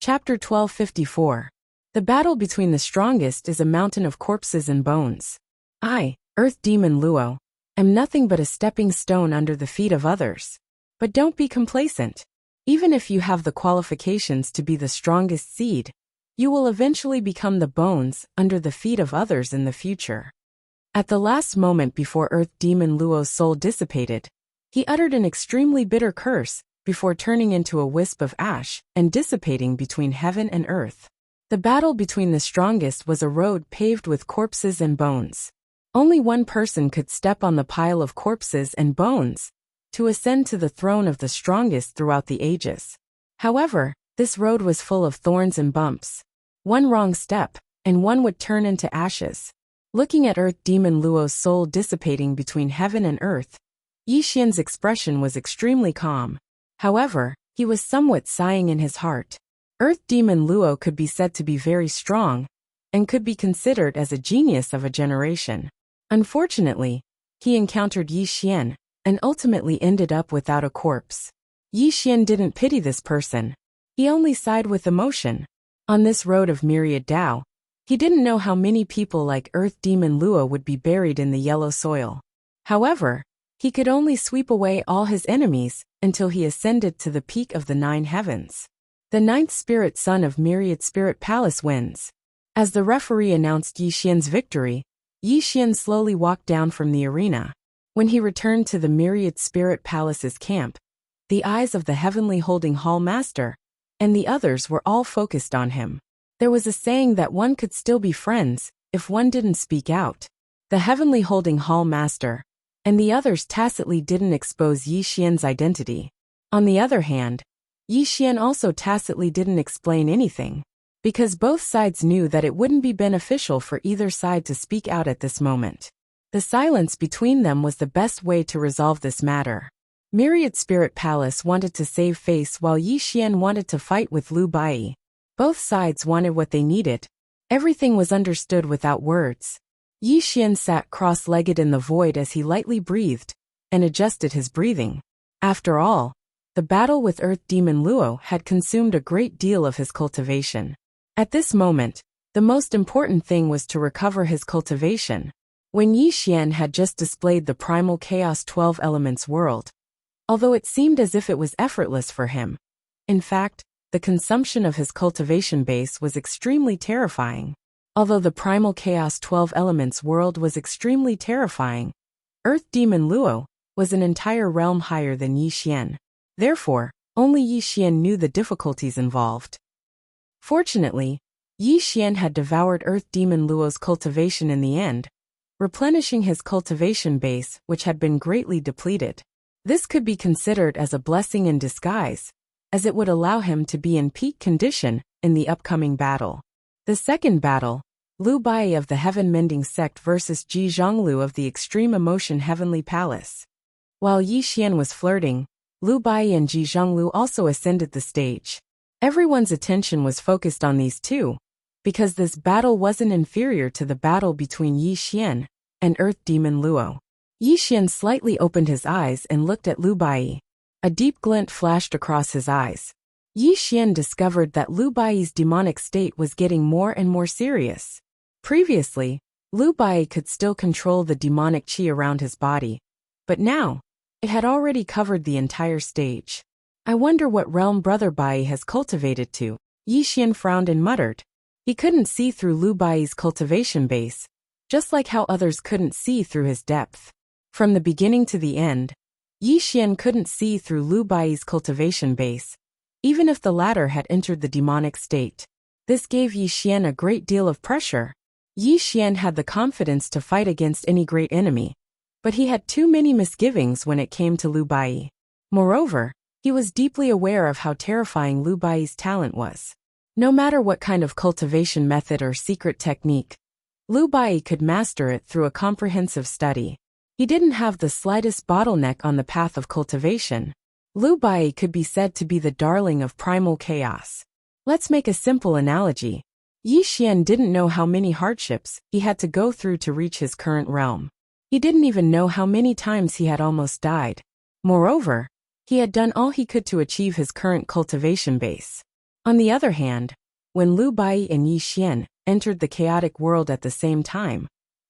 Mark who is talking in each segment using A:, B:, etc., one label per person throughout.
A: Chapter 1254. The battle between the strongest is a mountain of corpses and bones. I, Earth Demon Luo, am nothing but a stepping stone under the feet of others. But don't be complacent. Even if you have the qualifications to be the strongest seed, you will eventually become the bones under the feet of others in the future. At the last moment before Earth Demon Luo's soul dissipated, he uttered an extremely bitter curse before turning into a wisp of ash and dissipating between heaven and earth. The battle between the strongest was a road paved with corpses and bones. Only one person could step on the pile of corpses and bones to ascend to the throne of the strongest throughout the ages. However, this road was full of thorns and bumps. One wrong step, and one would turn into ashes. Looking at Earth Demon Luo's soul dissipating between heaven and earth, Yi Xian's expression was extremely calm. However, he was somewhat sighing in his heart. Earth Demon Luo could be said to be very strong, and could be considered as a genius of a generation. Unfortunately, he encountered Yi Xian, and ultimately ended up without a corpse. Yi Xian didn't pity this person. He only sighed with emotion. On this road of myriad Tao, he didn't know how many people like Earth Demon Luo would be buried in the yellow soil. However, he could only sweep away all his enemies until he ascended to the peak of the 9 heavens. The 9th spirit son of Myriad Spirit Palace wins. As the referee announced Yi Xian's victory, Yi Xian slowly walked down from the arena. When he returned to the Myriad Spirit Palace's camp, the eyes of the Heavenly Holding Hall Master and the others were all focused on him. There was a saying that one could still be friends if one didn't speak out. The Heavenly Holding Hall Master and the others tacitly didn't expose Yi Xian's identity. On the other hand, Yi Xian also tacitly didn't explain anything, because both sides knew that it wouldn't be beneficial for either side to speak out at this moment. The silence between them was the best way to resolve this matter. Myriad Spirit Palace wanted to save face while Yi Xian wanted to fight with Lu Bai. Both sides wanted what they needed. Everything was understood without words. Yi Xian sat cross-legged in the void as he lightly breathed and adjusted his breathing. After all, the battle with Earth Demon Luo had consumed a great deal of his cultivation. At this moment, the most important thing was to recover his cultivation. When Yi Xian had just displayed the primal chaos 12 elements world, although it seemed as if it was effortless for him, in fact, the consumption of his cultivation base was extremely terrifying. Although the primal chaos 12 elements world was extremely terrifying, Earth Demon Luo was an entire realm higher than Yi Xian. Therefore, only Yi Xian knew the difficulties involved. Fortunately, Yi Xian had devoured Earth Demon Luo's cultivation in the end, replenishing his cultivation base, which had been greatly depleted. This could be considered as a blessing in disguise, as it would allow him to be in peak condition in the upcoming battle. The second battle, Lu Bai of the Heaven Mending Sect versus Ji Zhonglu of the Extreme Emotion Heavenly Palace. While Yi Xian was flirting, Lu Bai and Ji Zhonglu also ascended the stage. Everyone's attention was focused on these two, because this battle wasn't inferior to the battle between Yi Xian and Earth Demon Luo. Yi Xian slightly opened his eyes and looked at Lu Bai. A deep glint flashed across his eyes. Yi Xian discovered that Lu Bai's demonic state was getting more and more serious. Previously, Lu Bai could still control the demonic qi around his body, but now, it had already covered the entire stage. I wonder what realm Brother Bai has cultivated to. Yi Xian frowned and muttered. He couldn't see through Lu Bai's cultivation base, just like how others couldn't see through his depth. From the beginning to the end, Yi Xian couldn't see through Lu Bai's cultivation base, even if the latter had entered the demonic state. This gave Yi Xian a great deal of pressure. Yi Xian had the confidence to fight against any great enemy, but he had too many misgivings when it came to Lu Bai. Moreover, he was deeply aware of how terrifying Lu Bai's talent was. No matter what kind of cultivation method or secret technique, Lu Bai could master it through a comprehensive study. He didn't have the slightest bottleneck on the path of cultivation. Lu Bai could be said to be the darling of primal chaos. Let's make a simple analogy. Yi Xian didn't know how many hardships he had to go through to reach his current realm. He didn't even know how many times he had almost died. Moreover, he had done all he could to achieve his current cultivation base. On the other hand, when Lu Bai and Yi Xian entered the chaotic world at the same time,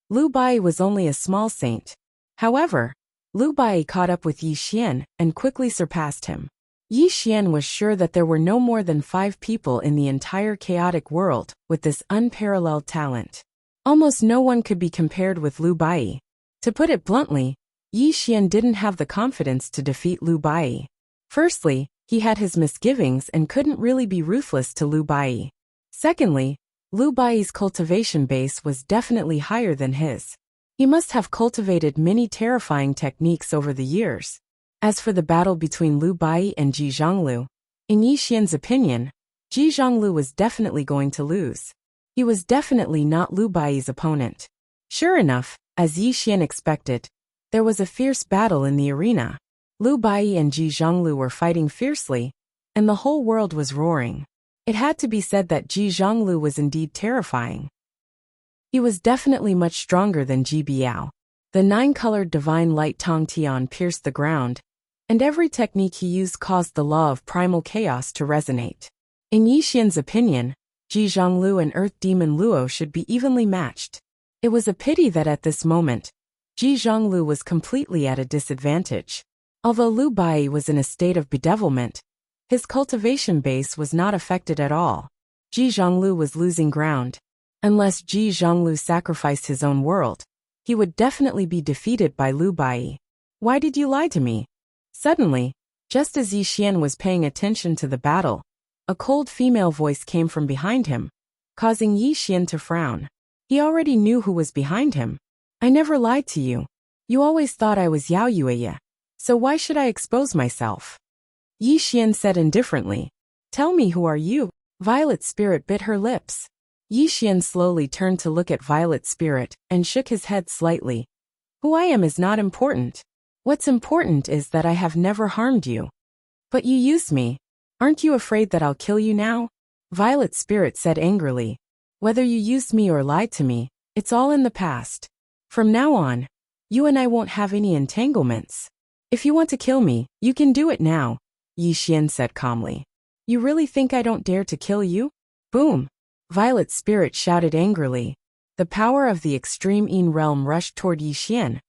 A: Lu Bai was only a small saint. However, Lu Bai caught up with Yi Xian and quickly surpassed him. Yi Xian was sure that there were no more than 5 people in the entire chaotic world with this unparalleled talent. Almost no one could be compared with Lu Bai. To put it bluntly, Yi Xian didn't have the confidence to defeat Lu Bai. Firstly, he had his misgivings and couldn't really be ruthless to Lu Bai. Secondly, Lu Bai's cultivation base was definitely higher than his. He must have cultivated many terrifying techniques over the years. As for the battle between Lu Bai and Ji Zhonglu, in Yi Xian's opinion, Ji Zhonglu was definitely going to lose. He was definitely not Lu Bai's opponent. Sure enough, as Yi Xian expected, there was a fierce battle in the arena. Lu Bai and Ji Zhonglu were fighting fiercely, and the whole world was roaring. It had to be said that Ji Zhonglu was indeed terrifying. He was definitely much stronger than Ji Biao. The 9-colored divine light Tong Tian pierced the ground, and every technique he used caused the law of primal chaos to resonate. In Yi Xian's opinion, Ji Zhonglu and Earth Demon Luo should be evenly matched. It was a pity that at this moment, Ji Zhonglu was completely at a disadvantage. Although Lu Bai was in a state of bedevilment, his cultivation base was not affected at all. Ji Zhonglu was losing ground. Unless Ji Zhonglu sacrificed his own world, he would definitely be defeated by Lu Bai. Why did you lie to me? Suddenly, just as Yi Xian was paying attention to the battle, a cold female voice came from behind him, causing Yi Xian to frown. He already knew who was behind him. I never lied to you. You always thought I was Yao Yueya. So why should I expose myself? Yi Xian said indifferently. Tell me, who are you? Violet Spirit bit her lips. Yi Xian slowly turned to look at Violet Spirit and shook his head slightly. Who I am is not important. What's important is that I have never harmed you. But you used me. Aren't you afraid that I'll kill you now? Violet Spirit said angrily. Whether you used me or lied to me, it's all in the past. From now on, you and I won't have any entanglements. If you want to kill me, you can do it now, Yi Xian said calmly. You really think I don't dare to kill you? Boom! Violet Spirit shouted angrily. The power of the extreme Yin realm rushed toward Yi Xian,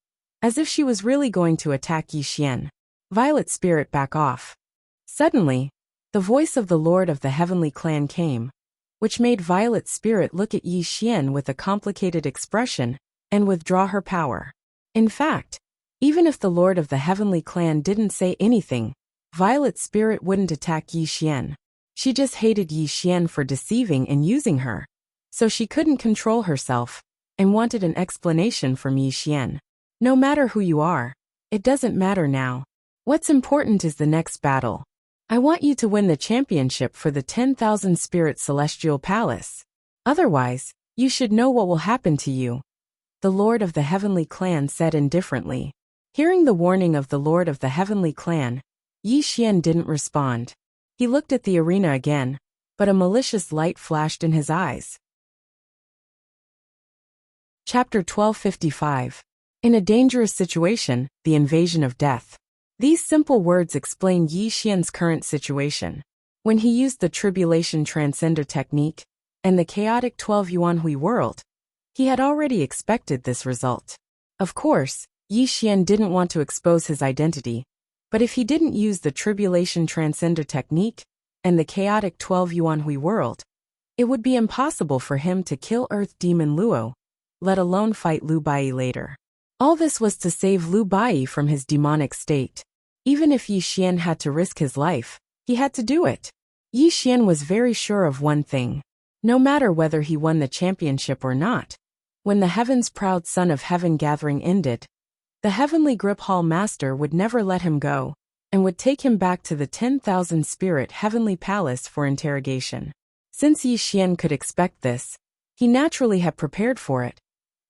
A: as if she was really going to attack Yi Xian. Violet Spirit, back off. Suddenly, the voice of the Lord of the Heavenly Clan came, which made Violet Spirit look at Yi Xian with a complicated expression and withdraw her power. In fact, even if the Lord of the Heavenly Clan didn't say anything, Violet Spirit wouldn't attack Yi Xian. She just hated Yi Xian for deceiving and using her, so she couldn't control herself and wanted an explanation from Yi Xian. No matter who you are, it doesn't matter now. What's important is the next battle. I want you to win the championship for the 10,000 Spirit Celestial Palace. Otherwise, you should know what will happen to you. The Lord of the Heavenly Clan said indifferently. Hearing the warning of the Lord of the Heavenly Clan, Yi Xian didn't respond. He looked at the arena again, but a malicious light flashed in his eyes. Chapter 1255. In a dangerous situation, the invasion of death. These simple words explain Yi Xian's current situation. When he used the Tribulation Transcender technique and the chaotic 12 Yuanhui world, he had already expected this result. Of course, Yi Xian didn't want to expose his identity, but if he didn't use the Tribulation Transcender technique and the chaotic 12 Yuanhui world, it would be impossible for him to kill Earth Demon Luo, let alone fight Lu Bai later. All this was to save Lu Bai from his demonic state. Even if Yi Xian had to risk his life, he had to do it. Yi Xian was very sure of one thing. No matter whether he won the championship or not, when the Heaven's proud Son of Heaven gathering ended, the Heavenly Grip Hall Master would never let him go, and would take him back to the 10,000 Spirit Heavenly Palace for interrogation. Since Yi Xian could expect this, he naturally had prepared for it.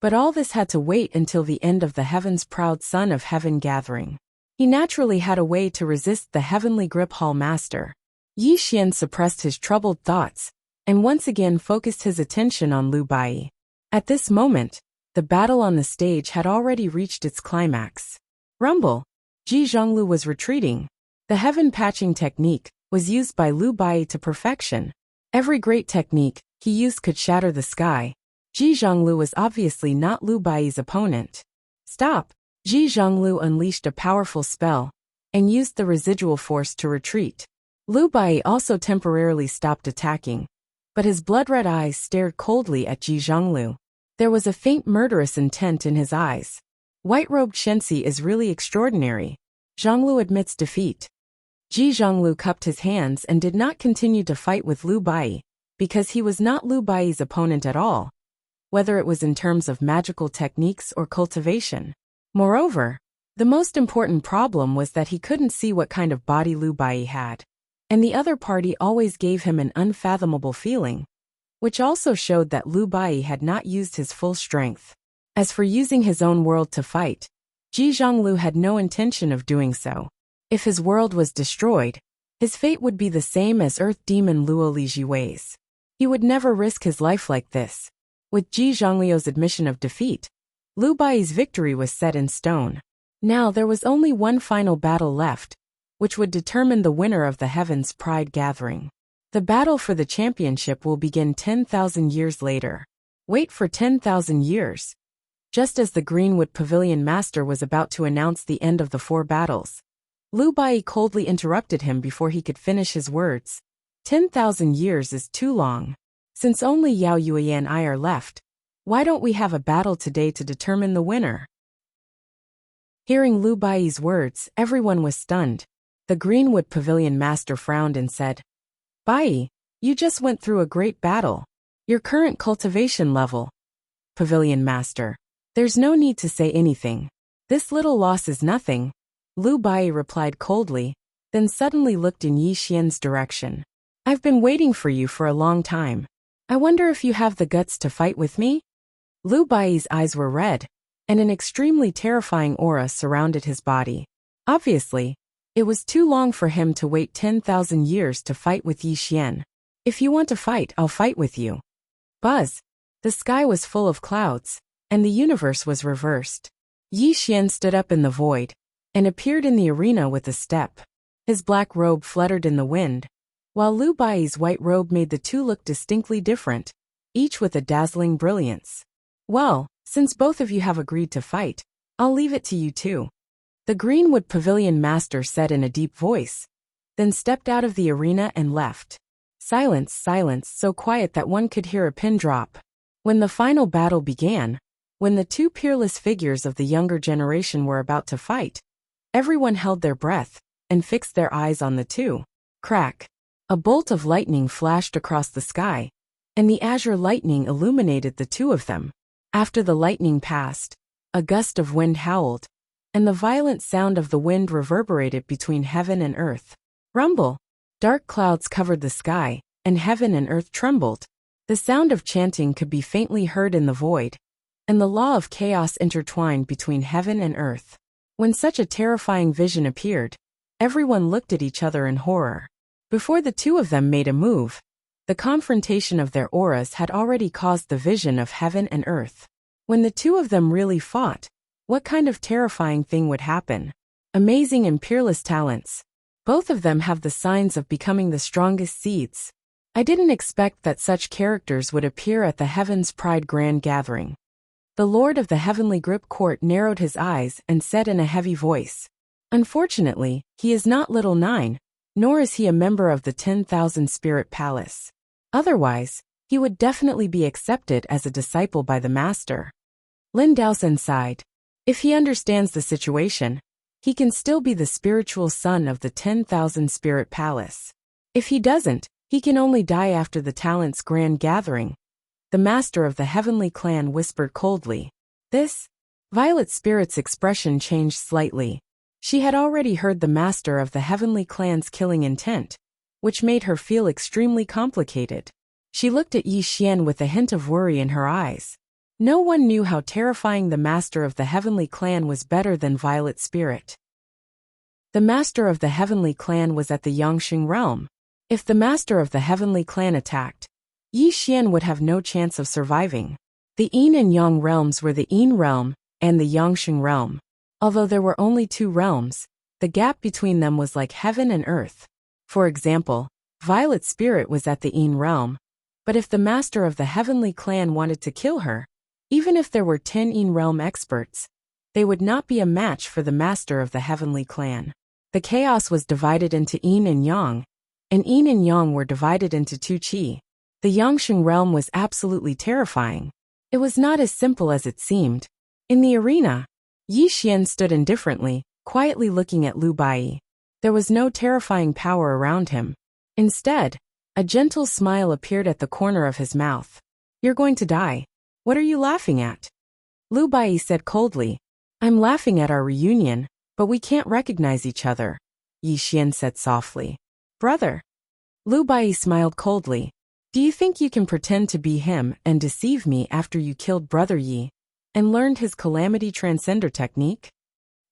A: But all this had to wait until the end of the Heaven's proud Son of Heaven gathering. He naturally had a way to resist the Heavenly Grip Hall Master. Yi Xian suppressed his troubled thoughts, and once again focused his attention on Lu Bai. At this moment, the battle on the stage had already reached its climax. Rumble! Ji Zhonglu was retreating. The heaven patching technique, was used by Liu Bai to perfection. Every great technique he used could shatter the sky. Ji Zhonglu was obviously not Liu Bai's opponent. Stop! Ji Zhonglu unleashed a powerful spell and used the residual force to retreat. Liu Bai also temporarily stopped attacking, but his blood-red eyes stared coldly at Ji Zhonglu. There was a faint murderous intent in his eyes. White-robed Shenxi is really extraordinary. Zhonglu admits defeat. Ji Zhonglu cupped his hands and did not continue to fight with Liu Bai, because he was not Liu Bai's opponent at all, whether it was in terms of magical techniques or cultivation. Moreover, the most important problem was that he couldn't see what kind of body Liu Bai had, and the other party always gave him an unfathomable feeling, which also showed that Liu Bai had not used his full strength. As for using his own world to fight, Ji Zhonglu had no intention of doing so. If his world was destroyed, his fate would be the same as Earth Demon Luo Lijiwei's. He would never risk his life like this. With Ji Zhonglu's admission of defeat, Liu Bai's victory was set in stone. Now there was only one final battle left, which would determine the winner of the Heaven's Pride Gathering. The battle for the championship will begin 10,000 years later. Wait for 10,000 years. Just as the Greenwood Pavilion Master was about to announce the end of the 4 battles, Liu Bai coldly interrupted him before he could finish his words. 10,000 years is too long. Since only Yao Yue and I are left, why don't we have a battle today to determine the winner? Hearing Liu Bai's words, everyone was stunned. The Greenwood Pavilion Master frowned and said, Bai, you just went through a great battle. Your current cultivation level. Pavilion Master, there's no need to say anything. This little loss is nothing. Liu Bai replied coldly, then suddenly looked in Yi Xian's direction. I've been waiting for you for a long time. I wonder if you have the guts to fight with me? Liu Bai's eyes were red, and an extremely terrifying aura surrounded his body. Obviously, it was too long for him to wait 10,000 years to fight with Yi Xian. If you want to fight, I'll fight with you. Buzz! The sky was full of clouds, and the universe was reversed. Yi Xian stood up in the void and appeared in the arena with a step. His black robe fluttered in the wind, while Liu Bai's white robe made the two look distinctly different, each with a dazzling brilliance. Well, since both of you have agreed to fight, I'll leave it to you two. The Greenwood Pavilion Master said in a deep voice, then stepped out of the arena and left. Silence, silence, so quiet that one could hear a pin drop. When the final battle began, when the two peerless figures of the younger generation were about to fight, everyone held their breath and fixed their eyes on the two. Crack! A bolt of lightning flashed across the sky, and the azure lightning illuminated the two of them. After the lightning passed, a gust of wind howled, and the violent sound of the wind reverberated between heaven and earth. Rumble! Dark clouds covered the sky, and heaven and earth trembled. The sound of chanting could be faintly heard in the void, and the law of chaos intertwined between heaven and earth. When such a terrifying vision appeared, everyone looked at each other in horror. Before the two of them made a move, the confrontation of their auras had already caused the vision of heaven and earth. When the two of them really fought, what kind of terrifying thing would happen? Amazing and peerless talents. Both of them have the signs of becoming the strongest seeds. I didn't expect that such characters would appear at the Heaven's Pride Grand Gathering. The Lord of the Heavenly Grip Court narrowed his eyes and said in a heavy voice, Unfortunately, he is not Little Nine, nor is he a member of the 10,000 Spirit Palace. Otherwise, he would definitely be accepted as a disciple by the Master. Lin Daosen sighed. If he understands the situation, he can still be the spiritual son of the 10,000 Spirit Palace. If he doesn't, he can only die after the Talents Grand Gathering. The Master of the Heavenly Clan whispered coldly. This? Violet Spirit's expression changed slightly. She had already heard the Master of the Heavenly Clan's killing intent, which made her feel extremely complicated. She looked at Yi Xian with a hint of worry in her eyes. No one knew how terrifying the Master of the Heavenly Clan was better than Violet Spirit. The Master of the Heavenly Clan was at the Yangxing realm. If the Master of the Heavenly Clan attacked, Yi Xian would have no chance of surviving. The Yin and Yang realms were the Yin realm and the Yangxing realm. Although there were only two realms, the gap between them was like heaven and earth. For example, Violet's spirit was at the Yin realm, but if the master of the heavenly clan wanted to kill her, even if there were 10 Yin realm experts, they would not be a match for the master of the heavenly clan. The chaos was divided into Yin and Yang, and Yin and Yang were divided into two qi. The Yangsheng realm was absolutely terrifying. It was not as simple as it seemed. In the arena, Yi Xian stood indifferently, quietly looking at Lu Bai. There was no terrifying power around him. Instead, a gentle smile appeared at the corner of his mouth. "You're going to die. What are you laughing at?" Lu Bai said coldly. "I'm laughing at our reunion, but we can't recognize each other," Yi Xian said softly. "Brother." Lu Bai smiled coldly. "Do you think you can pretend to be him and deceive me after you killed Brother Yi and learned his calamity transcender technique?"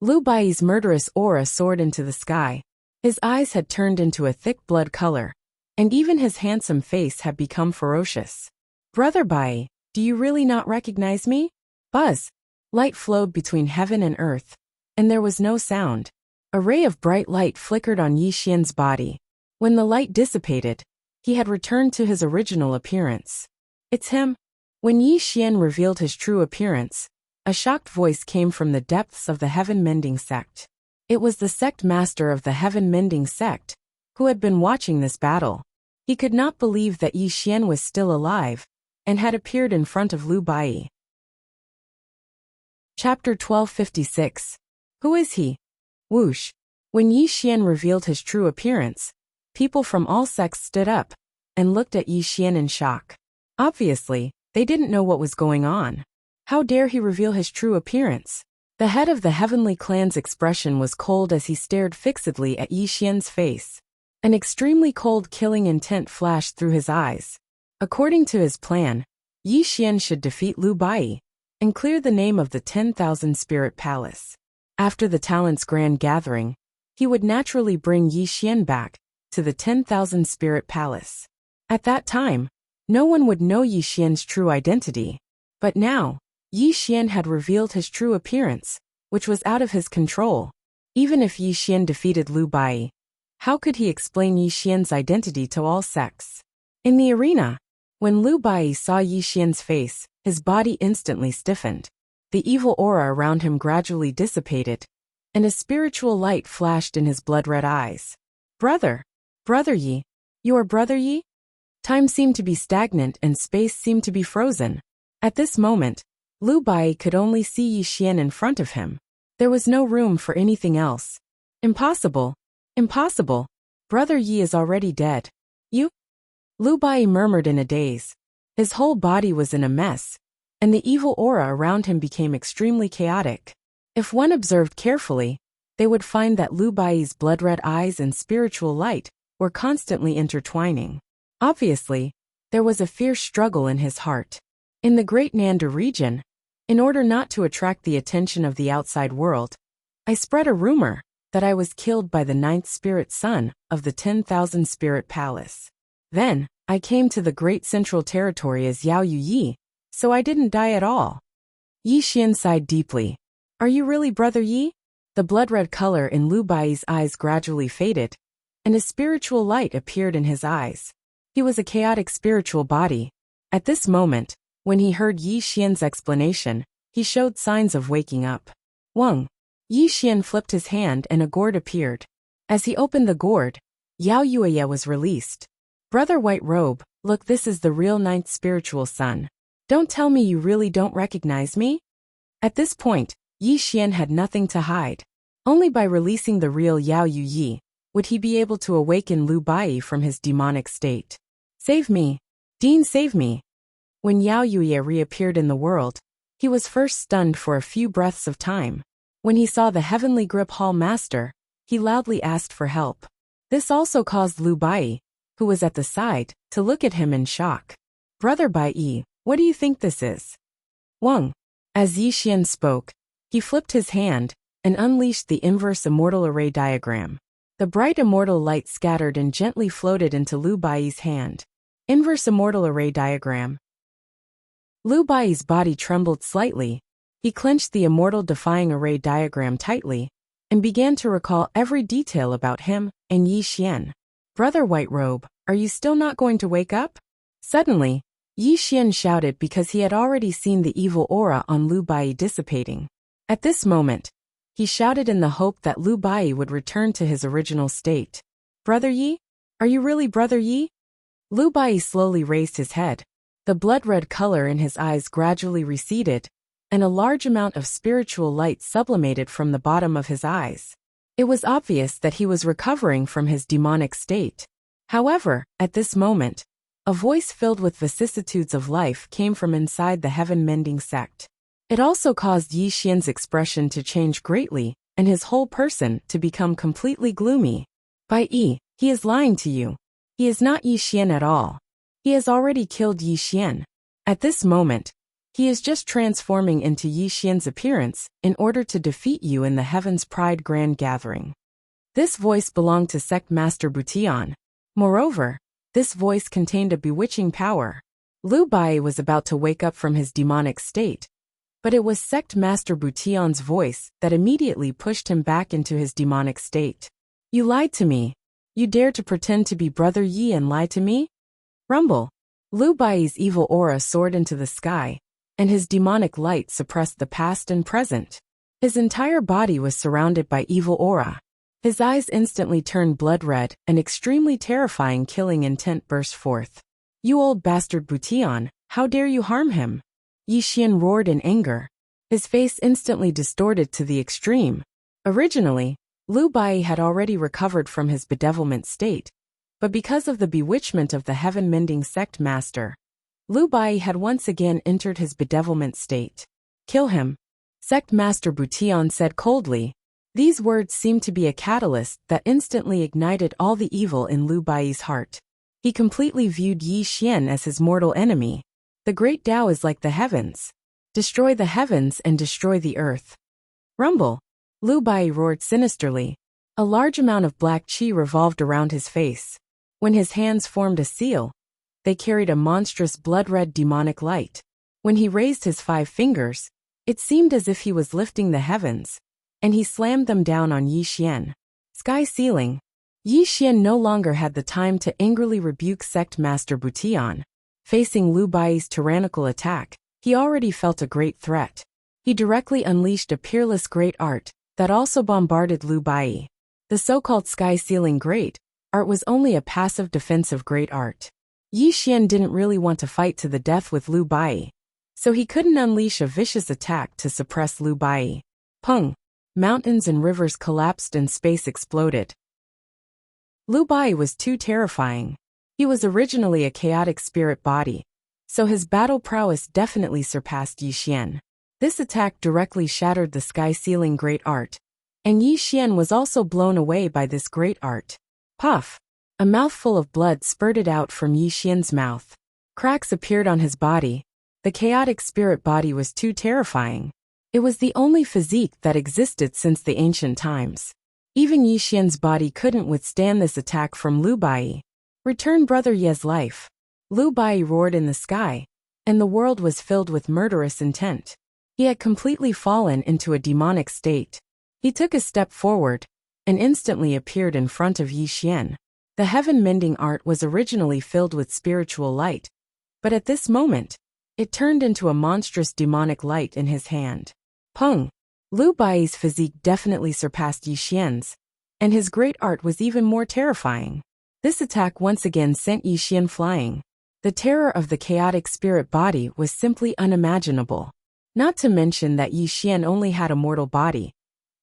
A: Lu Bai's murderous aura soared into the sky. His eyes had turned into a thick blood color, and even his handsome face had become ferocious. "Brother Bai, do you really not recognize me?" Buzz. Light flowed between heaven and earth, and there was no sound. A ray of bright light flickered on Yi Xian's body. When the light dissipated, he had returned to his original appearance. "It's him." When Yi Xian revealed his true appearance, a shocked voice came from the depths of the Heaven Mending sect. It was the sect master of the Heaven Mending sect, who had been watching this battle. He could not believe that Yi Xian was still alive, and had appeared in front of Lu Bai. Chapter 1256. Who is he? Whoosh. When Yi Xian revealed his true appearance, people from all sects stood up and looked at Yi Xian in shock. Obviously, they didn't know what was going on. How dare he reveal his true appearance? The head of the heavenly clan's expression was cold as he stared fixedly at Yi Xian's face. An extremely cold killing intent flashed through his eyes. According to his plan, Yi Xian should defeat Lu Bai and clear the name of the 10,000 Spirit Palace. After the talent's grand gathering, he would naturally bring Yi Xian back to the 10,000 Spirit Palace. At that time, no one would know Yi Xian's true identity. But now, Yi Xian had revealed his true appearance, which was out of his control. Even if Yi Xian defeated Lu Bai, how could he explain Yi Xian's identity to all sects? In the arena, when Lu Bai saw Yi Xian's face, his body instantly stiffened. The evil aura around him gradually dissipated, and a spiritual light flashed in his blood-red eyes. "Brother! Brother Yi! You are Brother Yi?" Time seemed to be stagnant and space seemed to be frozen. At this moment, Lu Bai could only see Yi Xian in front of him. There was no room for anything else. "Impossible! Impossible! Brother Yi is already dead." "You?" Lu Bai murmured in a daze. His whole body was in a mess, and the evil aura around him became extremely chaotic. If one observed carefully, they would find that Lu Bai's blood-red eyes and spiritual light were constantly intertwining. Obviously, there was a fierce struggle in his heart. In the Great Nanda region, in order not to attract the attention of the outside world, I spread a rumor that I was killed by the 9th spirit son of the 10,000 Spirit Palace. Then, I came to the Great Central Territory as Yao Yu Yi, so I didn't die at all. Yi Xian sighed deeply. "Are you really Brother Yi?" The blood-red color in Lu Bai's eyes gradually faded, and a spiritual light appeared in his eyes. He was a chaotic spiritual body. At this moment, when he heard Yi Xian's explanation, he showed signs of waking up. "Wang." Yi Xian flipped his hand and a gourd appeared. As he opened the gourd, Yao Yuya was released. "Brother White Robe, look, this is the real 9th spiritual son. Don't tell me you really don't recognize me?" At this point, Yi Xian had nothing to hide. Only by releasing the real Yao Yu Yi would he be able to awaken Lu Bai from his demonic state. "Save me! Dean, save me!" When Yao Yuya reappeared in the world, he was first stunned for a few breaths of time. When he saw the Heavenly Grip Hall Master, he loudly asked for help. This also caused Lu Bai, who was at the side, to look at him in shock. "Brother Bai, what do you think this is?" "Wang." As Yi Xian spoke, he flipped his hand and unleashed the inverse immortal array diagram. The bright immortal light scattered and gently floated into Lu Bai's hand. Inverse immortal array diagram. Lu Bai's body trembled slightly. He clenched the immortal defying array diagram tightly and began to recall every detail about him and Yi Xian. Brother White Robe, are you still not going to wake up? Suddenly, Yi Xian shouted because he had already seen the evil aura on Lu Bai dissipating. At this moment, he shouted in the hope that Lu Bai would return to his original state. Brother Yi? Are you really Brother Yi? Lu Bai slowly raised his head. The blood-red color in his eyes gradually receded, and a large amount of spiritual light sublimated from the bottom of his eyes. It was obvious that he was recovering from his demonic state. However, at this moment, a voice filled with vicissitudes of life came from inside the heaven-mending sect. It also caused Yi Xian's expression to change greatly, and his whole person to become completely gloomy. Bai Yi, he is lying to you. He is not Yi Xian at all. He has already killed Yi Xian. At this moment, he is just transforming into Yi Xian's appearance in order to defeat you in the Heaven's Pride Grand Gathering. This voice belonged to Sect Master Butian. Moreover, this voice contained a bewitching power. Lu Bai was about to wake up from his demonic state, but it was Sect Master Butian's voice that immediately pushed him back into his demonic state. You lied to me. You dare to pretend to be Brother Yi and lie to me? Rumble. Lu Bai's evil aura soared into the sky, and his demonic light suppressed the past and present. His entire body was surrounded by evil aura. His eyes instantly turned blood red, and extremely terrifying killing intent burst forth. You old bastard Butian, how dare you harm him? Yi Xian roared in anger. His face instantly distorted to the extreme. Originally, Lu Bai had already recovered from his bedevilment state, but because of the bewitchment of the heaven-mending sect master, Lu Bai had once again entered his bedevilment state. Kill him, Sect Master Butian said coldly. These words seemed to be a catalyst that instantly ignited all the evil in Lu Bai's heart. He completely viewed Yi Xian as his mortal enemy. The great Tao is like the heavens. Destroy the heavens and destroy the earth. Rumble. Lu Bai roared sinisterly. A large amount of black qi revolved around his face. When his hands formed a seal, they carried a monstrous blood-red demonic light. When he raised his 5 fingers, it seemed as if he was lifting the heavens, and he slammed them down on Yi Xian. Sky ceiling. Yi Xian no longer had the time to angrily rebuke Sect Master Butian. Facing Lu Bai's tyrannical attack, he already felt a great threat. He directly unleashed a peerless great art that also bombarded Lu Bai. The so-called sky ceiling great art was only a passive defensive great art. Yi Xian didn't really want to fight to the death with Lu Bai, so he couldn't unleash a vicious attack to suppress Lu Bai. Pung! Mountains and rivers collapsed and space exploded. Lu Bai was too terrifying. He was originally a chaotic spirit body, so his battle prowess definitely surpassed Yi Xian. This attack directly shattered the sky ceiling great art, and Yi Xian was also blown away by this great art. Puff! A mouthful of blood spurted out from Yi Xian's mouth. Cracks appeared on his body. The chaotic spirit body was too terrifying. It was the only physique that existed since the ancient times. Even Yi Xian's body couldn't withstand this attack from Lu Bai. Return Brother Ye's life. Lu Bai roared in the sky, and the world was filled with murderous intent. He had completely fallen into a demonic state. He took a step forward, and instantly appeared in front of Yi Xian. The heaven-mending art was originally filled with spiritual light, but at this moment, it turned into a monstrous demonic light in his hand. Pung! Lu Bai's physique definitely surpassed Yi Xian's, and his great art was even more terrifying. This attack once again sent Yi Xian flying. The terror of the chaotic spirit body was simply unimaginable. Not to mention that Yi Xian only had a mortal body.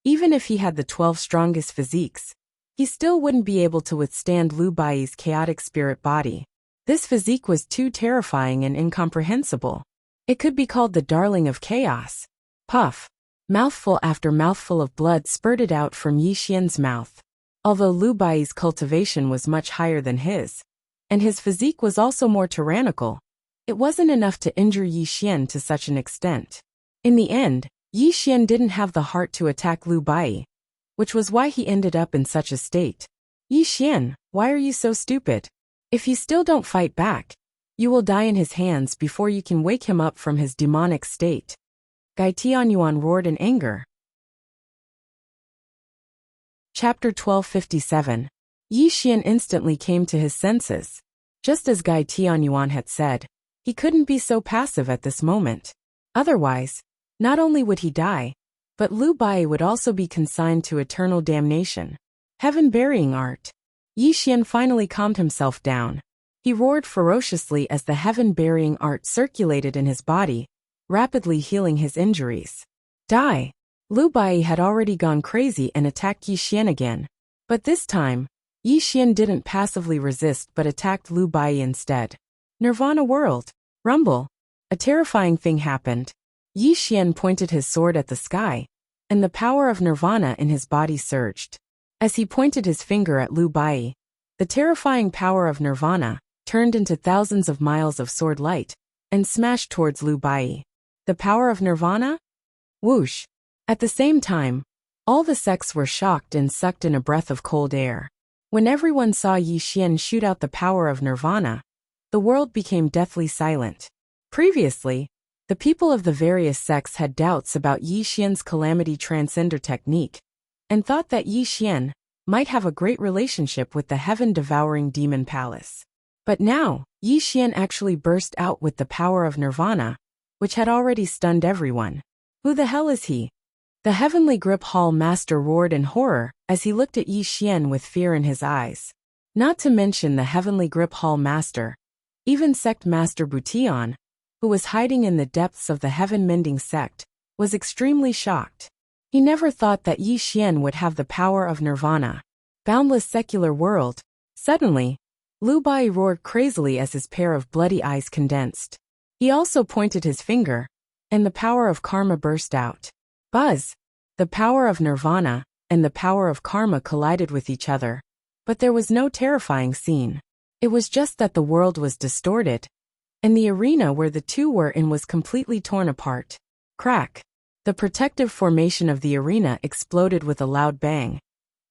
A: Even if he had the 12 strongest physiques, he still wouldn't be able to withstand Lu Bai's chaotic spirit body. This physique was too terrifying and incomprehensible. It could be called the darling of chaos. Puff! Mouthful after mouthful of blood spurted out from Yi Xian's mouth. Although Lu Bai's cultivation was much higher than his, and his physique was also more tyrannical, it wasn't enough to injure Yi Xian to such an extent. In the end, Yi Xian didn't have the heart to attack Lu Bai, which was why he ended up in such a state. Yi Xian, why are you so stupid? If you still don't fight back, you will die in his hands before you can wake him up from his demonic state. Gai Tianyuan roared in anger. Chapter 1257. Yi Xian instantly came to his senses. Just as Gai Tianyuan had said, he couldn't be so passive at this moment. Otherwise, not only would he die, but Lu Bai would also be consigned to eternal damnation. Heaven-burying art. Yi Xian finally calmed himself down. He roared ferociously as the heaven-burying art circulated in his body, rapidly healing his injuries. Die! Lu Bai had already gone crazy and attacked Yi Xian again. But this time, Yi Xian didn't passively resist but attacked Lu Bai instead. Nirvana world. Rumble. A terrifying thing happened. Yi Xian pointed his sword at the sky, and the power of Nirvana in his body surged. As he pointed his finger at Lu Bai, the terrifying power of Nirvana turned into thousands of miles of sword light and smashed towards Lu Bai. The power of Nirvana? Whoosh! At the same time, all the sects were shocked and sucked in a breath of cold air. When everyone saw Yi Xian shoot out the power of Nirvana, the world became deathly silent. Previously, the people of the various sects had doubts about Yi Xian's calamity transcender technique, and thought that Yi Xian might have a great relationship with the heaven-devouring demon palace. But now, Yi Xian actually burst out with the power of Nirvana, which had already stunned everyone. Who the hell is he? The Heavenly Grip Hall Master roared in horror as he looked at Yi Xian with fear in his eyes. Not to mention the Heavenly Grip Hall Master, even Sect Master Butian, who was hiding in the depths of the Heaven-Mending sect, was extremely shocked. He never thought that Yi Xian would have the power of Nirvana. Boundless secular world. Suddenly, Lu Bai roared crazily as his pair of bloody eyes condensed. He also pointed his finger, and the power of karma burst out. Buzz! The power of Nirvana and the power of karma collided with each other, but there was no terrifying scene. It was just that the world was distorted, and the arena where the two were in was completely torn apart. Crack! The protective formation of the arena exploded with a loud bang,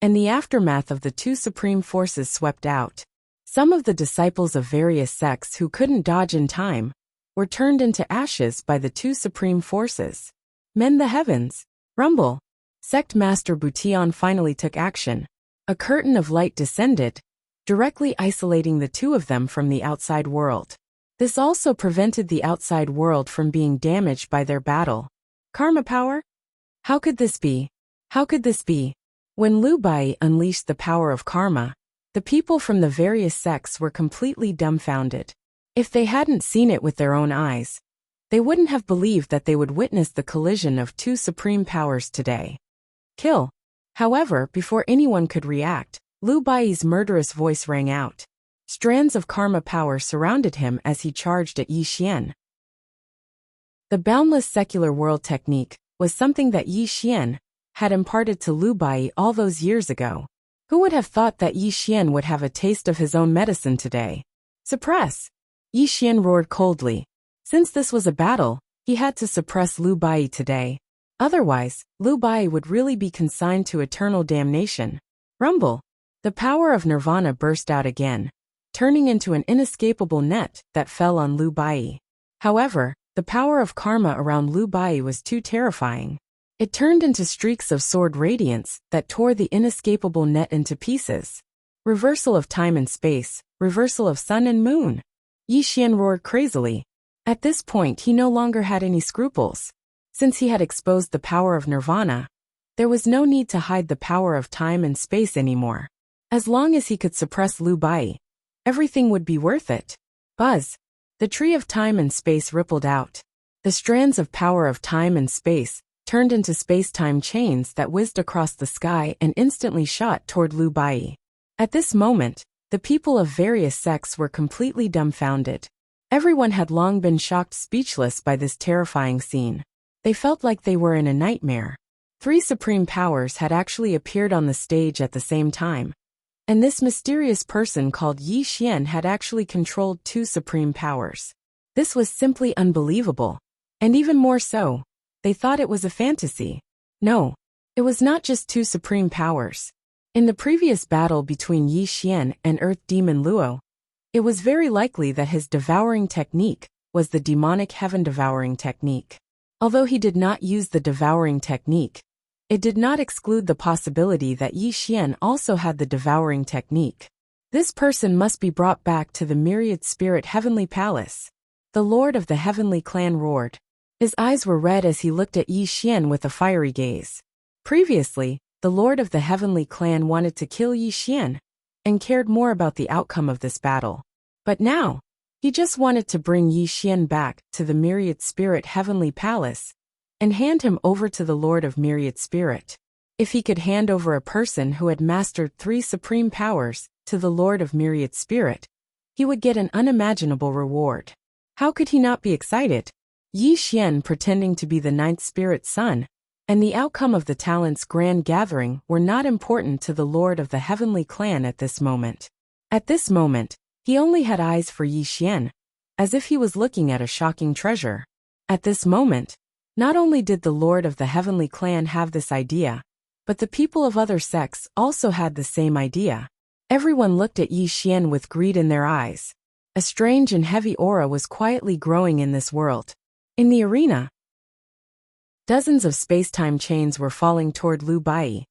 A: and the aftermath of the two supreme forces swept out. Some of the disciples of various sects who couldn't dodge in time were turned into ashes by the two supreme forces. Mend the heavens. Rumble. Sect Master Butian finally took action. A curtain of light descended, directly isolating the two of them from the outside world. This also prevented the outside world from being damaged by their battle. Karma power? How could this be? How could this be? When Lu Bai unleashed the power of karma, the people from the various sects were completely dumbfounded. If they hadn't seen it with their own eyes, they wouldn't have believed that they would witness the collision of two supreme powers today. Kill. However, before anyone could react, Lu Bai's murderous voice rang out. Strands of karma power surrounded him as he charged at Yi Xian. The boundless secular world technique was something that Yi Xian had imparted to Lu Bai all those years ago. Who would have thought that Yi Xian would have a taste of his own medicine today? Suppress! Yi Xian roared coldly. Since this was a battle, he had to suppress Lu Bai today. Otherwise, Lu Bai would really be consigned to eternal damnation. Rumble! The power of Nirvana burst out again, turning into an inescapable net that fell on Lu Bai. However, the power of karma around Lu Bai was too terrifying. It turned into streaks of sword radiance that tore the inescapable net into pieces. Reversal of time and space, reversal of sun and moon. Yi Xian roared crazily. At this point he no longer had any scruples. Since he had exposed the power of Nirvana, there was no need to hide the power of time and space anymore. As long as he could suppress Lu Bai, everything would be worth it. Buzz! The tree of time and space rippled out. The strands of power of time and space turned into space-time chains that whizzed across the sky and instantly shot toward Lu Bai. At this moment, the people of various sects were completely dumbfounded. Everyone had long been shocked speechless by this terrifying scene. They felt like they were in a nightmare. Three supreme powers had actually appeared on the stage at the same time. And this mysterious person called Yi Xian had actually controlled two supreme powers. This was simply unbelievable. And even more so, they thought it was a fantasy. No, it was not just two supreme powers. In the previous battle between Yi Xian and Earth Demon Luo, it was very likely that his devouring technique was the demonic heaven devouring technique. Although he did not use the devouring technique, it did not exclude the possibility that Yi Xian also had the devouring technique. This person must be brought back to the myriad spirit heavenly palace. The lord of the heavenly clan roared. His eyes were red as he looked at Yi Xian with a fiery gaze. Previously, the lord of the heavenly clan wanted to kill Yi Xian and cared more about the outcome of this battle. But now, he just wanted to bring Yi Xian back to the myriad spirit heavenly palace and hand him over to the lord of myriad spirit. If he could hand over a person who had mastered 3 supreme powers to the lord of myriad spirit, he would get an unimaginable reward. How could he not be excited? Yi Xian pretending to be the 9th spirit's son, and the outcome of the talents grand gathering were not important to the lord of the heavenly clan at this moment. At this moment, he only had eyes for Yi Xian, as if he was looking at a shocking treasure. At this moment, not only did the lord of the heavenly clan have this idea, but the people of other sects also had the same idea. Everyone looked at Yi Xian with greed in their eyes. A strange and heavy aura was quietly growing in this world. In the arena, dozens of space-time chains were falling toward Lu Bai,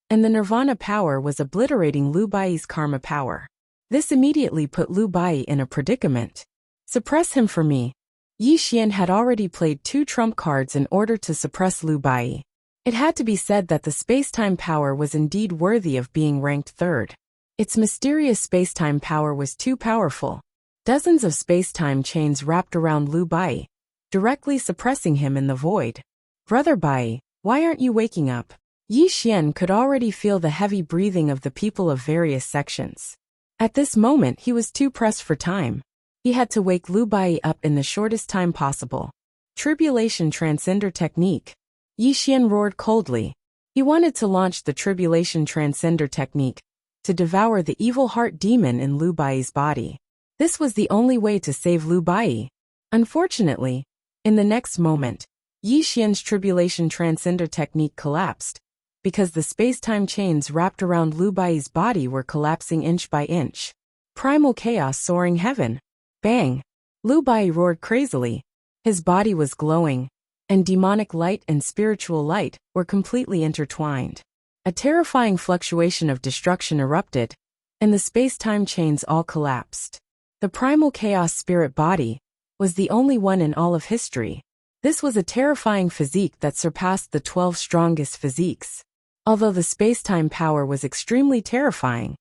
A: and the nirvana power was obliterating Lu Bai's karma power. This immediately put Lu Bai in a predicament. Suppress him for me. Yi Xian had already played 2 trump cards in order to suppress Lu Bai. It had to be said that the space-time power was indeed worthy of being ranked 3rd. Its mysterious space-time power was too powerful. Dozens of space-time chains wrapped around Lu Bai, directly suppressing him in the void. Brother Bai, why aren't you waking up? Yi Xian could already feel the heavy breathing of the people of various sections. At this moment he was too pressed for time. He had to wake Lu Bai up in the shortest time possible. Tribulation Transcender Technique. Yi Xian roared coldly. He wanted to launch the Tribulation Transcender Technique to devour the evil heart demon in Lu Bai's body. This was the only way to save Lu Bai. Unfortunately, in the next moment, Yi Xian's Tribulation Transcender Technique collapsed, because the space-time chains wrapped around Lu Bai's body were collapsing inch by inch. Primal chaos soaring heaven. Bang! Lu Bai roared crazily. His body was glowing, and demonic light and spiritual light were completely intertwined. A terrifying fluctuation of destruction erupted, and the space-time chains all collapsed. The primal chaos spirit body was the only one in all of history. This was a terrifying physique that surpassed the 12 strongest physiques. Although the space-time power was extremely terrifying,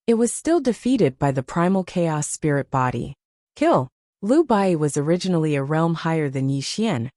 A: it was still defeated by the primal chaos spirit body. Kill! Lu Bai was originally a realm higher than Yi Xian,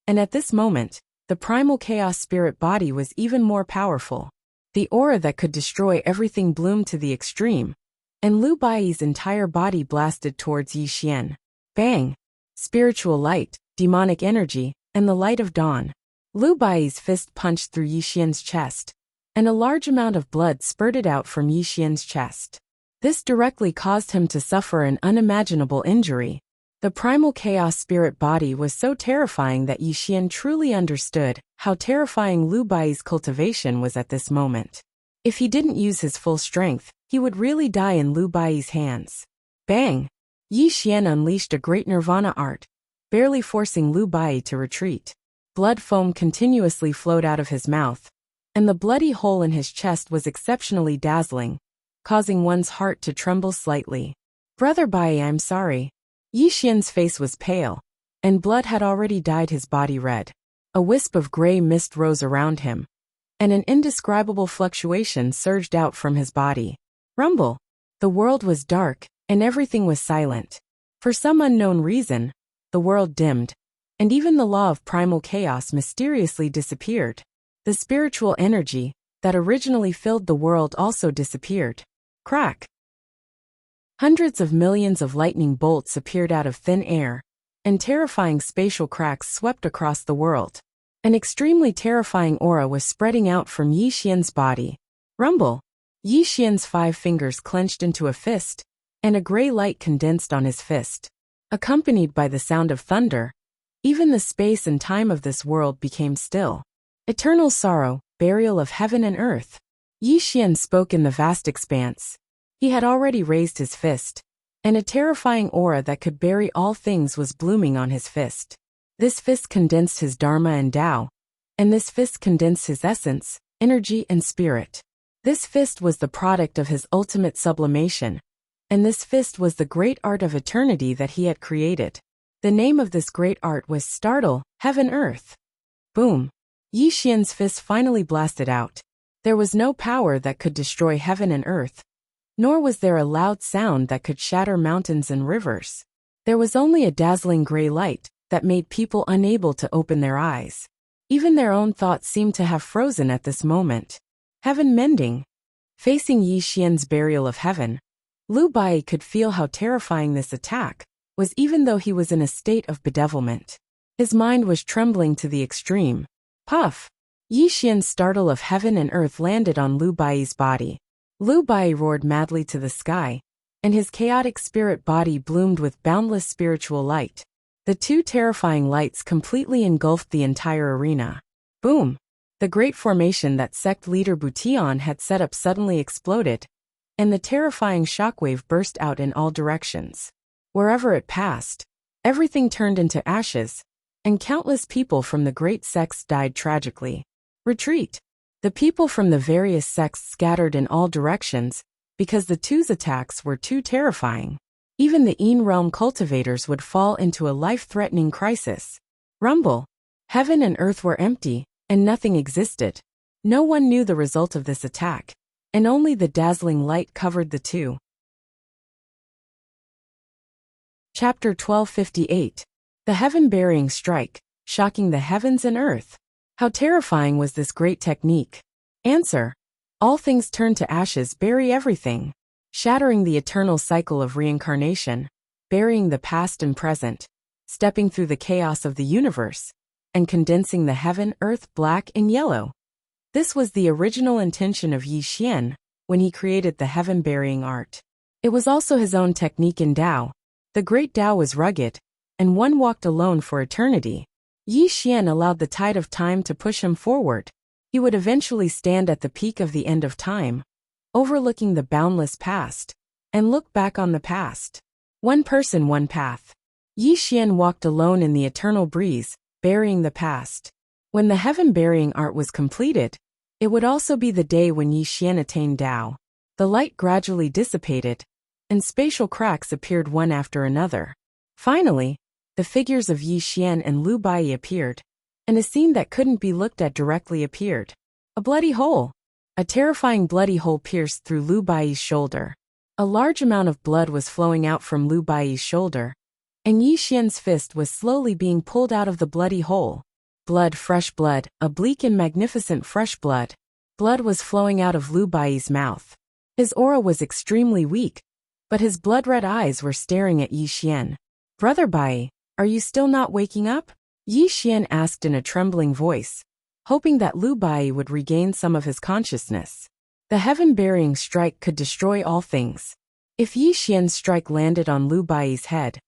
A: and at this moment, the primal chaos spirit body was even more powerful. The aura that could destroy everything bloomed to the extreme, and Lu Bai's entire body blasted towards Yi Xian. Bang! Spiritual light, demonic energy, and the light of dawn. Lu Bai's fist punched through Yi Xian's chest, and a large amount of blood spurted out from Yi Xian's chest. This directly caused him to suffer an unimaginable injury. The primal chaos spirit body was so terrifying that Yi Xian truly understood how terrifying Lu Bai's cultivation was at this moment. If he didn't use his full strength, he would really die in Lu Bai's hands. Bang! Yi Xian unleashed a great nirvana art, barely forcing Lu Bai to retreat. Blood foam continuously flowed out of his mouth, and the bloody hole in his chest was exceptionally dazzling, causing one's heart to tremble slightly. Brother Bai, I'm sorry. Yi Xian's face was pale, and blood had already dyed his body red. A wisp of gray mist rose around him, and an indescribable fluctuation surged out from his body. Rumble! The world was dark, and everything was silent. For some unknown reason, the world dimmed, and even the law of primal chaos mysteriously disappeared. The spiritual energy that originally filled the world also disappeared. Crack! Hundreds of millions of lightning bolts appeared out of thin air, and terrifying spatial cracks swept across the world. An extremely terrifying aura was spreading out from Yi Xian's body. Rumble! Yi Xian's 5 fingers clenched into a fist, and a gray light condensed on his fist. Accompanied by the sound of thunder, even the space and time of this world became still. Eternal sorrow, burial of heaven and earth. Yi Xian spoke in the vast expanse. He had already raised his fist, and a terrifying aura that could bury all things was blooming on his fist. This fist condensed his Dharma and Tao, and this fist condensed his essence, energy and spirit. This fist was the product of his ultimate sublimation, and this fist was the great art of eternity that he had created. The name of this great art was Startle, Heaven Earth. Boom! Yi Xian's fist finally blasted out. There was no power that could destroy heaven and earth, nor was there a loud sound that could shatter mountains and rivers. There was only a dazzling gray light that made people unable to open their eyes. Even their own thoughts seemed to have frozen at this moment. Heaven mending. Facing Yi Xian's burial of heaven, Lu Bai could feel how terrifying this attack was, even though he was in a state of bedevilment. His mind was trembling to the extreme. Puff! Yi Xian's startle of heaven and earth landed on Lu Bai's body. Lu Bai roared madly to the sky, and his chaotic spirit body bloomed with boundless spiritual light. The two terrifying lights completely engulfed the entire arena. Boom! The great formation that sect leader Butian had set up suddenly exploded, and the terrifying shockwave burst out in all directions. Wherever it passed, everything turned into ashes, and countless people from the great sects died tragically. Retreat! The people from the various sects scattered in all directions, because the two's attacks were too terrifying. Even the Yin realm cultivators would fall into a life-threatening crisis. Rumble! Heaven and earth were empty, and nothing existed. No one knew the result of this attack, and only the dazzling light covered the two. Chapter 1258. The Heaven-Burying Strike, Shocking the Heavens and Earth. How terrifying was this great technique? Answer. All things turn to ashes, bury everything. Shattering the eternal cycle of reincarnation, burying the past and present, stepping through the chaos of the universe, and condensing the heaven, earth, black and yellow. This was the original intention of Yi Xian when he created the heaven-burying art. It was also his own technique in Tao. The great Tao was rugged, and one walked alone for eternity. Yi Xian allowed the tide of time to push him forward. He would eventually stand at the peak of the end of time, overlooking the boundless past, and look back on the past. One person, one path. Yi Xian walked alone in the eternal breeze, burying the past. When the heaven-burying art was completed, it would also be the day when Yi Xian attained Tao. The light gradually dissipated, and spatial cracks appeared one after another. Finally, the figures of Yi Xian and Lu Bai appeared, and a scene that couldn't be looked at directly appeared. A bloody hole. A terrifying bloody hole pierced through Lu Bai's shoulder. A large amount of blood was flowing out from Lu Bai's shoulder, and Yi Xian's fist was slowly being pulled out of the bloody hole. Blood, fresh blood, a bleak and magnificent fresh blood. Blood was flowing out of Lu Bai's mouth. His aura was extremely weak, but his blood-red eyes were staring at Yi Xian. Brother Bai, are you still not waking up? Yi Xian asked in a trembling voice, hoping that Lu Bai would regain some of his consciousness. The heaven-burying strike could destroy all things. If Yi Xian's strike landed on Lu Bai's head,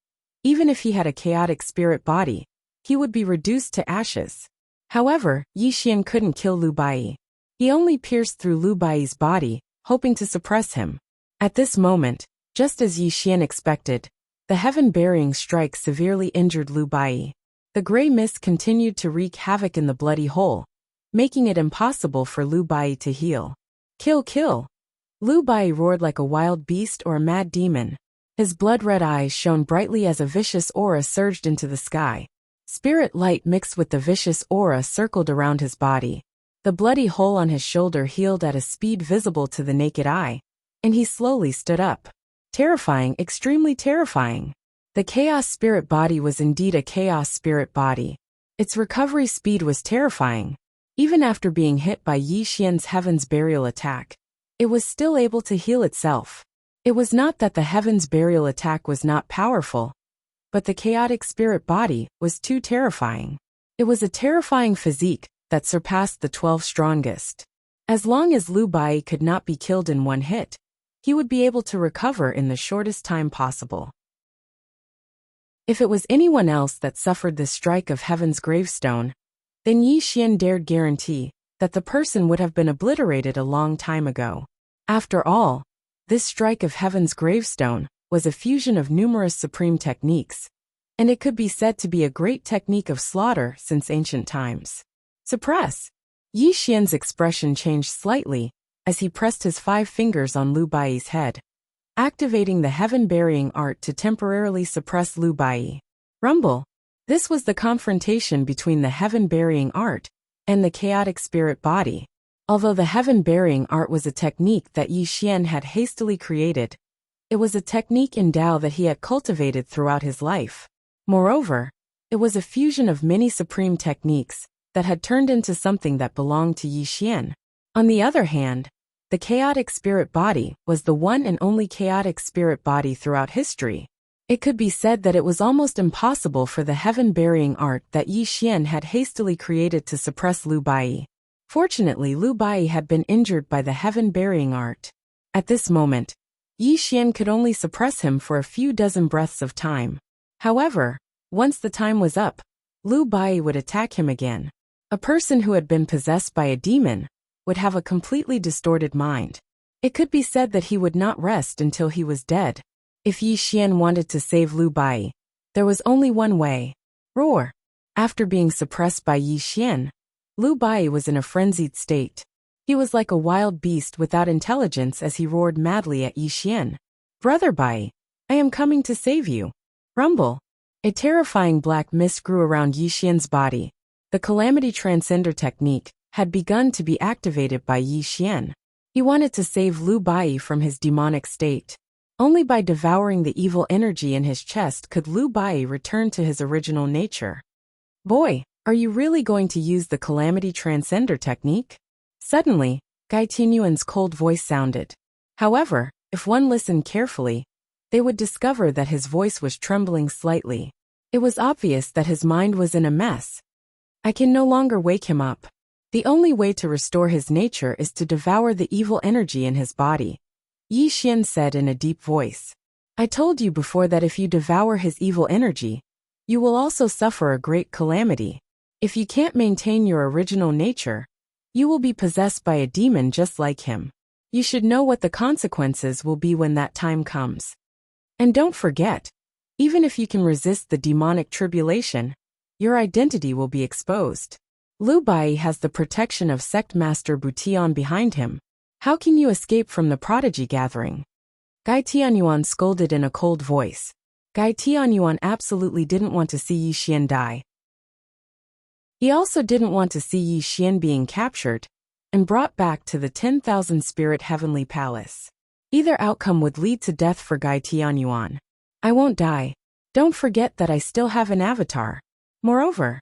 A: even if he had a chaotic spirit body, he would be reduced to ashes. However, Yi Xian couldn't kill Lu Bai. He only pierced through Lu Bai's body, hoping to suppress him. At this moment, just as Yi Xian expected, the heaven-burying strike severely injured Lu Bai. The gray mist continued to wreak havoc in the bloody hole, making it impossible for Lu Bai to heal. Kill, kill! Lu Bai roared like a wild beast or a mad demon. His blood-red eyes shone brightly as a vicious aura surged into the sky. Spirit light mixed with the vicious aura circled around his body. The bloody hole on his shoulder healed at a speed visible to the naked eye, and he slowly stood up. Terrifying, extremely terrifying. The chaos spirit body was indeed a chaos spirit body. Its recovery speed was terrifying. Even after being hit by Yi Xian's heaven's burial attack, it was still able to heal itself. It was not that the heaven's burial attack was not powerful, but the chaotic spirit body was too terrifying. It was a terrifying physique that surpassed the 12 strongest. As long as Lu Bai could not be killed in one hit, he would be able to recover in the shortest time possible. If it was anyone else that suffered this strike of heaven's gravestone, then Yi Xian dared guarantee that the person would have been obliterated a long time ago. After all, this strike of heaven's gravestone was a fusion of numerous supreme techniques, and it could be said to be a great technique of slaughter since ancient times. Suppress. Yi Xian's expression changed slightly as he pressed his 5 fingers on Lu Bai's head, activating the heaven-burying art to temporarily suppress Lu Bai. Rumble. This was the confrontation between the heaven-burying art and the chaotic spirit body. Although the heaven-burying art was a technique that Yi Xian had hastily created, it was a technique in Tao that he had cultivated throughout his life. Moreover, it was a fusion of many supreme techniques that had turned into something that belonged to Yi Xian. On the other hand, the chaotic spirit body was the one and only chaotic spirit body throughout history. It could be said that it was almost impossible for the heaven-burying art that Yi Xian had hastily created to suppress Lu Bai. Fortunately, Lu Bai had been injured by the heaven-burying art. At this moment, Yi Xian could only suppress him for a few dozen breaths of time. However, once the time was up, Lu Bai would attack him again. A person who had been possessed by a demon would have a completely distorted mind. It could be said that he would not rest until he was dead. If Yi Xian wanted to save Lu Bai, there was only one way. Roar. After being suppressed by Yi Xian, Lu Bai was in a frenzied state. He was like a wild beast without intelligence as he roared madly at Yi Xian. Brother Bai, I am coming to save you. Rumble. A terrifying black mist grew around Yi Xian's body. The Calamity Transcender technique had begun to be activated by Yi Xian. He wanted to save Lu Bai from his demonic state. Only by devouring the evil energy in his chest could Lu Bai return to his original nature. Boy, are you really going to use the Calamity Transcender technique? Suddenly, Gai Tianyuan's cold voice sounded. However, if one listened carefully, they would discover that his voice was trembling slightly. It was obvious that his mind was in a mess. I can no longer wake him up. The only way to restore his nature is to devour the evil energy in his body, Yi Xian said in a deep voice. I told you before that if you devour his evil energy, you will also suffer a great calamity. If you can't maintain your original nature, you will be possessed by a demon just like him. You should know what the consequences will be when that time comes. And don't forget, even if you can resist the demonic tribulation, your identity will be exposed. Lu Bai has the protection of Sect Master Butian behind him. How can you escape from the prodigy gathering? Gai Tianyuan scolded in a cold voice. Gai Tianyuan absolutely didn't want to see Yi Xian die. He also didn't want to see Yi Xian being captured and brought back to the 10,000 Spirit Heavenly Palace. Either outcome would lead to death for Gai Tianyuan. I won't die. Don't forget that I still have an avatar. Moreover,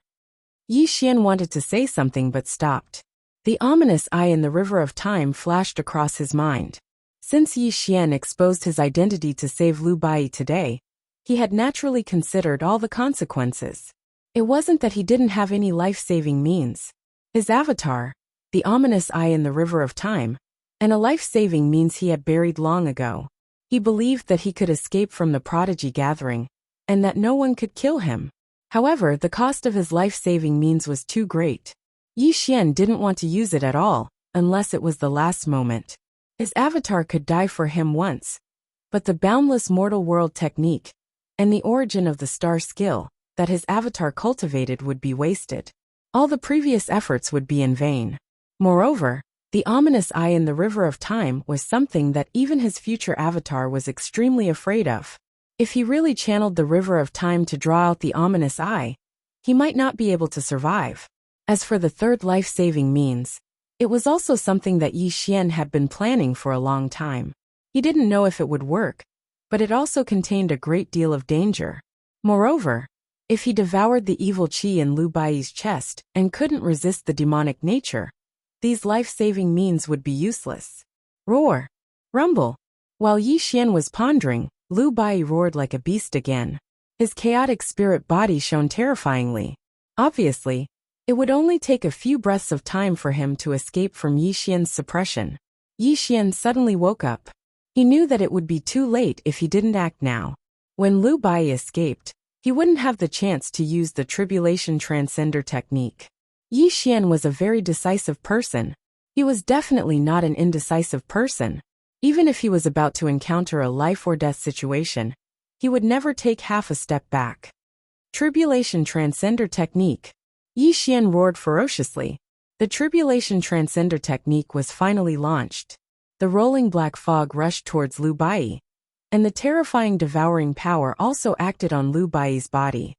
A: Yi Xian wanted to say something but stopped. The ominous eye in the river of time flashed across his mind. Since Yi Xian exposed his identity to save Lu Bai today, he had naturally considered all the consequences. It wasn't that he didn't have any life-saving means. His avatar, the ominous eye in the river of time, and a life-saving means he had buried long ago. He believed that he could escape from the prodigy gathering, and that no one could kill him. However, the cost of his life-saving means was too great. Yi Xian didn't want to use it at all, unless it was the last moment. His avatar could die for him once, but the boundless mortal world technique, and the origin of the star skill that his avatar cultivated would be wasted. All the previous efforts would be in vain. Moreover, the ominous eye in the river of time was something that even his future avatar was extremely afraid of. If he really channeled the river of time to draw out the ominous eye, he might not be able to survive. As for the third life-saving means, it was also something that Yi Xian had been planning for a long time. He didn't know if it would work, but it also contained a great deal of danger. Moreover, if he devoured the evil qi in Lu Bai's chest and couldn't resist the demonic nature, these life-saving means would be useless. Roar! Rumble! While Yi Xian was pondering, Lu Bai roared like a beast again. His chaotic spirit body shone terrifyingly. Obviously, it would only take a few breaths of time for him to escape from Yi Xian's suppression. Yi Xian suddenly woke up. He knew that it would be too late if he didn't act now. When Lu Bai escaped, he wouldn't have the chance to use the Tribulation Transcender technique. Yi Xian was a very decisive person. He was definitely not an indecisive person. Even if he was about to encounter a life-or-death situation, he would never take half a step back. Tribulation Transcender technique. Yi Xian roared ferociously. The Tribulation Transcender technique was finally launched. The rolling black fog rushed towards Lu Bai, and the terrifying devouring power also acted on Lu Bai's body.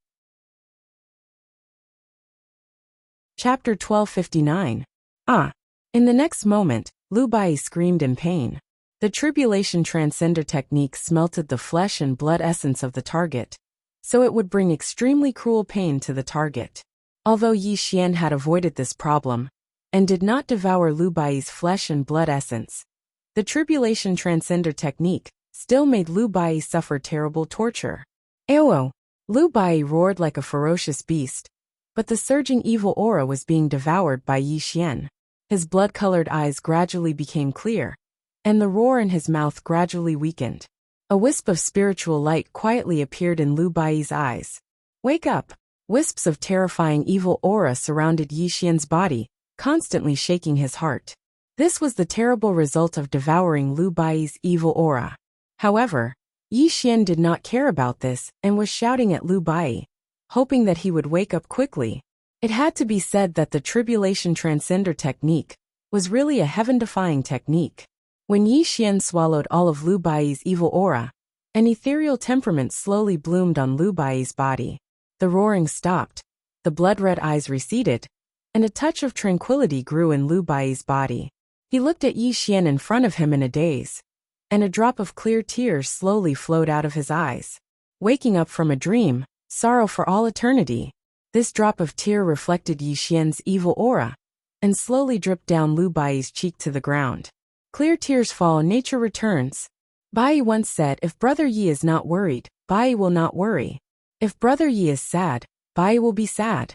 A: Chapter 1259. Ah! In the next moment, Lu Bai screamed in pain. The Tribulation Transcender technique smelted the flesh and blood essence of the target, so it would bring extremely cruel pain to the target. Although Yi Xian had avoided this problem, and did not devour Lu Bai's flesh and blood essence, the Tribulation Transcender technique still made Lu Bai suffer terrible torture. Ayo! Lu Bai roared like a ferocious beast, but the surging evil aura was being devoured by Yi Xian. His blood-colored eyes gradually became clear, and the roar in his mouth gradually weakened. A wisp of spiritual light quietly appeared in Lu Bai's eyes. Wake up! Wisps of terrifying evil aura surrounded Yi Xian's body, constantly shaking his heart. This was the terrible result of devouring Lu Bai's evil aura. However, Yi Xian did not care about this and was shouting at Lu Bai, hoping that he would wake up quickly. It had to be said that the Tribulation Transcender technique was really a heaven-defying technique. When Yi Xian swallowed all of Lu Bai's evil aura, an ethereal temperament slowly bloomed on Lu Bai's body. The roaring stopped, the blood-red eyes receded, and a touch of tranquility grew in Lu Bai's body. He looked at Yi Xian in front of him in a daze, and a drop of clear tears slowly flowed out of his eyes. Waking up from a dream, sorrow for all eternity, this drop of tear reflected Yi Xian's evil aura, and slowly dripped down Lu Bai's cheek to the ground. Clear tears fall, nature returns. Bai once said, if Brother Yi is not worried, Bai will not worry. If Brother Yi is sad, Bai will be sad.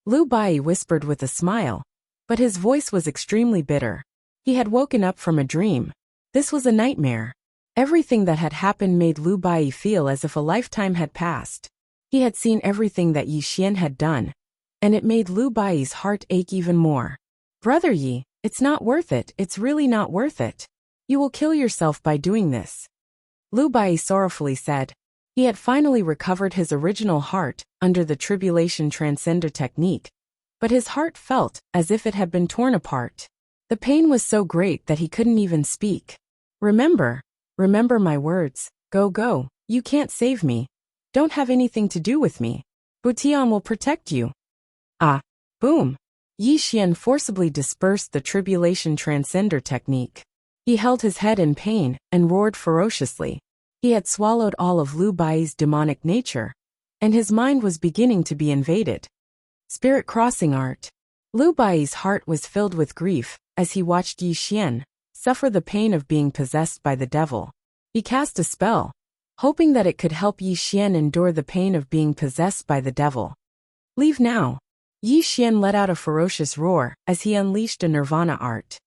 A: Lu Bai whispered with a smile, but his voice was extremely bitter. He had woken up from a dream. This was a nightmare. Everything that had happened made Lu Bai feel as if a lifetime had passed. He had seen everything that Yi Xian had done, and it made Lu Bai's heart ache even more. Brother Yi, it's not worth it, it's really not worth it. You will kill yourself by doing this. Lu Bai sorrowfully said. He had finally recovered his original heart under the Tribulation Transcender technique, but his heart felt as if it had been torn apart. The pain was so great that he couldn't even speak. Remember my words, go, you can't save me. Don't have anything to do with me. Butian will protect you. Ah! Boom! Yi Xian forcibly dispersed the Tribulation Transcender technique. He held his head in pain and roared ferociously. He had swallowed all of Lu Bai's demonic nature, and his mind was beginning to be invaded. Spirit crossing art. Lu Bai's heart was filled with grief as he watched Yi Xian suffer the pain of being possessed by the devil. He cast a spell, hoping that it could help Yi Xian endure the pain of being possessed by the devil. Leave now. Yi Xian let out a ferocious roar as he unleashed a nirvana art.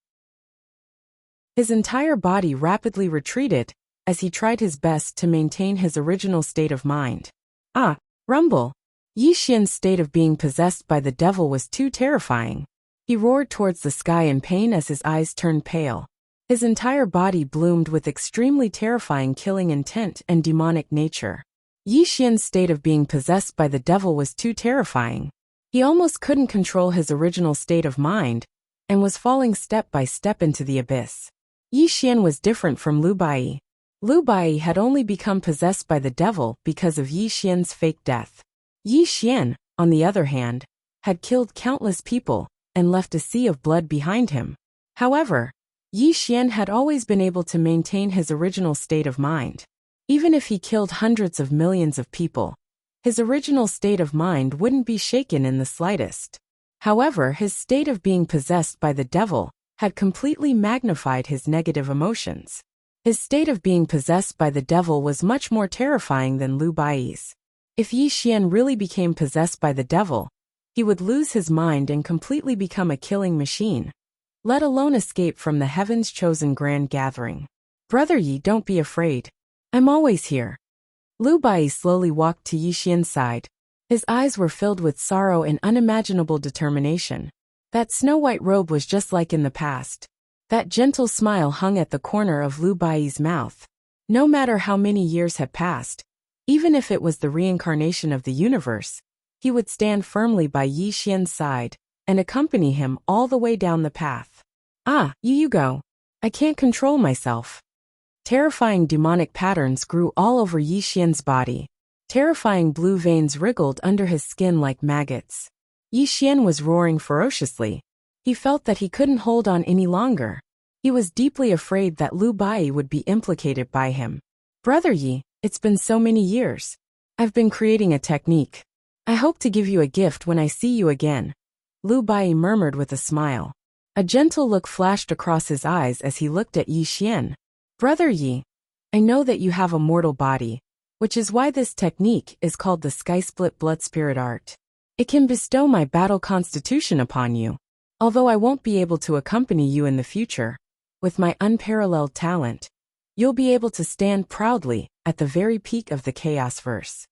A: His entire body rapidly retreated as he tried his best to maintain his original state of mind. Ah! Rumble! Yi Xian's state of being possessed by the devil was too terrifying. He roared towards the sky in pain as his eyes turned pale. His entire body bloomed with extremely terrifying killing intent and demonic nature. Yi Xian's state of being possessed by the devil was too terrifying. He almost couldn't control his original state of mind, and was falling step by step into the abyss. Yi Xian was different from Lu Bai. Lu Bai had only become possessed by the devil because of Yi Xian's fake death. Yi Xian, on the other hand, had killed countless people and left a sea of blood behind him. However, Yi Xian had always been able to maintain his original state of mind. Even if he killed hundreds of millions of people, his original state of mind wouldn't be shaken in the slightest. However, his state of being possessed by the devil had completely magnified his negative emotions. His state of being possessed by the devil was much more terrifying than Lu Bai's. If Yi Xian really became possessed by the devil, he would lose his mind and completely become a killing machine, let alone escape from the heaven's chosen grand gathering. Brother Yi, don't be afraid. I'm always here. Lu Bai slowly walked to Yi Xian's side. His eyes were filled with sorrow and unimaginable determination. That snow-white robe was just like in the past. That gentle smile hung at the corner of Lu Bai's mouth. No matter how many years had passed, even if it was the reincarnation of the universe, he would stand firmly by Yi Xian's side and accompany him all the way down the path. Ah, you go. I can't control myself. Terrifying demonic patterns grew all over Yi Xian's body. Terrifying blue veins wriggled under his skin like maggots. Yi Xian was roaring ferociously. He felt that he couldn't hold on any longer. He was deeply afraid that Lu Bai would be implicated by him. Brother Yi, it's been so many years. I've been creating a technique. I hope to give you a gift when I see you again. Lu Bai murmured with a smile. A gentle look flashed across his eyes as he looked at Yi Xian. Brother Yi, I know that you have a mortal body, which is why this technique is called the Sky Split Blood Spirit Art. It can bestow my battle constitution upon you. Although I won't be able to accompany you in the future, with my unparalleled talent, you'll be able to stand proudly at the very peak of the Chaos Verse.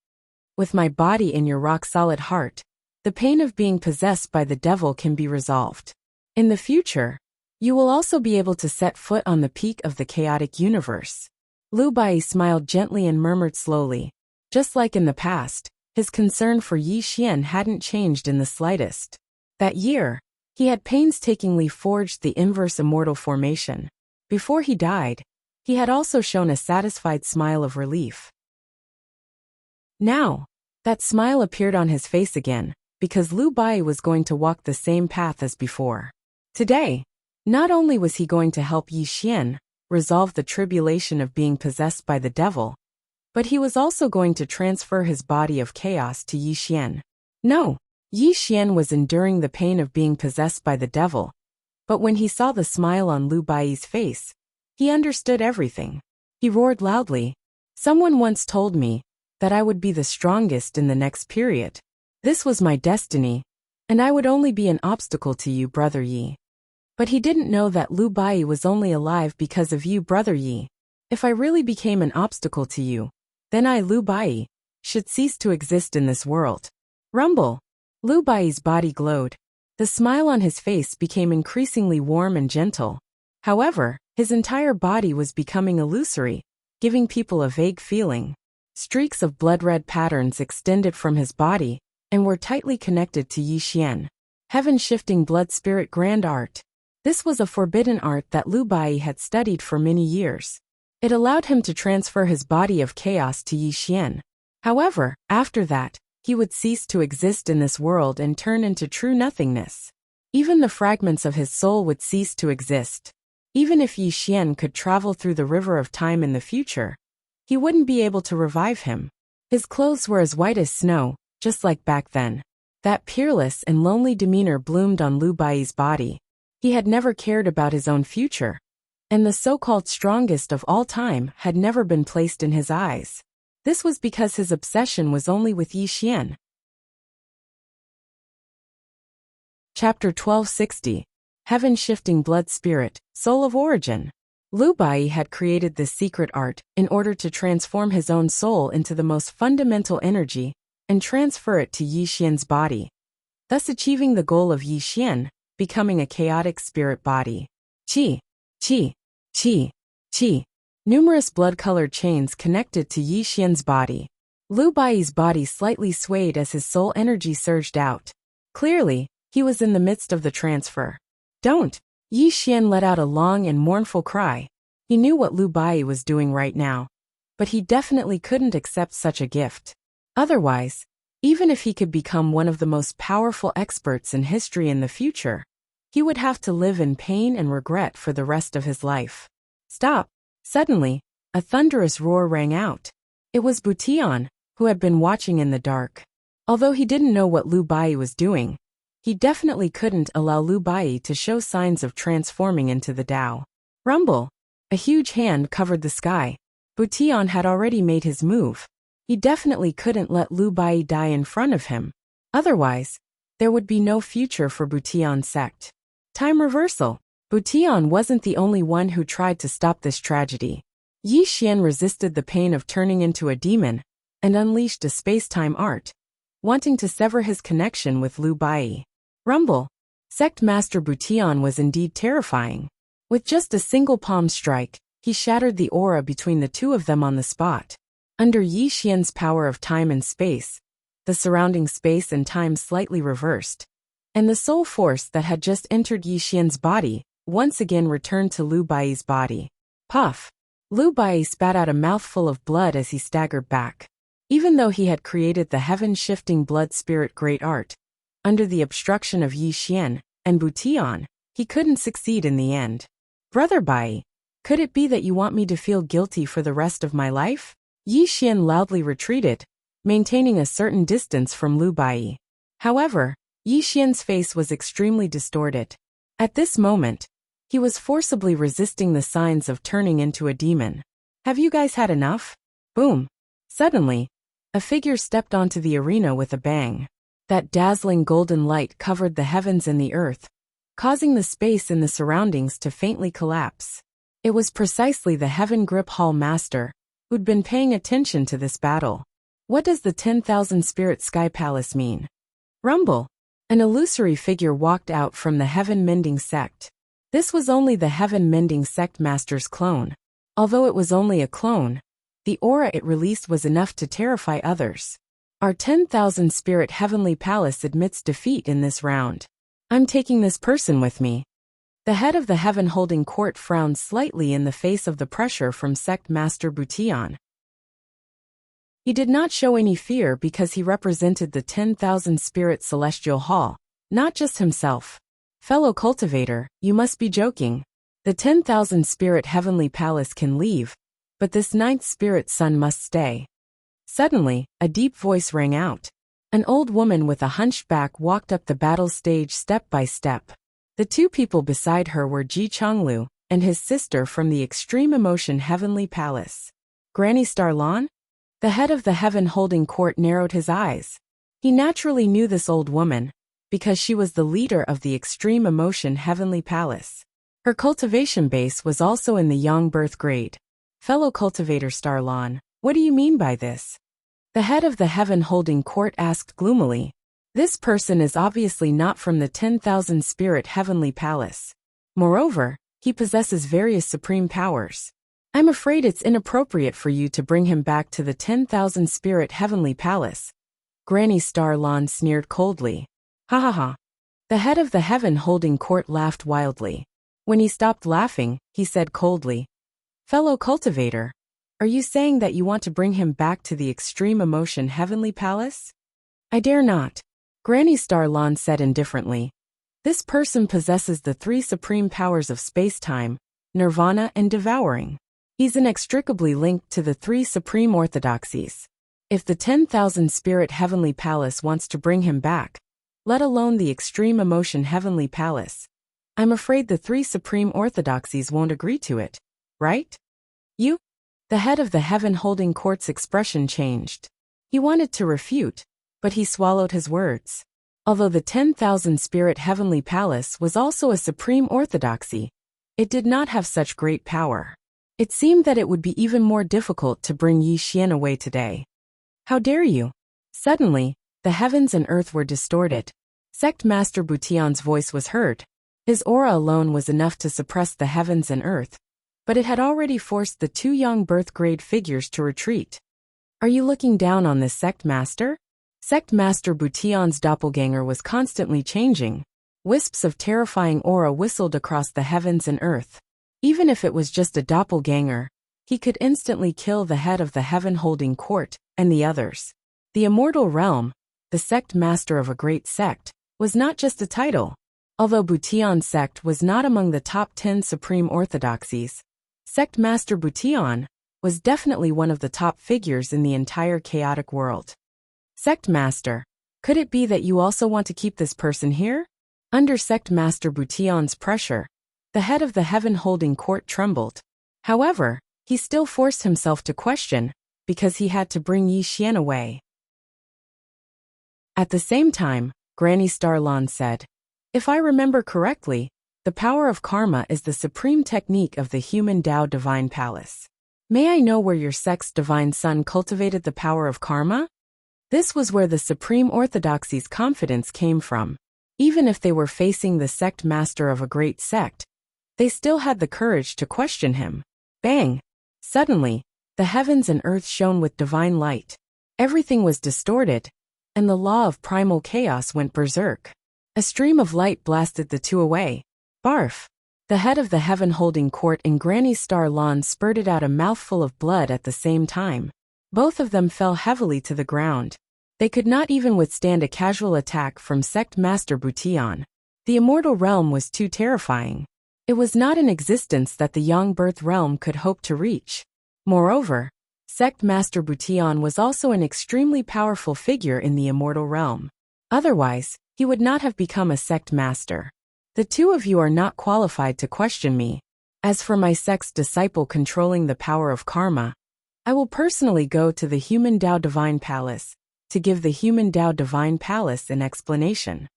A: With my body in your rock-solid heart, the pain of being possessed by the devil can be resolved. In the future, you will also be able to set foot on the peak of the chaotic universe. Lu Bai smiled gently and murmured slowly. Just like in the past, his concern for Yi Xian hadn't changed in the slightest. That year, he had painstakingly forged the inverse immortal formation. Before he died, he had also shown a satisfied smile of relief. Now, that smile appeared on his face again, because Lu Bai was going to walk the same path as before. Today, not only was he going to help Yi Xian resolve the tribulation of being possessed by the devil, but he was also going to transfer his body of chaos to Yi Xian. No, Yi Xian was enduring the pain of being possessed by the devil, but when he saw the smile on Lu Bai's face, he understood everything. He roared loudly. Someone once told me that I would be the strongest in the next period. This was my destiny, and I would only be an obstacle to you, Brother Yi. But he didn't know that Lu Bai was only alive because of you, Brother Yi. If I really became an obstacle to you, then I, Lu Bai, should cease to exist in this world. Rumble. Lu Bai's body glowed. The smile on his face became increasingly warm and gentle. However, his entire body was becoming illusory, giving people a vague feeling. Streaks of blood-red patterns extended from his body and were tightly connected to Yi Xian. Heaven-shifting blood spirit grand art. This was a forbidden art that Lu Bai had studied for many years. It allowed him to transfer his body of chaos to Yi Xian. However, after that, he would cease to exist in this world and turn into true nothingness. Even the fragments of his soul would cease to exist. Even if Yi Xian could travel through the river of time in the future, he wouldn't be able to revive him. His clothes were as white as snow, just like back then. That peerless and lonely demeanor bloomed on Lu Bai's body. He had never cared about his own future, and the so-called strongest of all time had never been placed in his eyes. This was because his obsession was only with Yi Xian. Chapter 1260. Heaven-shifting blood spirit, soul of origin. Lu Bai had created this secret art in order to transform his own soul into the most fundamental energy and transfer it to Yi Xian's body, thus achieving the goal of Yi Xian becoming a chaotic spirit body. Qi, qi, qi, qi. Numerous blood-colored chains connected to Yi Xian's body. Lu Bai's body slightly swayed as his soul energy surged out. Clearly, he was in the midst of the transfer. Don't! Yi Xian let out a long and mournful cry. He knew what Lu Bai was doing right now, but he definitely couldn't accept such a gift. Otherwise, even if he could become one of the most powerful experts in history in the future, he would have to live in pain and regret for the rest of his life. Stop! Suddenly, a thunderous roar rang out. It was Butian, who had been watching in the dark. Although he didn't know what Lu Bai was doing, he definitely couldn't allow Lu Bai to show signs of transforming into the Tao. Rumble! A huge hand covered the sky. Butian had already made his move. He definitely couldn't let Lu Bai die in front of him. Otherwise, there would be no future for Butian's sect. Time reversal. Butian wasn't the only one who tried to stop this tragedy. Yi Xian resisted the pain of turning into a demon and unleashed a space-time art, wanting to sever his connection with Lu Bai. Rumble. Sect Master Butian was indeed terrifying. With just a single palm strike, he shattered the aura between the two of them on the spot. Under Yi Xian's power of time and space, the surrounding space and time slightly reversed, and the soul force that had just entered Yi Xian's body once again returned to Lu Bai's body. Puff! Lu Bai spat out a mouthful of blood as he staggered back. Even though he had created the heaven-shifting blood-spirit great art, under the obstruction of Yi Xian and Butian, he couldn't succeed in the end. Brother Bai, could it be that you want me to feel guilty for the rest of my life? Yi Xian loudly retreated, maintaining a certain distance from Lu Bai. However, Yi Xian's face was extremely distorted. At this moment, he was forcibly resisting the signs of turning into a demon. Have you guys had enough? Boom! Suddenly, a figure stepped onto the arena with a bang. That dazzling golden light covered the heavens and the earth, causing the space in the surroundings to faintly collapse. It was precisely the Heaven Grip Hall Master, who'd been paying attention to this battle. What does the 10,000 Spirit Sky Palace mean? Rumble! An illusory figure walked out from the Heaven Mending Sect. This was only the Heaven Mending Sect Master's clone. Although it was only a clone, the aura it released was enough to terrify others. Our 10,000 Spirit Heavenly Palace admits defeat in this round. I'm taking this person with me. The head of the Heaven Holding Court frowned slightly in the face of the pressure from Sect Master Butian. He did not show any fear because he represented the 10,000 Spirit Celestial Hall, not just himself. Fellow cultivator, you must be joking. The 10,000 Spirit Heavenly Palace can leave, but this 9th Spirit Son must stay. Suddenly, a deep voice rang out. An old woman with a hunched back walked up the battle stage step by step. The two people beside her were Ji Chonglu and his sister from the Extreme Emotion Heavenly Palace. Granny Starlon? The head of the Heaven Holding Court narrowed his eyes. He naturally knew this old woman, because she was the leader of the Extreme Emotion Heavenly Palace. Her cultivation base was also in the Yang birth grade. Fellow cultivator Starlon, what do you mean by this? The head of the Heaven Holding Court asked gloomily. This person is obviously not from the 10,000 Spirit Heavenly Palace. Moreover, he possesses various supreme powers. I'm afraid it's inappropriate for you to bring him back to the 10,000 Spirit Heavenly Palace. Granny Starlon sneered coldly. Ha ha ha. The head of the Heaven Holding Court laughed wildly. When he stopped laughing, he said coldly, Fellow cultivator, are you saying that you want to bring him back to the Extreme Emotion Heavenly Palace? I dare not. Granny Starlon said indifferently. This person possesses the 3 supreme powers of space-time, nirvana and devouring. He's inextricably linked to the 3 supreme orthodoxies. If the 10,000 Spirit Heavenly Palace wants to bring him back, let alone the Extreme Emotion Heavenly Palace, I'm afraid the 3 supreme orthodoxies won't agree to it, right? You? The head of the Heaven Holding Court's expression changed. He wanted to refute, but he swallowed his words. Although the 10,000 Spirit Heavenly Palace was also a supreme orthodoxy, it did not have such great power. It seemed that it would be even more difficult to bring Yi Xian away today. How dare you? Suddenly, the heavens and earth were distorted. Sect Master Butian's voice was heard. His aura alone was enough to suppress the heavens and earth, but it had already forced the 2 young birth grade figures to retreat. Are you looking down on this Sect Master? Sect Master Butian's doppelganger was constantly changing. Wisps of terrifying aura whistled across the heavens and earth. Even if it was just a doppelganger, he could instantly kill the head of the Heaven Holding Court and the others. The Immortal Realm, the Sect Master of a great sect, was not just a title. Although Butian's sect was not among the top 10 supreme orthodoxies, Sect Master Butian was definitely one of the top figures in the entire chaotic world. Sect Master, could it be that you also want to keep this person here? Under Sect Master Butian's pressure, the head of the Heaven Holding Court trembled. However, he still forced himself to question, because he had to bring Yi Xian away. At the same time, Granny Starlon said, If I remember correctly, the power of karma is the supreme technique of the human Tao Divine Palace. May I know where your sect's divine son cultivated the power of karma? This was where the supreme orthodoxy's confidence came from. Even if they were facing the sect master of a great sect, they still had the courage to question him. Bang! Suddenly, the heavens and earth shone with divine light. Everything was distorted, and the law of primal chaos went berserk. A stream of light blasted the two away. Barf! The head of the heaven-holding court in Granny Star Lawn spurted out a mouthful of blood at the same time. Both of them fell heavily to the ground. They could not even withstand a casual attack from Sect Master Bution. The immortal realm was too terrifying. It was not an existence that the Yang-birth realm could hope to reach. Moreover, Sect Master Bution was also an extremely powerful figure in the immortal realm. Otherwise, he would not have become a sect master. The two of you are not qualified to question me. As for my sect's disciple controlling the power of karma, I will personally go to the Human Dao Divine Palace to give the Human Dao Divine Palace an explanation.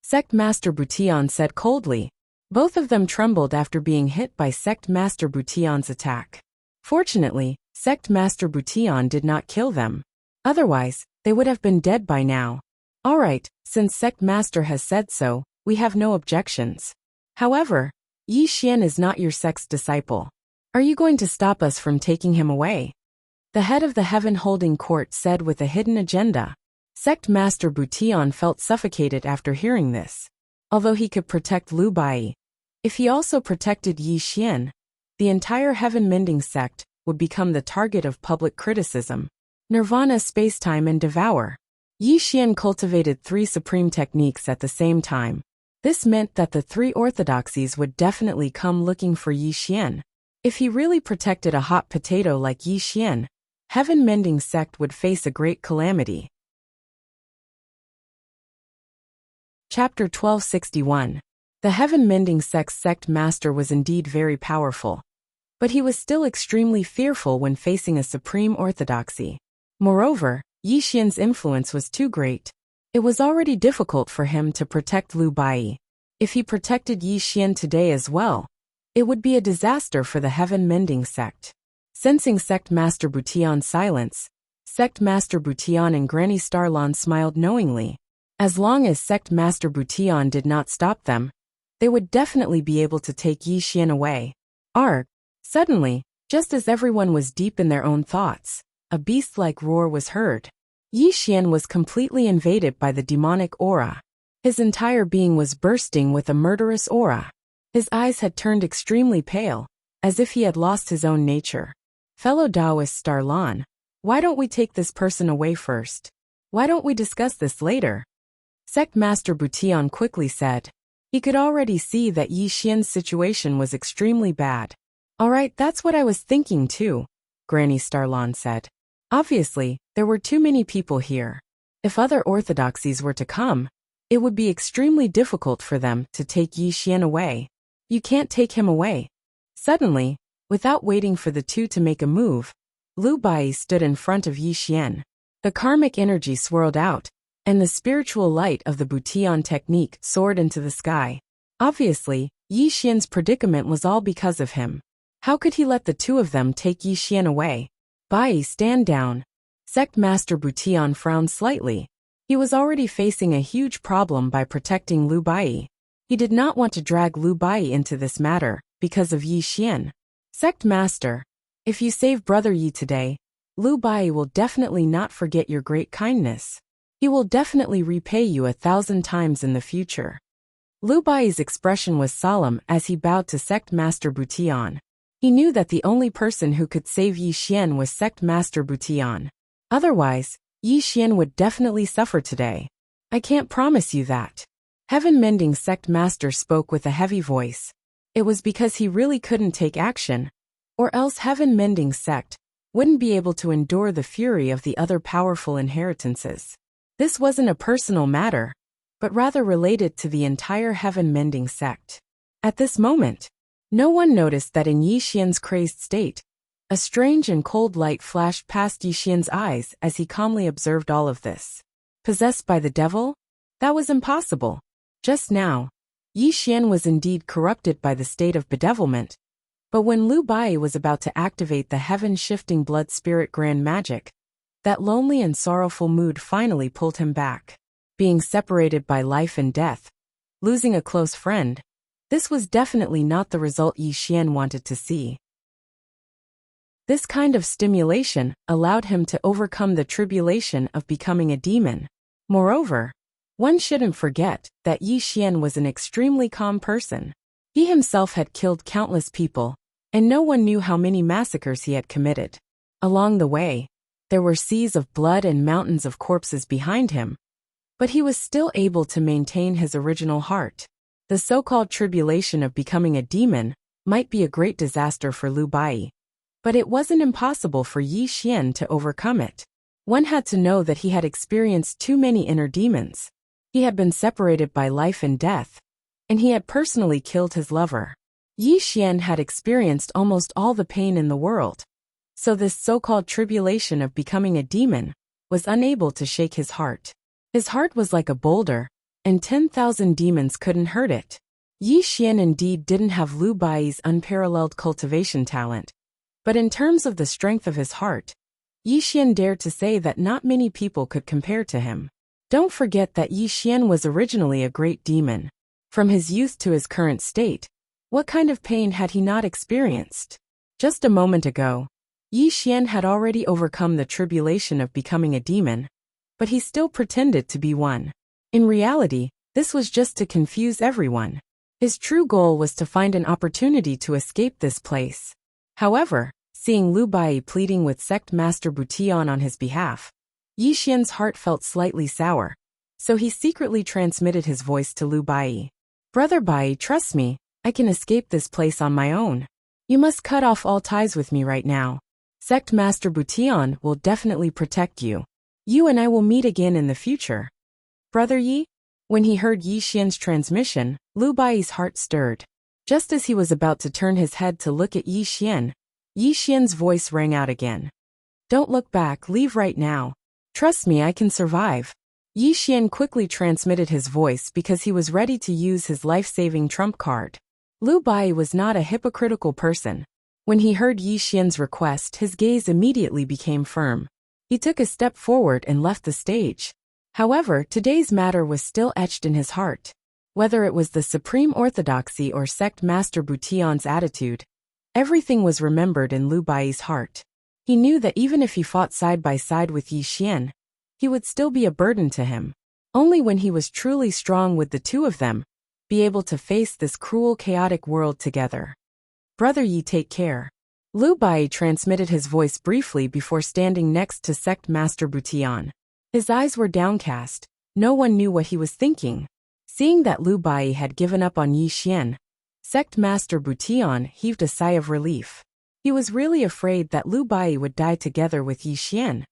A: Sect Master Bution said coldly. Both of them trembled after being hit by Sect Master Bution's attack. Fortunately, Sect Master Bution did not kill them. Otherwise, they would have been dead by now. Alright, since Sect Master has said so, we have no objections. However, Yi Xian is not your sect's disciple. Are you going to stop us from taking him away? The head of the heaven-holding court said with a hidden agenda. Sect Master Bution felt suffocated after hearing this. Although he could protect Lu Bai, if he also protected Yi Xian, the entire heaven-mending sect would become the target of public criticism. Nirvana spacetime and devour. Yi Xian cultivated 3 supreme techniques at the same time. This meant that the 3 orthodoxies would definitely come looking for Yi Xian. If he really protected a hot potato like Yi Xian, heaven-mending sect would face a great calamity. Chapter 1261. The heaven-mending sect's sect master was indeed very powerful, but he was still extremely fearful when facing a supreme orthodoxy. Moreover, Yi Xian's influence was too great. It was already difficult for him to protect Lu Bai. If he protected Yi Xian today as well, it would be a disaster for the heaven-mending sect. Sensing Sect Master Bution's silence, Sect Master Bution and Granny Starlon smiled knowingly. As long as Sect Master Bution did not stop them, they would definitely be able to take Yi Xian away. Arg! Suddenly, just as everyone was deep in their own thoughts, a beast-like roar was heard. Yi Xian was completely invaded by the demonic aura. His entire being was bursting with a murderous aura. His eyes had turned extremely pale, as if he had lost his own nature. Fellow Taoist Starlon, why don't we take this person away first? Why don't we discuss this later? Sect Master Bution quickly said. He could already see that Yi Xian's situation was extremely bad. Alright, that's what I was thinking too, Granny Starlon said. Obviously, there were too many people here. If other orthodoxies were to come, it would be extremely difficult for them to take Yi Xian away. You can't take him away. Suddenly, without waiting for the two to make a move, Lu Bai stood in front of Yi Xian. The karmic energy swirled out, and the spiritual light of the Bution technique soared into the sky. Obviously, Yi Xian's predicament was all because of him. How could he let the two of them take Yi Xian away? Bai, stand down. Sect Master Bution frowned slightly. He was already facing a huge problem by protecting Lu Bai. He did not want to drag Lu Bai into this matter because of Yi Xian. Sect Master, if you save Brother Yi today, Lu Bai will definitely not forget your great kindness. He will definitely repay you 1,000 times in the future. Lu Bai's expression was solemn as he bowed to Sect Master Bution. He knew that the only person who could save Yi Xian was Sect Master Bution. Otherwise, Yi Xian would definitely suffer today. I can't promise you that. Heaven-mending Sect Master spoke with a heavy voice. It was because he really couldn't take action, or else Heaven-mending Sect wouldn't be able to endure the fury of the other powerful inheritances. This wasn't a personal matter, but rather related to the entire heaven-mending sect. At this moment, no one noticed that in Yi Xian's crazed state, a strange and cold light flashed past Yi Xian's eyes as he calmly observed all of this. Possessed by the devil? That was impossible. Just now, Yi Xian was indeed corrupted by the state of bedevilment, but when Lu Bai was about to activate the heaven-shifting blood spirit grand magic, that lonely and sorrowful mood finally pulled him back. Being separated by life and death, losing a close friend, this was definitely not the result Yi Xian wanted to see. This kind of stimulation allowed him to overcome the tribulation of becoming a demon. Moreover, one shouldn't forget that Yi Xian was an extremely calm person. He himself had killed countless people, and no one knew how many massacres he had committed. Along the way, there were seas of blood and mountains of corpses behind him, but he was still able to maintain his original heart. The so-called tribulation of becoming a demon might be a great disaster for Lu Bai, but it wasn't impossible for Yi Xian to overcome it. One had to know that he had experienced too many inner demons. He had been separated by life and death, and he had personally killed his lover. Yi Xian had experienced almost all the pain in the world, so this so-called tribulation of becoming a demon was unable to shake his heart. His heart was like a boulder, and 10,000 demons couldn't hurt it. Yi Xian indeed didn't have Lu Bai's unparalleled cultivation talent, but in terms of the strength of his heart, Yi Xian dared to say that not many people could compare to him. Don't forget that Yi Xian was originally a great demon. From his youth to his current state, what kind of pain had he not experienced? Just a moment ago, Yi Xian had already overcome the tribulation of becoming a demon, but he still pretended to be one. In reality, this was just to confuse everyone. His true goal was to find an opportunity to escape this place. However, seeing Lu Bai pleading with Sect Master Butian on his behalf, Yi Xian's heart felt slightly sour, so he secretly transmitted his voice to Lu Bai. "Brother Bai, trust me, I can escape this place on my own. You must cut off all ties with me right now. Sect Master Butian will definitely protect you. You and I will meet again in the future." "Brother Yi?" When he heard Yi Xian's transmission, Lu Bai's heart stirred. Just as he was about to turn his head to look at Yi Xian's voice rang out again. "Don't look back, leave right now. Trust me, I can survive." Yi Xian quickly transmitted his voice because he was ready to use his life-saving trump card. Lu Bai was not a hypocritical person. When he heard Yi Xian's request, his gaze immediately became firm. He took a step forward and left the stage. However, today's matter was still etched in his heart. Whether it was the supreme orthodoxy or Sect Master Butian's attitude, everything was remembered in Lu Bai's heart. He knew that even if he fought side by side with Yi Xian, he would still be a burden to him. Only when he was truly strong would the two of them be able to face this cruel, chaotic world together. "Brother Yi, take care." Lu Bai transmitted his voice briefly before standing next to Sect Master Butian. His eyes were downcast. No one knew what he was thinking. Seeing that Lu Bai had given up on Yi Xian, Sect Master Butian heaved a sigh of relief. He was really afraid that Lu Bai would die together with Yi Xian.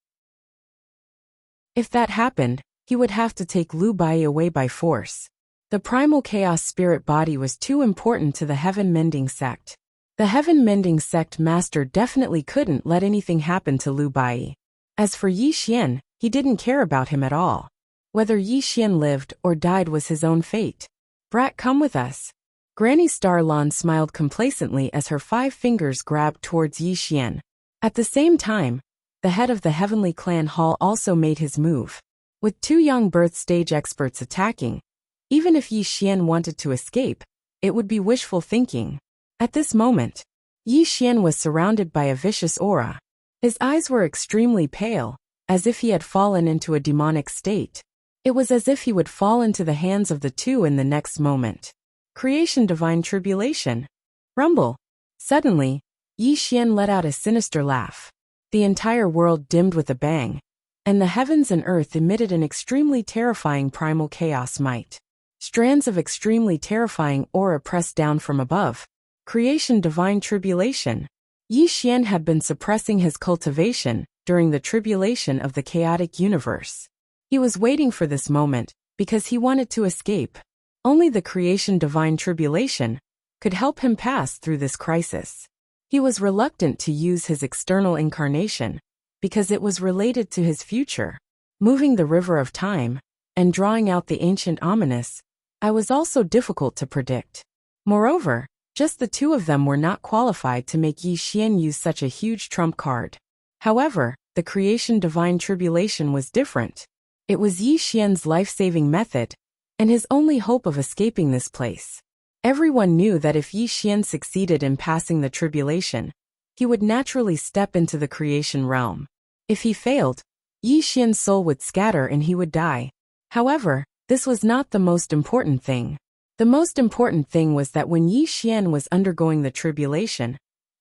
A: If that happened, he would have to take Lu Bai away by force. The primal chaos spirit body was too important to the Heaven Mending sect. The Heaven Mending sect master definitely couldn't let anything happen to Lu Bai. As for Yi Xian, he didn't care about him at all. Whether Yi Xian lived or died was his own fate. "Brat, come with us." Granny Starlon smiled complacently as her 5 fingers grabbed towards Yi Xian. At the same time, the head of the Heavenly Clan Hall also made his move. With 2 young birth stage experts attacking, even if Yi Xian wanted to escape, it would be wishful thinking. At this moment, Yi Xian was surrounded by a vicious aura. His eyes were extremely pale, as if he had fallen into a demonic state. It was as if he would fall into the hands of the two in the next moment. Creation Divine Tribulation. Rumble. Suddenly, Yi Xian let out a sinister laugh. The entire world dimmed with a bang, and the heavens and earth emitted an extremely terrifying primal chaos might. Strands of extremely terrifying aura pressed down from above. Creation Divine Tribulation. Yi Xian had been suppressing his cultivation during the tribulation of the chaotic universe. He was waiting for this moment because he wanted to escape. Only the Creation Divine Tribulation could help him pass through this crisis. He was reluctant to use his external incarnation because it was related to his future. Moving the river of time and drawing out the ancient ominous, I was also difficult to predict. Moreover, just the two of them were not qualified to make Yi Xian use such a huge trump card. However, the Creation Divine Tribulation was different. It was Yi Xian's life-saving method, and his only hope of escaping this place. Everyone knew that if Yi Xian succeeded in passing the tribulation, he would naturally step into the creation realm. If he failed, Yi Xian's soul would scatter and he would die. However, this was not the most important thing. The most important thing was that when Yi Xian was undergoing the tribulation,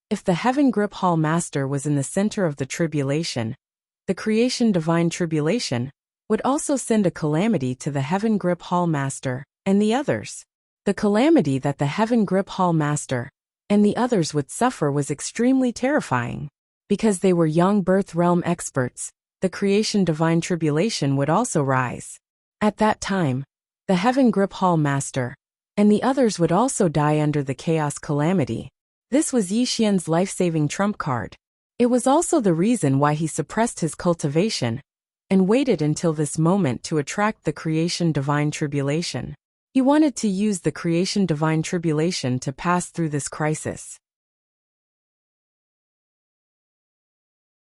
A: if the Heaven Grip Hall Master was in the center of the tribulation, the creation divine tribulation would also send a calamity to the Heaven Grip Hall Master and the others. The calamity that the Heaven Grip Hall Master and the others would suffer was extremely terrifying. Because they were young birth realm experts, the creation divine tribulation would also rise. At that time, the Heaven Grip Hall Master and the others would also die under the chaos calamity. This was Yi Xian's life-saving trump card. It was also the reason why he suppressed his cultivation and waited until this moment to attract the creation divine tribulation. He wanted to use the creation divine tribulation to pass through this crisis.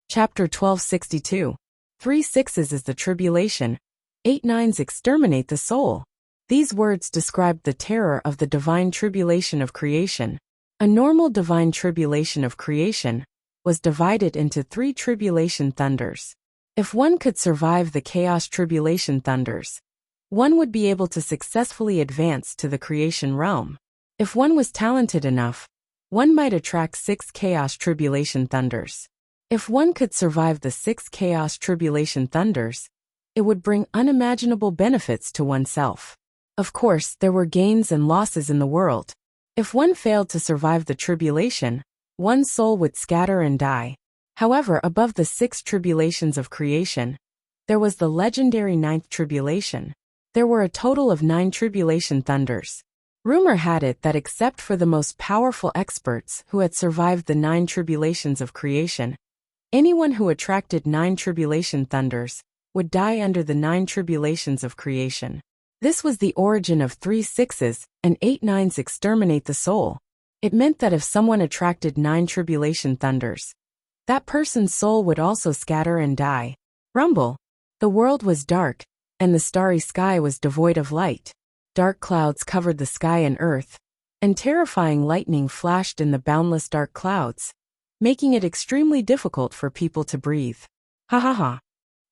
A: Chapter 1262. 3 sixes is the tribulation. 8 nines exterminate the soul. These words described the terror of the divine tribulation of creation. A normal divine tribulation of creation was divided into 3 tribulation thunders. If one could survive the chaos tribulation thunders, one would be able to successfully advance to the creation realm. If one was talented enough, one might attract 6 chaos tribulation thunders. If one could survive the 6 chaos tribulation thunders, it would bring unimaginable benefits to oneself. Of course, there were gains and losses in the world. If one failed to survive the tribulation, one's soul would scatter and die. However, above the 6 tribulations of creation, there was the legendary 9th tribulation. There were a total of 9 tribulation thunders. Rumor had it that except for the most powerful experts who had survived the 9 tribulations of creation, anyone who attracted 9 tribulation thunders would die under the 9 tribulations of creation. This was the origin of 3 sixes and 8 nines exterminate the soul. It meant that if someone attracted 9 tribulation thunders, that person's soul would also scatter and die. Rumble. The world was dark, and the starry sky was devoid of light. Dark clouds covered the sky and earth, and terrifying lightning flashed in the boundless dark clouds, making it extremely difficult for people to breathe. Ha ha ha.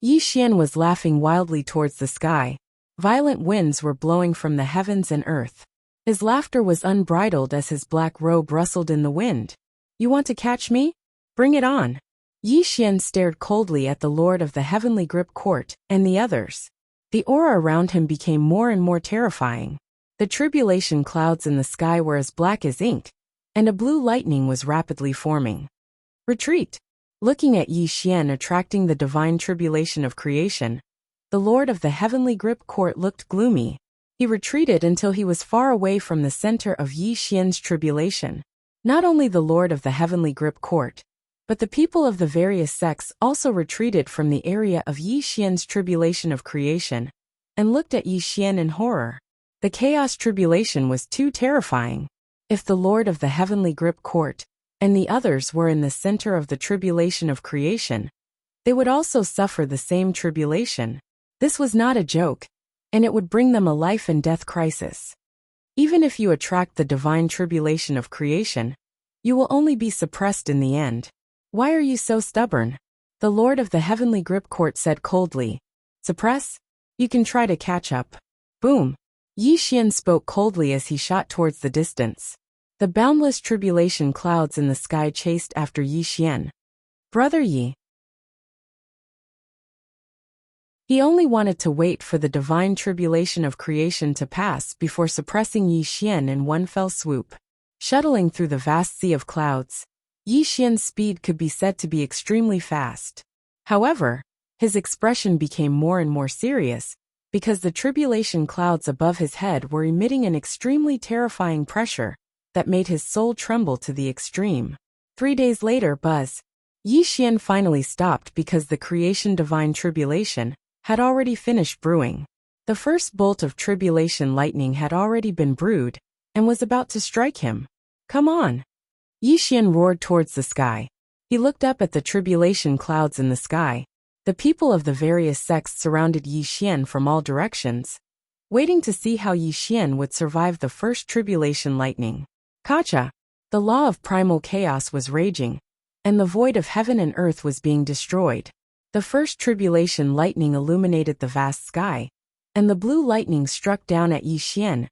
A: Yi Xian was laughing wildly towards the sky. Violent winds were blowing from the heavens and earth. His laughter was unbridled as his black robe rustled in the wind. You want to catch me? Bring it on. Yi Xian stared coldly at the Lord of the Heavenly Grip Court and the others. The aura around him became more and more terrifying. The tribulation clouds in the sky were as black as ink, and a blue lightning was rapidly forming. Retreat. Looking at Yi Xian attracting the divine tribulation of creation, the Lord of the Heavenly Grip Court looked gloomy. He retreated until he was far away from the center of Yi Xian's tribulation. Not only the Lord of the Heavenly Grip Court, but the people of the various sects also retreated from the area of Yi Xian's tribulation of creation and looked at Yi Xian in horror. The chaos tribulation was too terrifying. If the Lord of the Heavenly Grip Court and the others were in the center of the tribulation of creation, they would also suffer the same tribulation. This was not a joke, and it would bring them a life and death crisis. Even if you attract the divine tribulation of creation, you will only be suppressed in the end. Why are you so stubborn? The Lord of the Heavenly Grip Court said coldly. Suppress? You can try to catch up. Boom. Yi Xian spoke coldly as he shot towards the distance. The boundless tribulation clouds in the sky chased after Yi Xian. Brother Yi. He only wanted to wait for the divine tribulation of creation to pass before suppressing Yi Xian in one fell swoop. Shuttling through the vast sea of clouds, Yi Xian's speed could be said to be extremely fast. However, his expression became more and more serious, because the tribulation clouds above his head were emitting an extremely terrifying pressure that made his soul tremble to the extreme. 3 days later, Buzz. Yi Xian finally stopped because the creation divine tribulation had already finished brewing. The first bolt of tribulation lightning had already been brewed and was about to strike him. Come on. Yi Xian roared towards the sky. He looked up at the tribulation clouds in the sky. The people of the various sects surrounded Yi Xian from all directions, waiting to see how Yi Xian would survive the first tribulation lightning. Kacha! The law of primal chaos was raging, and the void of heaven and earth was being destroyed. The first tribulation lightning illuminated the vast sky, and the blue lightning struck down at Yi Xian,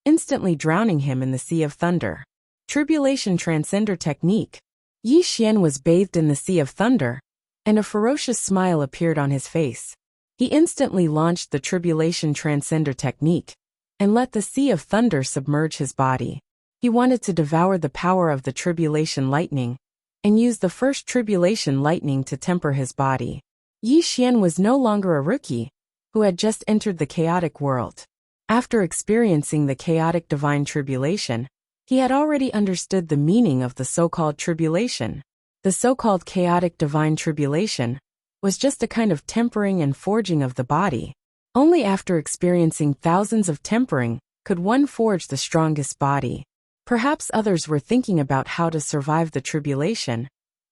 A: instantly drowning him in the sea of thunder. Tribulation Transcender Technique. Yi Xian was bathed in the sea of thunder, and a ferocious smile appeared on his face. He instantly launched the Tribulation Transcender Technique, and let the sea of thunder submerge his body. He wanted to devour the power of the Tribulation Lightning, and use the first Tribulation Lightning to temper his body. Yi Xian was no longer a rookie, who had just entered the chaotic world. After experiencing the chaotic divine tribulation, he had already understood the meaning of the so-called tribulation. The so-called chaotic divine tribulation was just a kind of tempering and forging of the body. Only after experiencing thousands of tempering could one forge the strongest body. Perhaps others were thinking about how to survive the tribulation,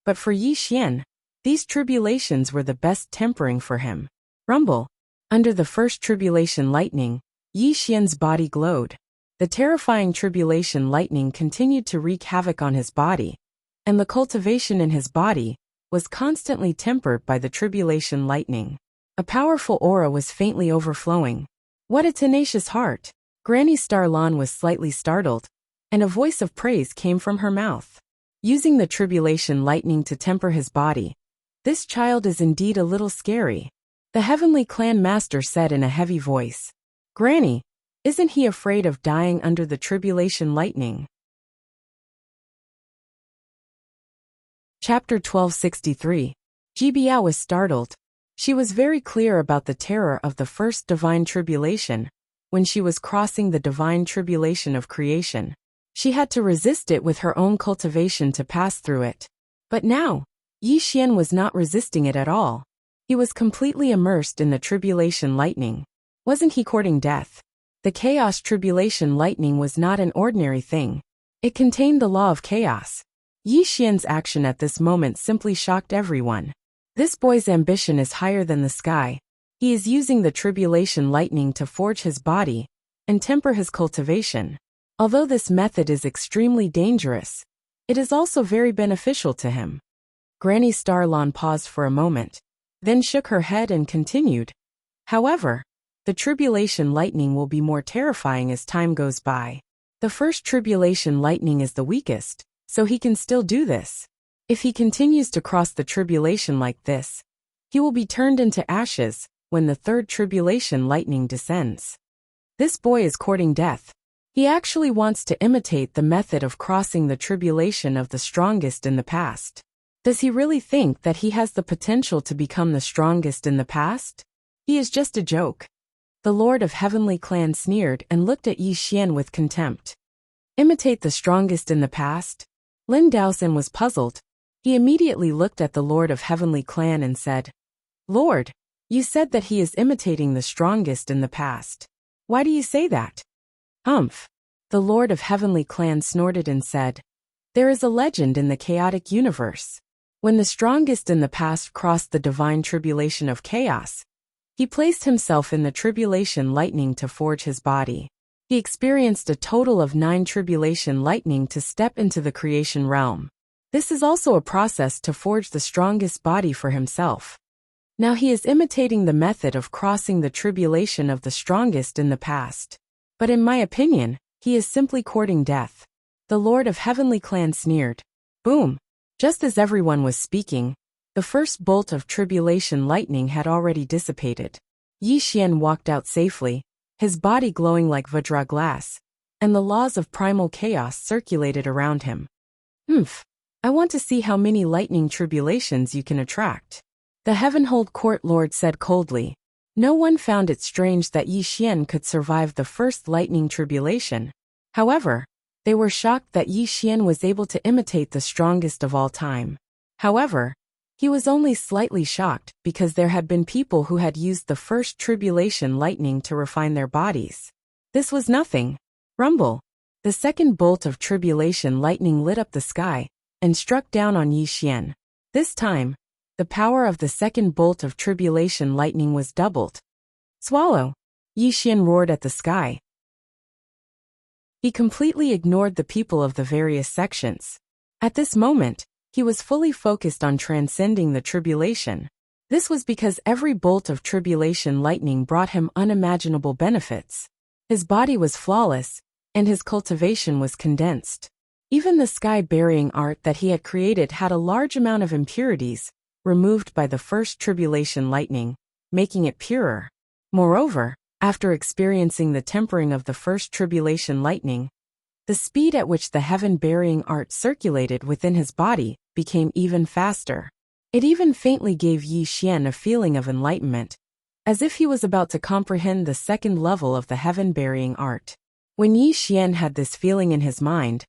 A: but for Yi Xian, these tribulations were the best tempering for him. Rumble. Under the first tribulation lightning, Yi Xian's body glowed. The terrifying tribulation lightning continued to wreak havoc on his body, and the cultivation in his body was constantly tempered by the tribulation lightning. A powerful aura was faintly overflowing. What a tenacious heart! Granny Starlan was slightly startled, and a voice of praise came from her mouth. Using the tribulation lightning to temper his body, this child is indeed a little scary. The Heavenly Clan Master said in a heavy voice. Granny, isn't he afraid of dying under the tribulation lightning? Chapter 1263. Jibiao was startled. She was very clear about the terror of the first divine tribulation. When she was crossing the divine tribulation of creation, she had to resist it with her own cultivation to pass through it. But now, Yi Xian was not resisting it at all. He was completely immersed in the tribulation lightning. Wasn't he courting death? The chaos tribulation lightning was not an ordinary thing. It contained the law of chaos. Yi Xian's action at this moment simply shocked everyone. This boy's ambition is higher than the sky. He is using the tribulation lightning to forge his body and temper his cultivation. Although this method is extremely dangerous, it is also very beneficial to him. Granny Starlan paused for a moment, then shook her head and continued. However, the tribulation lightning will be more terrifying as time goes by. The first tribulation lightning is the weakest, so he can still do this. If he continues to cross the tribulation like this, he will be turned into ashes when the third tribulation lightning descends. This boy is courting death. He actually wants to imitate the method of crossing the tribulation of the strongest in the past. Does he really think that he has the potential to become the strongest in the past? He is just a joke. The Lord of Heavenly Clan sneered and looked at Yi Xian with contempt. Imitate the strongest in the past? Lin Daosen was puzzled. He immediately looked at the Lord of Heavenly Clan and said, Lord, you said that he is imitating the strongest in the past. Why do you say that? Humph. The Lord of Heavenly Clan snorted and said, there is a legend in the chaotic universe. When the strongest in the past crossed the divine tribulation of chaos, he placed himself in the tribulation lightning to forge his body. He experienced a total of 9 tribulation lightning to step into the creation realm. This is also a process to forge the strongest body for himself. Now he is imitating the method of crossing the tribulation of the strongest in the past. But in my opinion, he is simply courting death. The Lord of Heavenly Clan sneered. Boom! Just as everyone was speaking, the first bolt of tribulation lightning had already dissipated. Yi Xian walked out safely, his body glowing like Vajra glass, and the laws of primal chaos circulated around him. I want to see how many lightning tribulations you can attract. The Heavenhold Court Lord said coldly. No one found it strange that Yi Xian could survive the first lightning tribulation. However, they were shocked that Yi Xian was able to imitate the strongest of all time. However, he was only slightly shocked because there had been people who had used the first tribulation lightning to refine their bodies. This was nothing. Rumble. The second bolt of tribulation lightning lit up the sky and struck down on Yi Xian. This time, the power of the second bolt of tribulation lightning was doubled. Swallow! Yi Xian roared at the sky. He completely ignored the people of the various sections. At this moment, he was fully focused on transcending the tribulation. This was because every bolt of tribulation lightning brought him unimaginable benefits. His body was flawless, and his cultivation was condensed. Even the sky-burying art that he had created had a large amount of impurities, removed by the first tribulation lightning, making it purer. Moreover, after experiencing the tempering of the first tribulation lightning, the speed at which the heaven-burying art circulated within his body became even faster. It even faintly gave Yi Xian a feeling of enlightenment, as if he was about to comprehend the second level of the heaven-burying art. When Yi Xian had this feeling in his mind,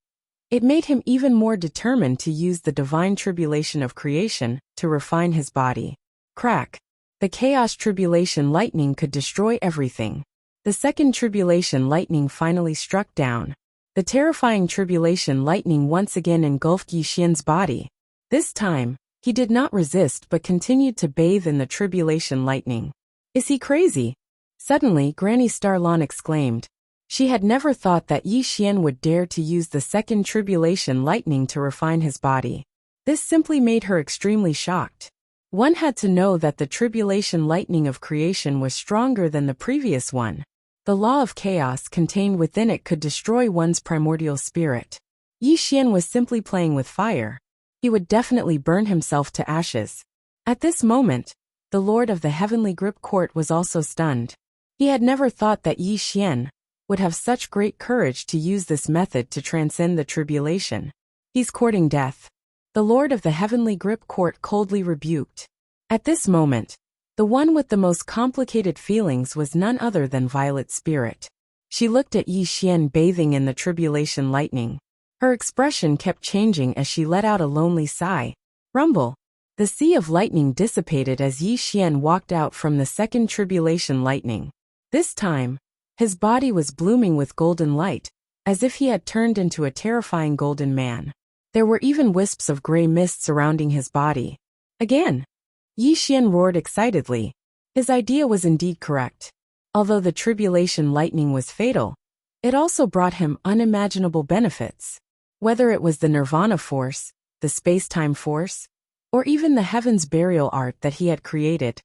A: it made him even more determined to use the divine tribulation of creation to refine his body. Crack! The chaos tribulation lightning could destroy everything. The second tribulation lightning finally struck down. The terrifying tribulation lightning once again engulfed Yi Xian's body. This time, he did not resist but continued to bathe in the tribulation lightning. Is he crazy? Suddenly, Granny Starlon exclaimed. She had never thought that Yi Xian would dare to use the second tribulation lightning to refine his body. This simply made her extremely shocked. One had to know that the tribulation lightning of creation was stronger than the previous one. The law of chaos contained within it could destroy one's primordial spirit. Yi Xian was simply playing with fire. He would definitely burn himself to ashes. At this moment, the Lord of the Heavenly Grip Court was also stunned. He had never thought that Yi Xian would have such great courage to use this method to transcend the tribulation. He's courting death. The Lord of the Heavenly Grip Court coldly rebuked. At this moment, the one with the most complicated feelings was none other than Violet Spirit. She looked at Yi Xian bathing in the tribulation lightning. Her expression kept changing as she let out a lonely sigh. Rumble. The sea of lightning dissipated as Yi Xian walked out from the second tribulation lightning. This time, his body was blooming with golden light, as if he had turned into a terrifying golden man. There were even wisps of gray mist surrounding his body. Again! Yi Xian roared excitedly. His idea was indeed correct. Although the tribulation lightning was fatal, it also brought him unimaginable benefits. Whether it was the nirvana force, the space-time force, or even the heavens burial art that he had created,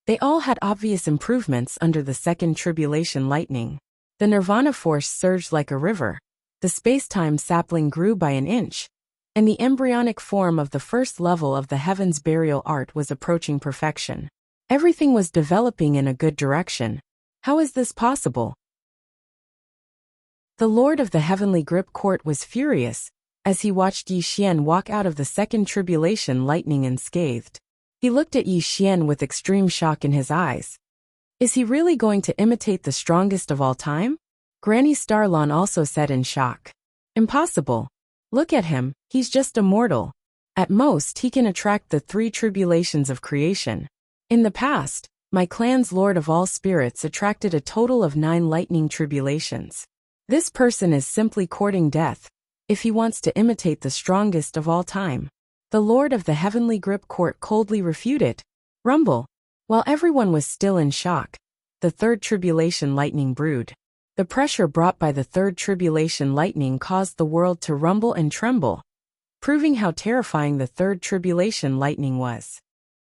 A: they all had obvious improvements under the second tribulation lightning. The nirvana force surged like a river, the space-time sapling grew by an inch, and the embryonic form of the first level of the heavens burial art was approaching perfection. Everything was developing in a good direction. How is this possible? The Lord of the Heavenly Grip Court was furious as he watched Yi Xian walk out of the second tribulation lightning unscathed. He looked at Yi Xian with extreme shock in his eyes. Is he really going to imitate the strongest of all time? Granny Starlon also said in shock. Impossible. Look at him, he's just a mortal. At most, he can attract the 3 tribulations of creation. In the past, my clan's Lord of all spirits attracted a total of 9 lightning tribulations. This person is simply courting death, if he wants to imitate the strongest of all time. The Lord of the Heavenly Grip Court coldly refuted. Rumble. While everyone was still in shock, the third tribulation lightning brewed. The pressure brought by the third tribulation lightning caused the world to rumble and tremble, proving how terrifying the third tribulation lightning was.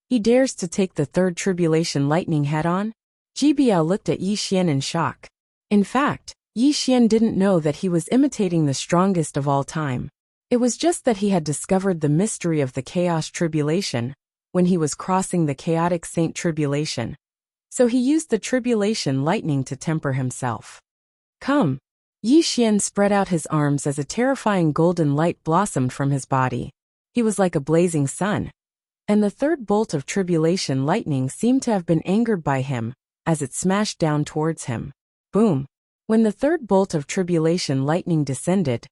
A: He dares to take the third tribulation lightning head-on? Jibiao looked at Yi Xian in shock. In fact, Yi Xian didn't know that he was imitating the strongest of all time. It was just that he had discovered the mystery of the chaos tribulation when he was crossing the chaotic saint tribulation. So he used the tribulation lightning to temper himself. Come! Yi Xian spread out his arms as a terrifying golden light blossomed from his body. He was like a blazing sun. And the third bolt of tribulation lightning seemed to have been angered by him, as it smashed down towards him. Boom! When the third bolt of tribulation lightning descended,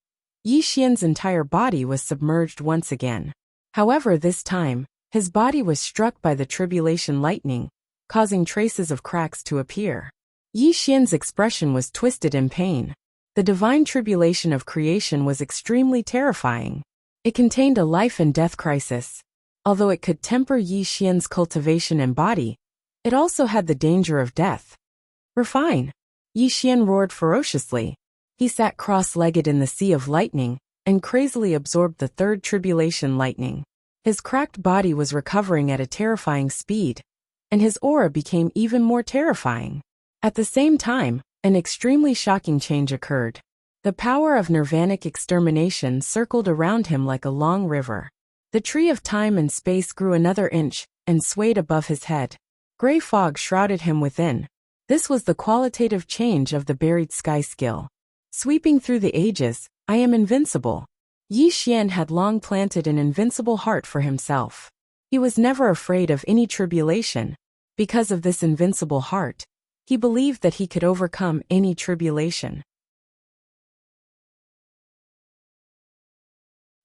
A: Yi Xian's entire body was submerged once again. However, this time, his body was struck by the tribulation lightning, causing traces of cracks to appear. Yi Xian's expression was twisted in pain. The divine tribulation of creation was extremely terrifying. It contained a life and death crisis. Although it could temper Yi Xian's cultivation and body, it also had the danger of death. Refine! Yi Xian roared ferociously. He sat cross-legged in the sea of lightning and crazily absorbed the third tribulation lightning. His cracked body was recovering at a terrifying speed, and his aura became even more terrifying. At the same time, an extremely shocking change occurred. The power of nirvanic extermination circled around him like a long river. The tree of time and space grew another inch and swayed above his head. Gray fog shrouded him within. This was the qualitative change of the buried sky skill. Sweeping through the ages, I am invincible. Yi Xian had long planted an invincible heart for himself. He was never afraid of any tribulation. Because of this invincible heart, he believed that he could overcome any tribulation.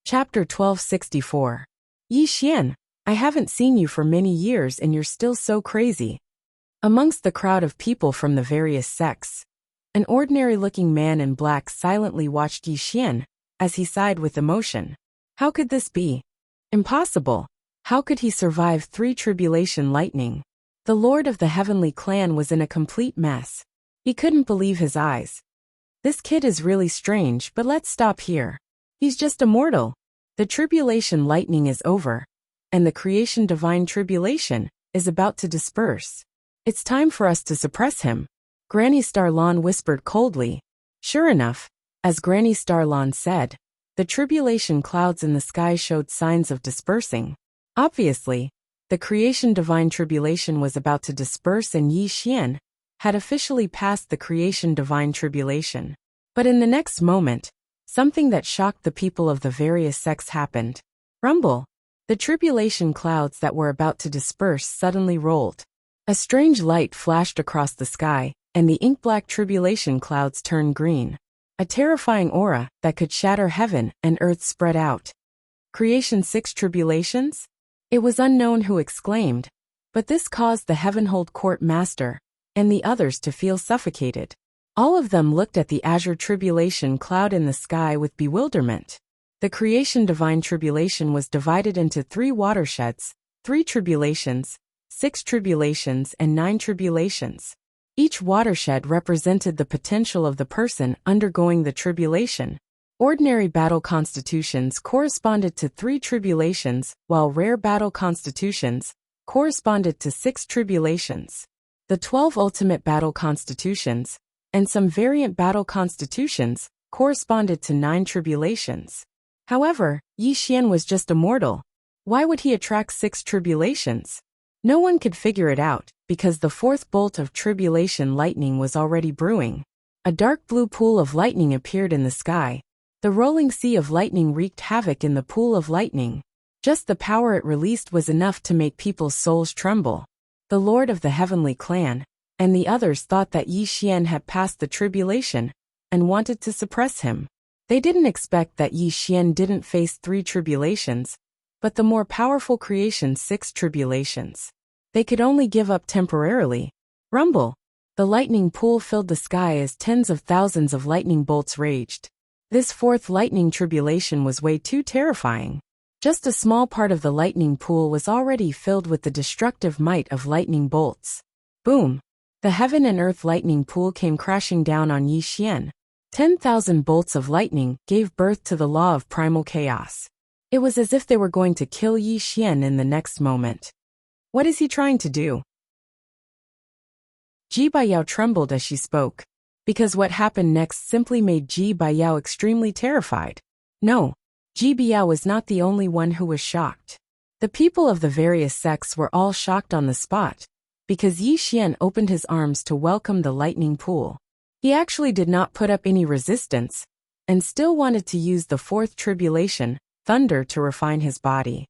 A: Chapter 1264. Yi Xian, I haven't seen you for many years and you're still so crazy. Amongst the crowd of people from the various sects, an ordinary-looking man in black silently watched Yi Xian as he sighed with emotion. How could this be? Impossible. How could he survive 3 tribulation lightning? The Lord of the Heavenly Clan was in a complete mess. He couldn't believe his eyes. This kid is really strange, but let's stop here. He's just a mortal. The tribulation lightning is over, and the creation divine tribulation is about to disperse. It's time for us to suppress him. Granny Starlon whispered coldly. Sure enough, as Granny Starlon said, the tribulation clouds in the sky showed signs of dispersing. Obviously, the creation divine tribulation was about to disperse and Yi Xian had officially passed the creation divine tribulation. But in the next moment, something that shocked the people of the various sects happened. Rumble! The tribulation clouds that were about to disperse suddenly rolled. A strange light flashed across the sky, and the ink-black tribulation clouds turned green. A terrifying aura that could shatter heaven and earth spread out. Creation 6 tribulations? It was unknown who exclaimed, but this caused the Heavenhold Court Master and the others to feel suffocated. All of them looked at the azure tribulation cloud in the sky with bewilderment. The creation divine tribulation was divided into 3 watersheds, 3 tribulations, 6 tribulations and 9 tribulations. Each watershed represented the potential of the person undergoing the tribulation. Ordinary battle constitutions corresponded to 3 tribulations, while rare battle constitutions corresponded to 6 tribulations. The 12 ultimate battle constitutions, and some variant battle constitutions, corresponded to 9 tribulations. However, Yi Xian was just a mortal. Why would he attract 6 tribulations? No one could figure it out, because the 4th bolt of tribulation lightning was already brewing. A dark blue pool of lightning appeared in the sky. The rolling sea of lightning wreaked havoc in the pool of lightning. Just the power it released was enough to make people's souls tremble. The Lord of the Heavenly Clan and the others thought that Yi Xian had passed the tribulation and wanted to suppress him. They didn't expect that Yi Xian didn't face 3 tribulations, but the more powerful creation 6 tribulations. They could only give up temporarily. Rumble! The lightning pool filled the sky as tens of thousands of lightning bolts raged. This 4th lightning tribulation was way too terrifying. Just a small part of the lightning pool was already filled with the destructive might of lightning bolts. Boom! The heaven and earth lightning pool came crashing down on Yi Xian. 10,000 bolts of lightning gave birth to the law of primal chaos. It was as if they were going to kill Yi Xian in the next moment. What is he trying to do? Ji Baiyao trembled as she spoke, because what happened next simply made Ji Baiyao extremely terrified. No, Ji Baiyao was not the only one who was shocked. The people of the various sects were all shocked on the spot, because Yi Xian opened his arms to welcome the lightning pool. He actually did not put up any resistance, and still wanted to use the 4th tribulation, thunder, to refine his body.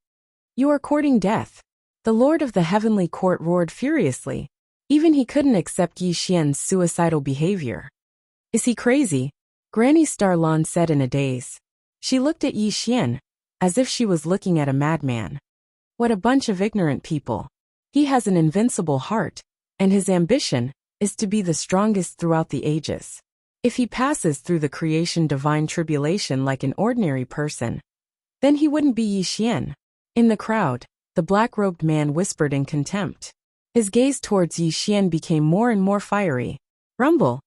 A: You are courting death. The Lord of the Heavenly Court roared furiously. Even he couldn't accept Yi Xian's suicidal behavior. Is he crazy? Granny Starlon said in a daze. She looked at Yi Xian, as if she was looking at a madman. What a bunch of ignorant people. He has an invincible heart, and his ambition is to be the strongest throughout the ages. If he passes through the creation divine tribulation like an ordinary person, then he wouldn't be Yi Xian. In the crowd, the black-robed man whispered in contempt. His gaze towards Yi Xian became more and more fiery. Rumble!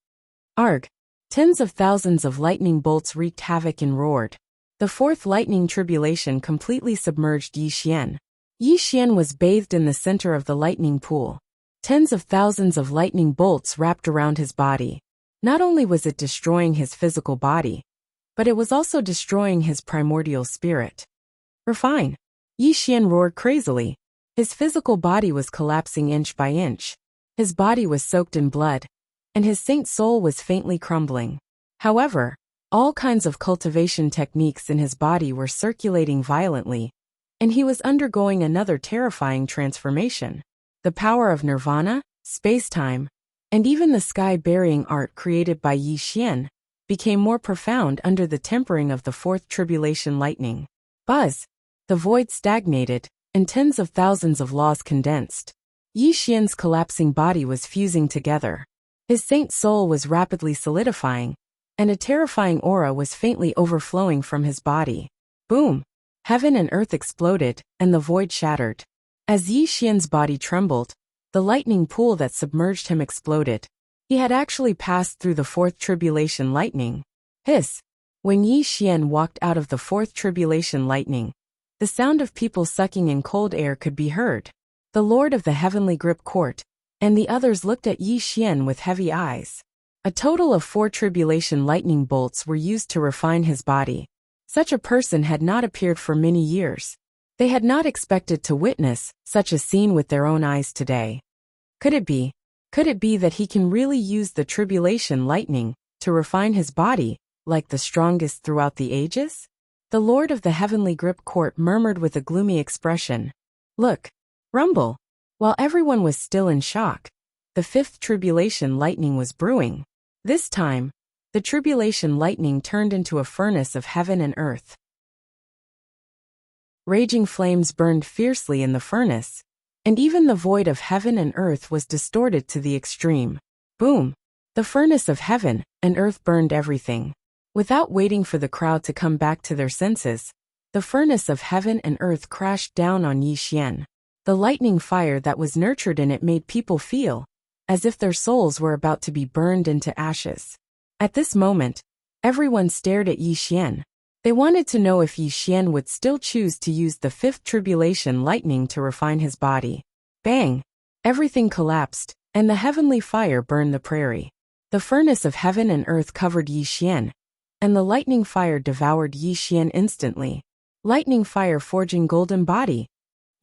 A: Arg! Tens of thousands of lightning bolts wreaked havoc and roared. The fourth lightning tribulation completely submerged Yi Xian. Yi Xian was bathed in the center of the lightning pool. Tens of thousands of lightning bolts wrapped around his body. Not only was it destroying his physical body, but it was also destroying his primordial spirit. Refine! Yi Xian roared crazily. His physical body was collapsing inch by inch. His body was soaked in blood, and his saint soul was faintly crumbling. However, all kinds of cultivation techniques in his body were circulating violently, and he was undergoing another terrifying transformation. The power of nirvana, space-time, and even the sky-burying art created by Yi Xian became more profound under the tempering of the fourth tribulation lightning. Buzz! The void stagnated, and tens of thousands of laws condensed. Yi Xian's collapsing body was fusing together. His saint soul was rapidly solidifying, and a terrifying aura was faintly overflowing from his body. Boom! Heaven and earth exploded, and the void shattered. As Yi Xian's body trembled, the lightning pool that submerged him exploded. He had actually passed through the fourth tribulation lightning. Hiss! When Yi Xian walked out of the fourth tribulation lightning, the sound of people sucking in cold air could be heard. The Lord of the Heavenly Grip Court and the others looked at Yi Xian with heavy eyes. A total of 4 tribulation lightning bolts were used to refine his body. Such a person had not appeared for many years. They had not expected to witness such a scene with their own eyes today. Could it be? Could it be that he can really use the tribulation lightning to refine his body, like the strongest throughout the ages? The Lord of the Heavenly Grip Court murmured with a gloomy expression. Look! Rumble! While everyone was still in shock, the fifth tribulation lightning was brewing. This time, the tribulation lightning turned into a furnace of heaven and earth. Raging flames burned fiercely in the furnace, and even the void of heaven and earth was distorted to the extreme. Boom! The furnace of heaven and earth burned everything. Without waiting for the crowd to come back to their senses, the furnace of heaven and earth crashed down on Yi Xian. The lightning fire that was nurtured in it made people feel as if their souls were about to be burned into ashes. At this moment, everyone stared at Yi Xian. They wanted to know if Yi Xian would still choose to use the fifth tribulation lightning to refine his body. Bang! Everything collapsed, and the heavenly fire burned the prairie. The furnace of heaven and earth covered Yi Xian, and the lightning fire devoured Yi Xian instantly. Lightning fire forging golden body.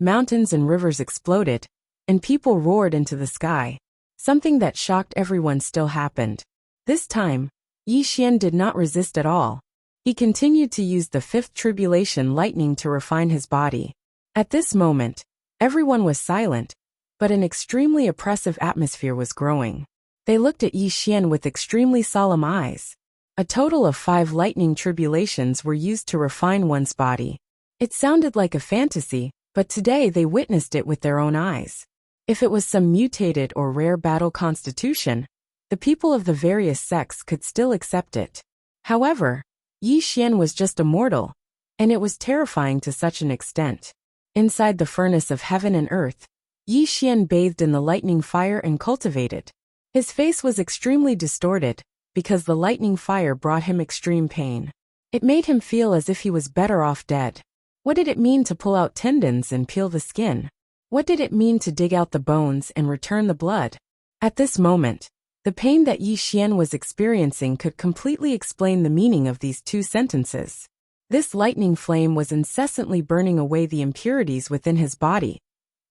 A: Mountains and rivers exploded, and people roared into the sky. Something that shocked everyone still happened. This time, Yi Xian did not resist at all. He continued to use the fifth tribulation lightning to refine his body. At this moment, everyone was silent, but an extremely oppressive atmosphere was growing. They looked at Yi Xian with extremely solemn eyes. A total of 5 lightning tribulations were used to refine one's body. It sounded like a fantasy, but today they witnessed it with their own eyes. If it was some mutated or rare battle constitution, the people of the various sects could still accept it. However, Yi Xian was just a mortal, and it was terrifying to such an extent. Inside the furnace of heaven and earth, Yi Xian bathed in the lightning fire and cultivated. His face was extremely distorted, because the lightning fire brought him extreme pain. It made him feel as if he was better off dead. What did it mean to pull out tendons and peel the skin? What did it mean to dig out the bones and return the blood? At this moment, the pain that Yi Xian was experiencing could completely explain the meaning of these 2 sentences. This lightning flame was incessantly burning away the impurities within his body,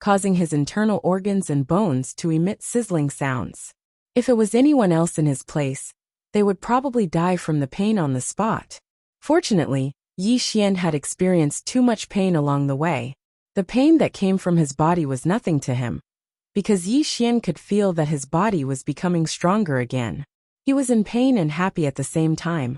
A: causing his internal organs and bones to emit sizzling sounds. If it was anyone else in his place, they would probably die from the pain on the spot. Fortunately, Yi Xian had experienced too much pain along the way. The pain that came from his body was nothing to him, because Yi Xian could feel that his body was becoming stronger again. He was in pain and happy at the same time.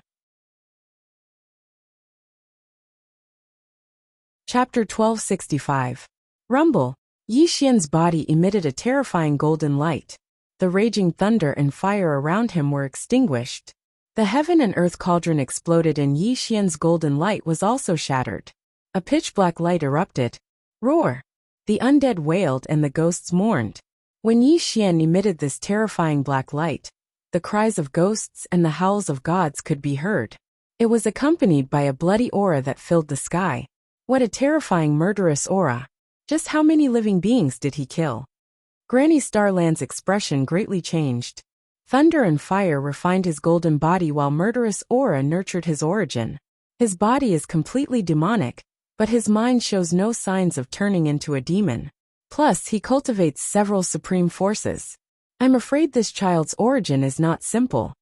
A: Chapter 1265. Rumble. Yi Xian's body emitted a terrifying golden light. The raging thunder and fire around him were extinguished. The heaven and earth cauldron exploded and Yi Xian's golden light was also shattered. A pitch-black light erupted. Roar! The undead wailed and the ghosts mourned. When Yi Xian emitted this terrifying black light, the cries of ghosts and the howls of gods could be heard. It was accompanied by a bloody aura that filled the sky. What a terrifying murderous aura. Just how many living beings did he kill? Granny Starland's expression greatly changed. Thunder and fire refined his golden body while murderous aura nurtured his origin. His body is completely demonic, but his mind shows no signs of turning into a demon. Plus, he cultivates several supreme forces. I'm afraid this child's origin is not simple.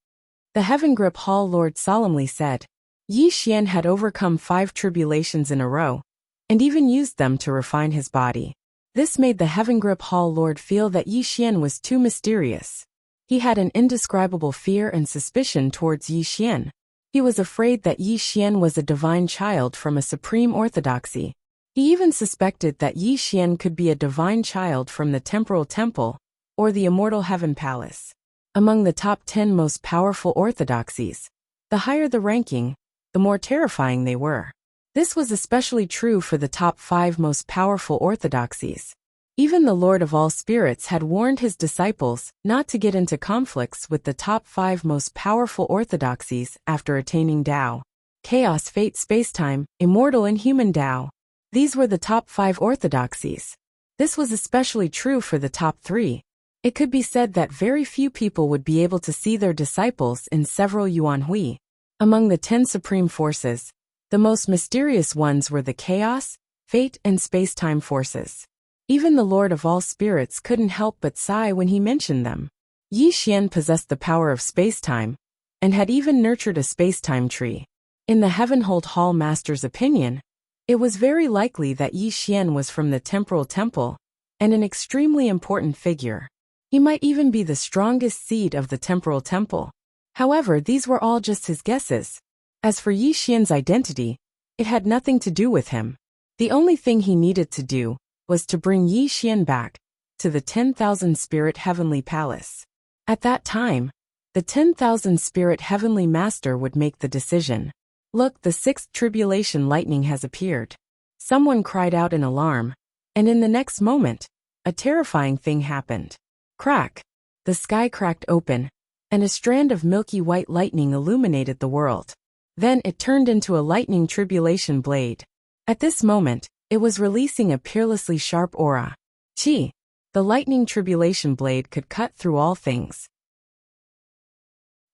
A: The Heaven Grip Hall Lord solemnly said. Yi Xian had overcome 5 tribulations in a row, and even used them to refine his body. This made the Heaven Grip Hall Lord feel that Yi Xian was too mysterious. He had an indescribable fear and suspicion towards Yi Xian. He was afraid that Yi Xian was a divine child from a supreme orthodoxy. He even suspected that Yi Xian could be a divine child from the Temporal Temple, or the Immortal Heaven Palace. Among the top 10 most powerful orthodoxies, the higher the ranking, the more terrifying they were. This was especially true for the top 5 most powerful orthodoxies. Even the Lord of all Spirits had warned his disciples not to get into conflicts with the top 5 most powerful orthodoxies after attaining Tao. Chaos, Fate, Spacetime, Immortal, and Human Tao. These were the top 5 orthodoxies. This was especially true for the top 3. It could be said that very few people would be able to see their disciples in several Yuan Hui. Among the 10 supreme forces, the most mysterious ones were the Chaos, Fate, and Spacetime forces. Even the Lord of all Spirits couldn't help but sigh when he mentioned them. Yi Xian possessed the power of spacetime, and had even nurtured a spacetime tree. In the Heavenhold Hall Master's opinion, it was very likely that Yi Xian was from the Temporal Temple, and an extremely important figure. He might even be the strongest seed of the Temporal Temple. However, these were all just his guesses. As for Yi Xian's identity, it had nothing to do with him. The only thing he needed to do was to bring Yi Xian back to the 10,000 Spirit Heavenly Palace. At that time, the 10,000 Spirit Heavenly Master would make the decision. Look, the 6th tribulation lightning has appeared. Someone cried out in alarm, and in the next moment, a terrifying thing happened. Crack! The sky cracked open, and a strand of milky white lightning illuminated the world. Then it turned into a lightning tribulation blade. At this moment, it was releasing a peerlessly sharp aura. Chi! The lightning tribulation blade could cut through all things.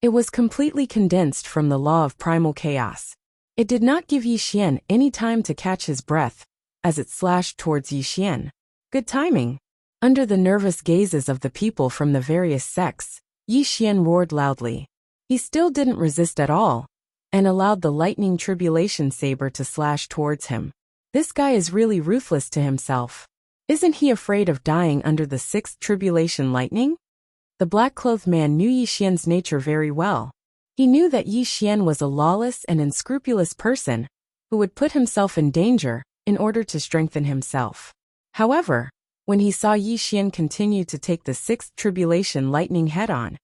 A: It was completely condensed from the law of primal chaos. It did not give Yi Xian any time to catch his breath, as it slashed towards Yi Xian. Good timing. Under the nervous gazes of the people from the various sects, Yi Xian roared loudly. He still didn't resist at all, and allowed the lightning tribulation saber to slash towards him. This guy is really ruthless to himself. Isn't he afraid of dying under the 6th tribulation lightning? The black-clothed man knew Yi Xian's nature very well. He knew that Yi Xian was a lawless and unscrupulous person who would put himself in danger in order to strengthen himself. However, when he saw Yi Xian continue to take the 6th tribulation lightning head-on,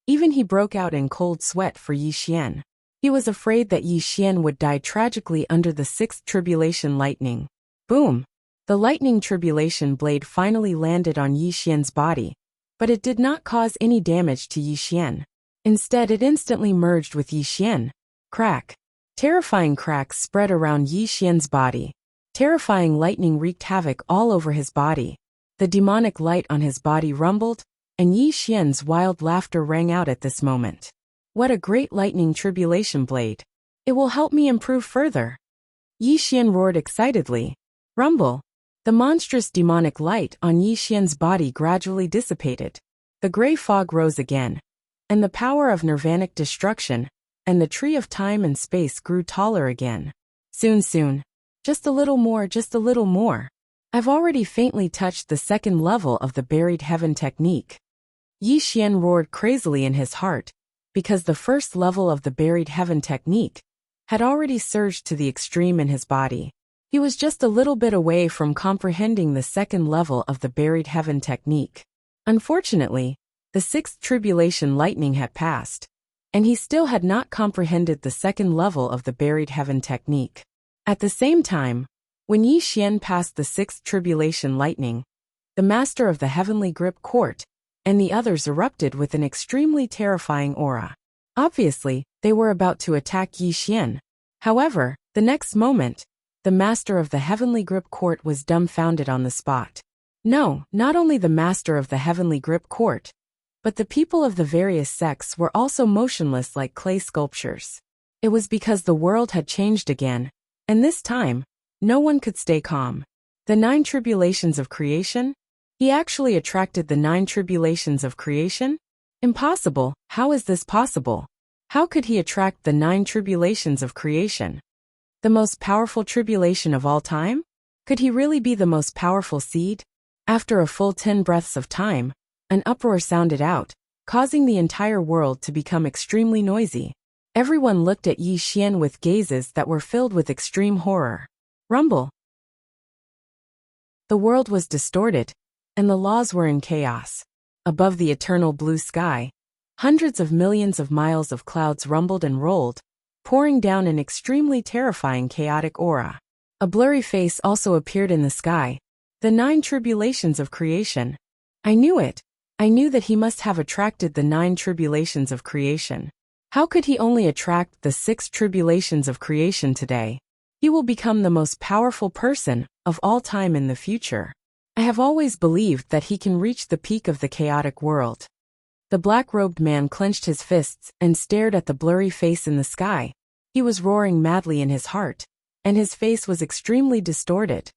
A: even he broke out in cold sweat for Yi Xian. He was afraid that Yi Xian would die tragically under the 6th tribulation lightning. Boom! The lightning tribulation blade finally landed on Yi Xian's body, but it did not cause any damage to Yi Xian. Instead, it instantly merged with Yi Xian. Crack! Terrifying cracks spread around Yi Xian's body. Terrifying lightning wreaked havoc all over his body. The demonic light on his body rumbled, and Yi Xian's wild laughter rang out at this moment. What a great lightning tribulation blade. It will help me improve further. Yi Xian roared excitedly. Rumble. The monstrous demonic light on Yi Xian's body gradually dissipated. The gray fog rose again, and the power of nirvanic destruction and the tree of time and space grew taller again. Soon. Just a little more, just a little more. I've already faintly touched the 2nd level of the buried heaven technique. Yi Xian roared crazily in his heart, because the 1st level of the buried heaven technique had already surged to the extreme in his body. He was just a little bit away from comprehending the 2nd level of the buried heaven technique. Unfortunately, the 6th tribulation lightning had passed, and he still had not comprehended the 2nd level of the buried heaven technique. At the same time, when Yi Xian passed the 6th tribulation lightning, the master of the heavenly grip court and the others erupted with an extremely terrifying aura. Obviously, they were about to attack Yi Xian. However, the next moment, the master of the Heavenly Grip Court was dumbfounded on the spot. No, not only the master of the Heavenly Grip Court, but the people of the various sects were also motionless like clay sculptures. It was because the world had changed again, and this time, no one could stay calm. The 9 tribulations of creation? He actually attracted the 9 tribulations of creation? Impossible. How is this possible? How could he attract the 9 tribulations of creation? The most powerful tribulation of all time? Could he really be the most powerful seed? After a full 10 breaths of time, an uproar sounded out, causing the entire world to become extremely noisy. Everyone looked at Yi Xian with gazes that were filled with extreme horror. Rumble. The world was distorted, and the laws were in chaos. Above the eternal blue sky, hundreds of millions of miles of clouds rumbled and rolled, pouring down an extremely terrifying chaotic aura. A blurry face also appeared in the sky. The 9 tribulations of creation. I knew it. I knew that he must have attracted the 9 tribulations of creation. How could he only attract the 6 tribulations of creation today? He will become the most powerful person of all time in the future. I have always believed that he can reach the peak of the chaotic world. The black-robed man clenched his fists and stared at the blurry face in the sky. He was roaring madly in his heart, and his face was extremely distorted.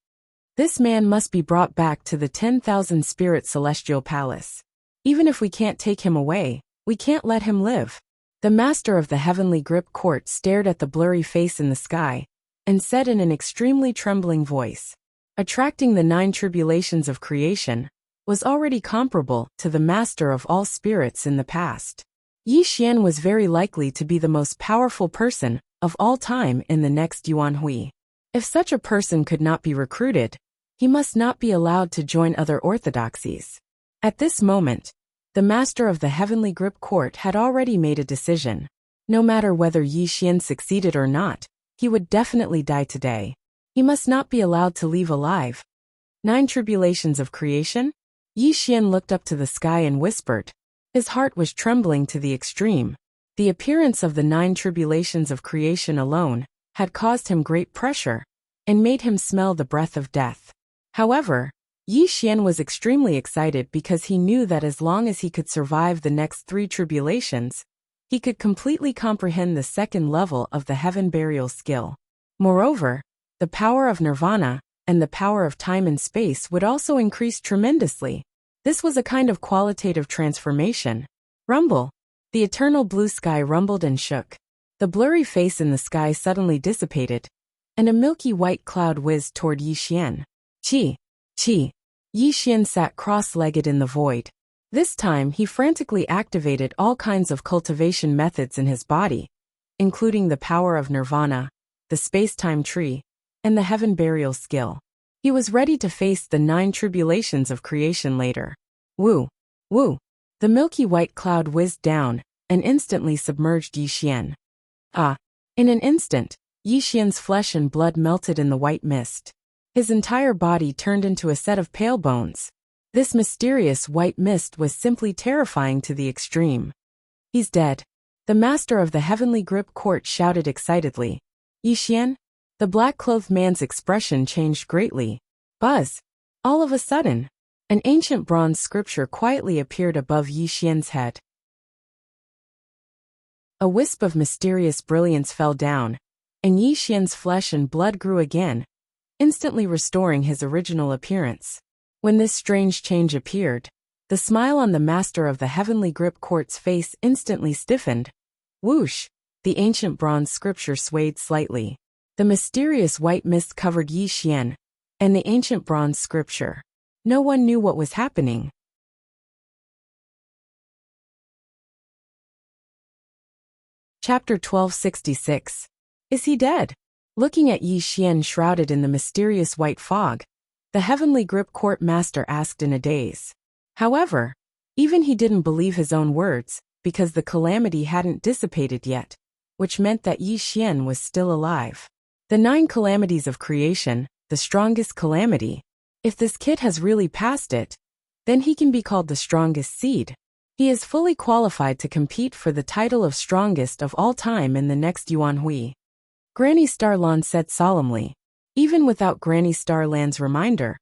A: This man must be brought back to the 10,000 Spirit Celestial Palace. Even if we can't take him away, we can't let him live. The master of the Heavenly Grip Court stared at the blurry face in the sky, and said in an extremely trembling voice, attracting the 9 tribulations of creation was already comparable to the master of all spirits in the past. Yi Xian was very likely to be the most powerful person of all time in the next Yuan Hui. If such a person could not be recruited, he must not be allowed to join other orthodoxies. At this moment, the master of the Heavenly Grip Court had already made a decision. No matter whether Yi Xian succeeded or not, he would definitely die today. He must not be allowed to leave alive. 9 tribulations of creation? Yi Xian looked up to the sky and whispered. His heart was trembling to the extreme. The appearance of the 9 tribulations of creation alone had caused him great pressure and made him smell the breath of death. However, Yi Xian was extremely excited because he knew that as long as he could survive the next 3 tribulations, he could completely comprehend the 2nd level of the heaven burial skill. Moreover, the power of nirvana and the power of time and space would also increase tremendously. This was a kind of qualitative transformation. Rumble. The eternal blue sky rumbled and shook. The blurry face in the sky suddenly dissipated, and a milky white cloud whizzed toward Yi Xian. Qi. Qi. Yi Xian sat cross-legged in the void. This time he frantically activated all kinds of cultivation methods in his body, including the power of nirvana, the space-time tree, and the heaven burial skill. He was ready to face the 9 tribulations of creation later. Woo! Woo! The milky white cloud whizzed down and instantly submerged Yi Xian. Ah! In an instant, Yi Xian's flesh and blood melted in the white mist. His entire body turned into a set of pale bones. This mysterious white mist was simply terrifying to the extreme. He's dead. The master of the Heavenly Grip Court shouted excitedly. Yi Xian? The black-clothed man's expression changed greatly. Buzz! All of a sudden, an ancient bronze scripture quietly appeared above Yi Xian's head. A wisp of mysterious brilliance fell down, and Yi Xian's flesh and blood grew again, instantly restoring his original appearance. When this strange change appeared, the smile on the master of the Heavenly Grip Court's face instantly stiffened. Whoosh! The ancient bronze scripture swayed slightly. The mysterious white mist covered Yi Xian and the ancient bronze scripture. No one knew what was happening. Chapter 1266. Is he dead? Looking at Yi Xian shrouded in the mysterious white fog, the Heavenly Grip Court master asked in a daze. However, even he didn't believe his own words, because the calamity hadn't dissipated yet, which meant that Yi Xian was still alive. The 9 calamities of creation, the strongest calamity. If this kid has really passed it, then he can be called the strongest seed. He is fully qualified to compete for the title of strongest of all time in the next Yuan Hui. Granny Starlan said solemnly. Even without Granny Starlan's reminder,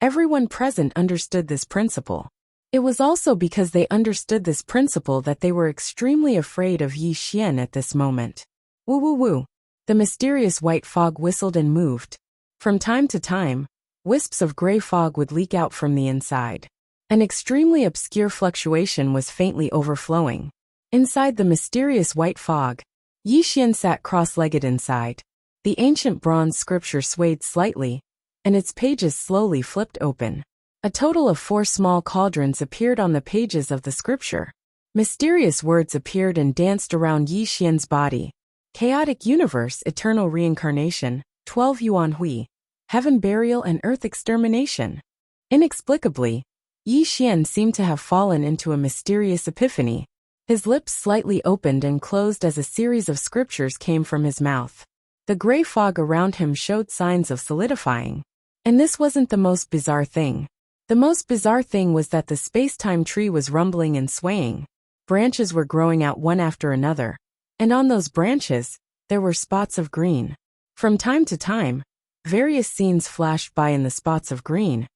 A: everyone present understood this principle. It was also because they understood this principle that they were extremely afraid of Yi Xian at this moment. Woo woo woo. The mysterious white fog whistled and moved. From time to time, wisps of gray fog would leak out from the inside. An extremely obscure fluctuation was faintly overflowing. Inside the mysterious white fog, Yi Xian sat cross-legged inside. The ancient bronze scripture swayed slightly, and its pages slowly flipped open. A total of 4 small cauldrons appeared on the pages of the scripture. Mysterious words appeared and danced around Yi Xian's body. Chaotic universe, eternal reincarnation, 12 Yuan Hui, heaven burial and earth extermination. Inexplicably, Yi Xian seemed to have fallen into a mysterious epiphany. His lips slightly opened and closed as a series of scriptures came from his mouth. The gray fog around him showed signs of solidifying. And this wasn't the most bizarre thing. The most bizarre thing was that the space-time tree was rumbling and swaying. Branches were growing out one after another, and on those branches, there were spots of green. From time to time, various scenes flashed by in the spots of green,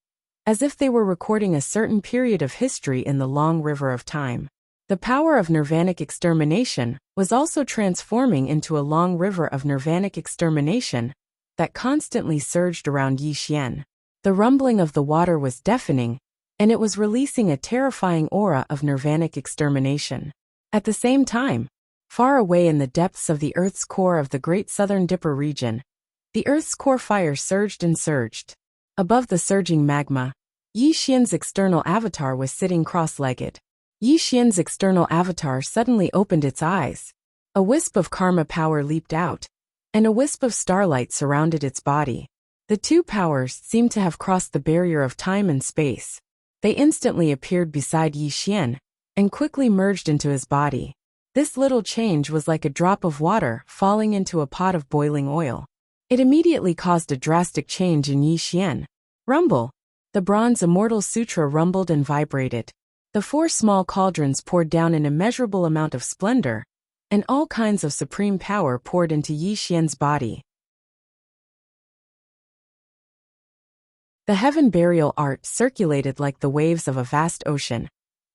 A: as if they were recording a certain period of history in the long river of time. The power of nirvanic extermination was also transforming into a long river of nirvanic extermination that constantly surged around Yi Xian. The rumbling of the water was deafening, and it was releasing a terrifying aura of nirvanic extermination. At the same time, far away in the depths of the Earth's core of the Great Southern Dipper region, the Earth's core fire surged and surged. Above the surging magma, Yi Xian's external avatar was sitting cross-legged. Yi Xian's external avatar suddenly opened its eyes. A wisp of karma power leaped out, and a wisp of starlight surrounded its body. The two powers seemed to have crossed the barrier of time and space. They instantly appeared beside Yi Xian, and quickly merged into his body. This little change was like a drop of water falling into a pot of boiling oil. It immediately caused a drastic change in Yi Xian. Rumble! The bronze Immortal Sutra rumbled and vibrated. The 4 small cauldrons poured down an immeasurable amount of splendor, and all kinds of supreme power poured into Yi Xian's body. The heaven burial art circulated like the waves of a vast ocean,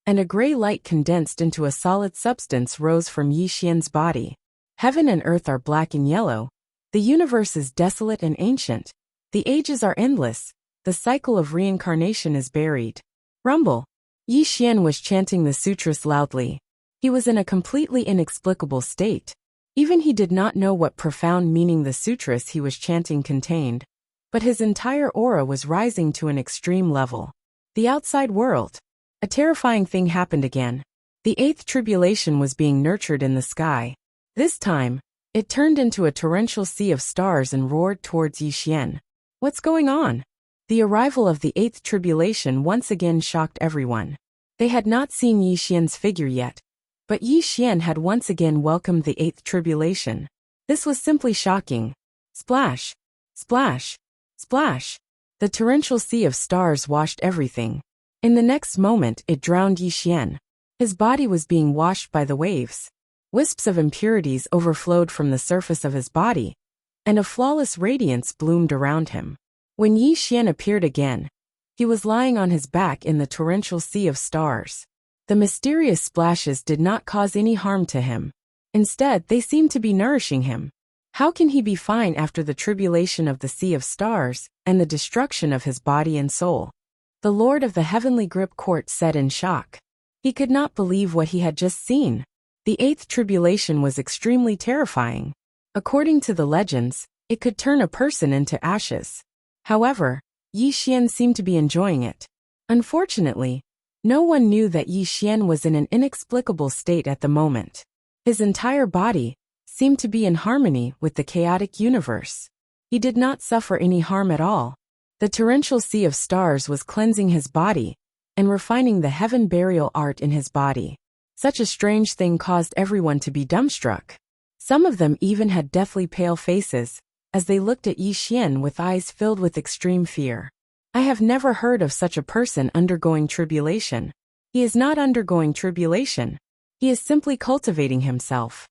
A: and a gray light condensed into a solid substance rose from Yi Xian's body. Heaven and earth are black and yellow. The universe is desolate and ancient. The ages are endless. The cycle of reincarnation is buried. Rumble! Yi Xian was chanting the sutras loudly. He was in a completely inexplicable state. Even he did not know what profound meaning the sutras he was chanting contained, but his entire aura was rising to an extreme level. The outside world. A terrifying thing happened again. The 8th tribulation was being nurtured in the sky. This time, it turned into a torrential sea of stars and roared towards Yi Xian. What's going on? The arrival of the 8th tribulation once again shocked everyone. They had not seen Yi Xian's figure yet, but Yi Xian had once again welcomed the 8th tribulation. This was simply shocking. Splash! Splash! Splash! The torrential sea of stars washed everything. In the next moment it drowned Yi Xian. His body was being washed by the waves. Wisps of impurities overflowed from the surface of his body, and a flawless radiance bloomed around him. When Yi Xian appeared again, he was lying on his back in the torrential sea of stars. The mysterious splashes did not cause any harm to him. Instead, they seemed to be nourishing him. How can he be fine after the tribulation of the sea of stars and the destruction of his body and soul? The Lord of the Heavenly Grip Court said in shock. He could not believe what he had just seen. The 8th tribulation was extremely terrifying. According to the legends, it could turn a person into ashes. However, Yi Xian seemed to be enjoying it. Unfortunately, no one knew that Yi Xian was in an inexplicable state at the moment. His entire body seemed to be in harmony with the chaotic universe. He did not suffer any harm at all. The torrential sea of stars was cleansing his body and refining the heaven burial art in his body. Such a strange thing caused everyone to be dumbstruck. Some of them even had deathly pale faces, as they looked at Yi Xian with eyes filled with extreme fear. I have never heard of such a person undergoing tribulation. He is not undergoing tribulation. He is simply cultivating himself.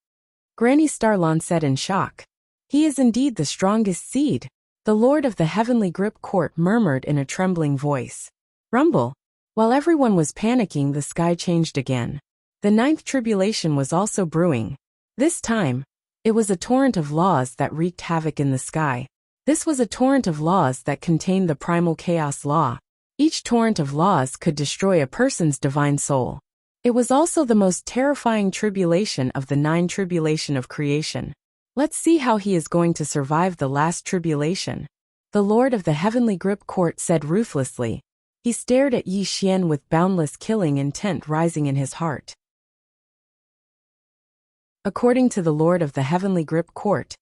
A: Granny Starlon said in shock. He is indeed the strongest seed. The Lord of the Heavenly Grip Court murmured in a trembling voice. Rumble. While everyone was panicking, the sky changed again. The ninth tribulation was also brewing. This time, it was a torrent of laws that wreaked havoc in the sky. This was a torrent of laws that contained the primal chaos law. Each torrent of laws could destroy a person's divine soul. It was also the most terrifying tribulation of the 9 tribulation of creation. Let's see how he is going to survive the last tribulation. The Lord of the Heavenly Grip Court said ruthlessly. He stared at Yi Xian with boundless killing intent rising in his heart. According to the Lord of the Heavenly Grip Court,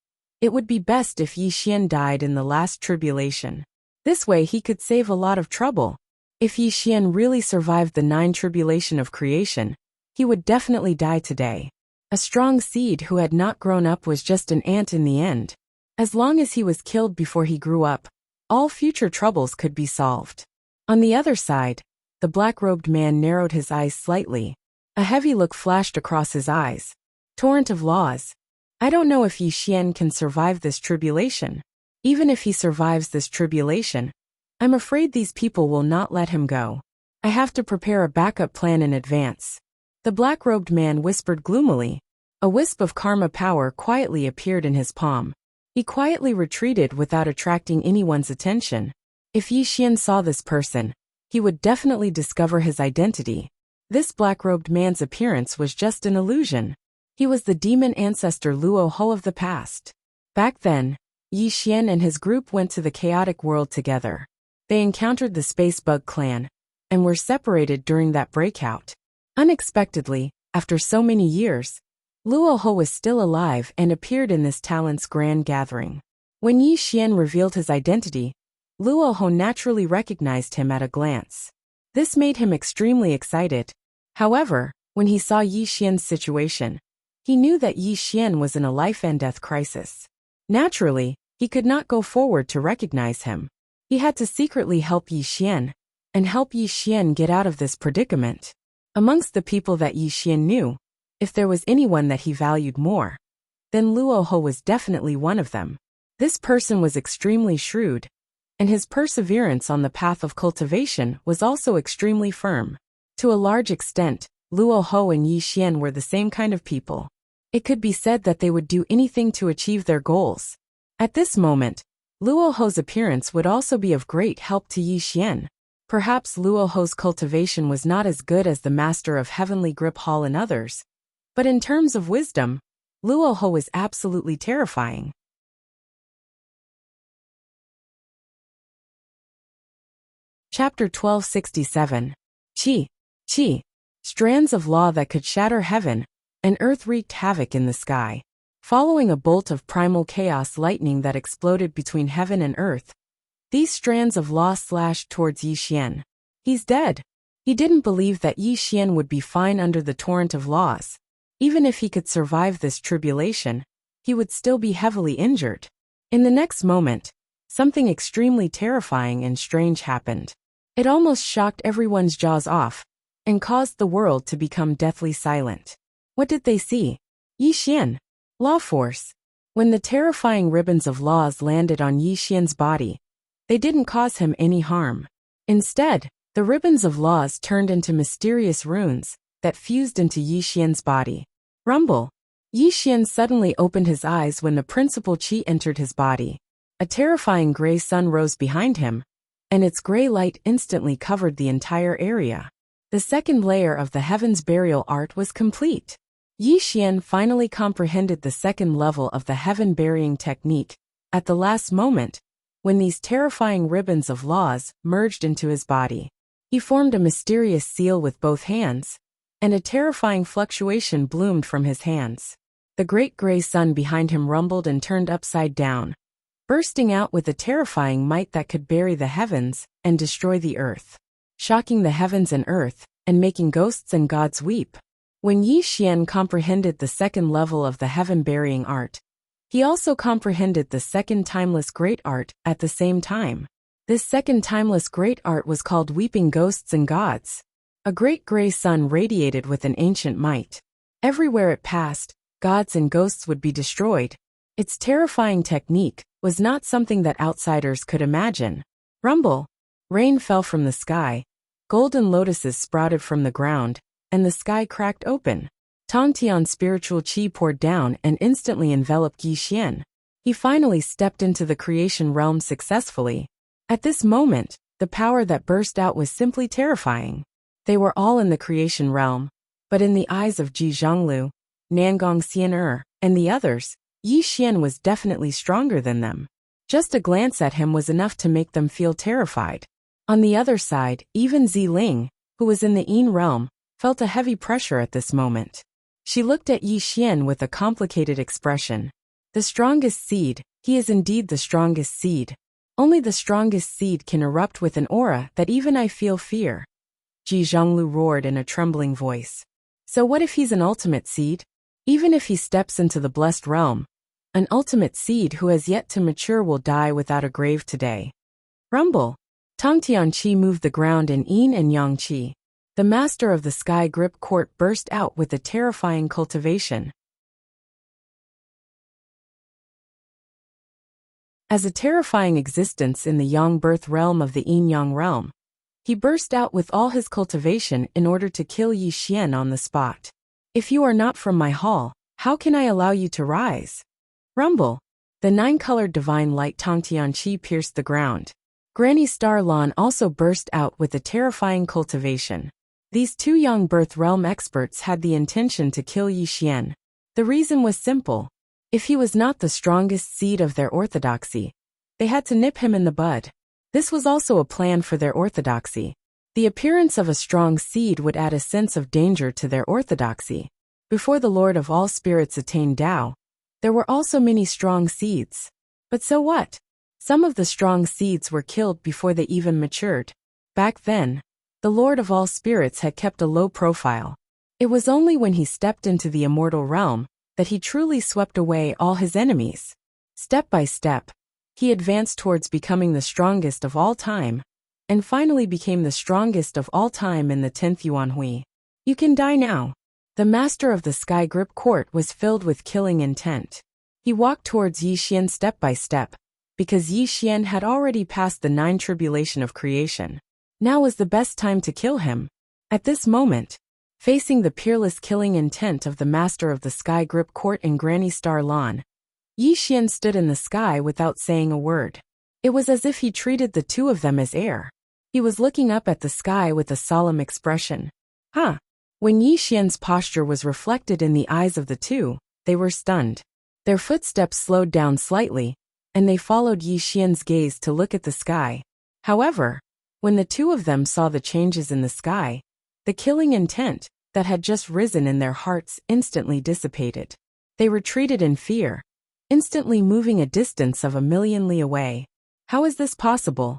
A: it would be best if Yi Xian died in the last tribulation. This way he could save a lot of trouble. If Yi Xian really survived the 9 tribulation of creation, he would definitely die today. A strong seed who had not grown up was just an ant in the end. As long as he was killed before he grew up, all future troubles could be solved. On the other side, the black-robed man narrowed his eyes slightly. A heavy look flashed across his eyes. Torrent of laws. I don't know if Yi Xian can survive this tribulation. Even if he survives this tribulation, I'm afraid these people will not let him go. I have to prepare a backup plan in advance. The black-robed man whispered gloomily. A wisp of karma power quietly appeared in his palm. He quietly retreated without attracting anyone's attention. If Yi Xian saw this person, he would definitely discover his identity. This black-robed man's appearance was just an illusion. He was the demon ancestor Luo Ho of the past. Back then, Yi Xian and his group went to the chaotic world together. They encountered the Space Bug clan, and were separated during that breakout. Unexpectedly, after so many years, Luo Ho was still alive and appeared in this talent's grand gathering. When Yi Xian revealed his identity, Luo Ho naturally recognized him at a glance. This made him extremely excited. However, when he saw Yi Xian's situation, he knew that Yi Xian was in a life-and-death crisis. Naturally, he could not go forward to recognize him. He had to secretly help Yi Xian, and help Yi Xian get out of this predicament. Amongst the people that Yi Xian knew, if there was anyone that he valued more, then Luo Ho was definitely one of them. This person was extremely shrewd, and his perseverance on the path of cultivation was also extremely firm. To a large extent, Luo Ho and Yi Xian were the same kind of people. It could be said that they would do anything to achieve their goals. At this moment, Luo Ho's appearance would also be of great help to Yi Xian. Perhaps Luo Ho's cultivation was not as good as the Master of Heavenly Grip Hall and others, but in terms of wisdom, Luo Ho is absolutely terrifying. Chapter 1267. Qi. Qi. Strands of law that could shatter heaven and earth wreaked havoc in the sky. Following a bolt of primal chaos lightning that exploded between heaven and earth, these strands of law slashed towards Yi Xian. He's dead. He didn't believe that Yi Xian would be fine under the torrent of laws. Even if he could survive this tribulation, he would still be heavily injured. In the next moment, something extremely terrifying and strange happened. It almost shocked everyone's jaws off, and caused the world to become deathly silent. What did they see? Yi Xian. Law force. When the terrifying ribbons of laws landed on Yi Xian's body, they didn't cause him any harm. Instead, the ribbons of laws turned into mysterious runes that fused into Yi Xian's body. Rumble. Yi Xian suddenly opened his eyes when the principal qi entered his body. A terrifying gray sun rose behind him, and its gray light instantly covered the entire area. The second layer of the Heaven's Burial Art was complete. Yi Xian finally comprehended the second level of the Heaven Burying Technique, at the last moment, when these terrifying ribbons of laws merged into his body. He formed a mysterious seal with both hands, and a terrifying fluctuation bloomed from his hands. The great gray sun behind him rumbled and turned upside down, bursting out with a terrifying might that could bury the heavens and destroy the earth, shocking the heavens and earth, and making ghosts and gods weep. When Yi Xian comprehended the second level of the Heaven Burying Art, he also comprehended the second timeless great art at the same time. This second timeless great art was called Weeping Ghosts and Gods. A great gray sun radiated with an ancient might. Everywhere it passed, gods and ghosts would be destroyed. Its terrifying technique was not something that outsiders could imagine. Rumble! Rain fell from the sky, golden lotuses sprouted from the ground, and the sky cracked open. Tongtian's spiritual qi poured down and instantly enveloped Yi Xian. He finally stepped into the creation realm successfully. At this moment, the power that burst out was simply terrifying. They were all in the creation realm, but in the eyes of Ji Zhonglu, Nangong Xian'er, and the others, Yi Xian was definitely stronger than them. Just a glance at him was enough to make them feel terrified. On the other side, even Ziling, who was in the Yin realm, felt a heavy pressure at this moment. She looked at Yi Xian with a complicated expression. The strongest seed, he is indeed the strongest seed. Only the strongest seed can erupt with an aura that even I feel fear. Ji Zhonglu roared in a trembling voice. So what if he's an ultimate seed? Even if he steps into the blessed realm, an ultimate seed who has yet to mature will die without a grave today. Rumble! Tongtian Qi moved the ground in Yin and Yang Qi. The master of the sky grip court burst out with a terrifying cultivation. As a terrifying existence in the Yang birth realm of the Yin Yang realm, he burst out with all his cultivation in order to kill Yi Xian on the spot. If you are not from my hall, how can I allow you to rise? Rumble! The nine-colored divine light Tongtian Qi pierced the ground. Granny Star Lan also burst out with a terrifying cultivation. These two Yang birth realm experts had the intention to kill Yi Xian. The reason was simple. If he was not the strongest seed of their orthodoxy, they had to nip him in the bud. This was also a plan for their orthodoxy. The appearance of a strong seed would add a sense of danger to their orthodoxy. Before the Lord of all spirits attained Tao, there were also many strong seeds. But so what? Some of the strong seeds were killed before they even matured. Back then, the Lord of all spirits had kept a low profile. It was only when he stepped into the immortal realm that he truly swept away all his enemies. Step by step, he advanced towards becoming the strongest of all time, and finally became the strongest of all time in the 10th Yuanhui. You can die now. The master of the sky grip court was filled with killing intent. He walked towards Yi Xian step by step, because Yi Xian had already passed the 9 tribulation of creation. Now was the best time to kill him. At this moment, facing the peerless killing intent of the master of the sky grip court and Granny Star Lan, Yi Xian stood in the sky without saying a word. It was as if he treated the two of them as air. He was looking up at the sky with a solemn expression. Huh! When Yi Xian's posture was reflected in the eyes of the two, they were stunned. Their footsteps slowed down slightly, and they followed Yi Xian's gaze to look at the sky. However, when the two of them saw the changes in the sky, the killing intent that had just risen in their hearts instantly dissipated. They retreated in fear, instantly moving a distance of 1,000,000 li away. How is this possible?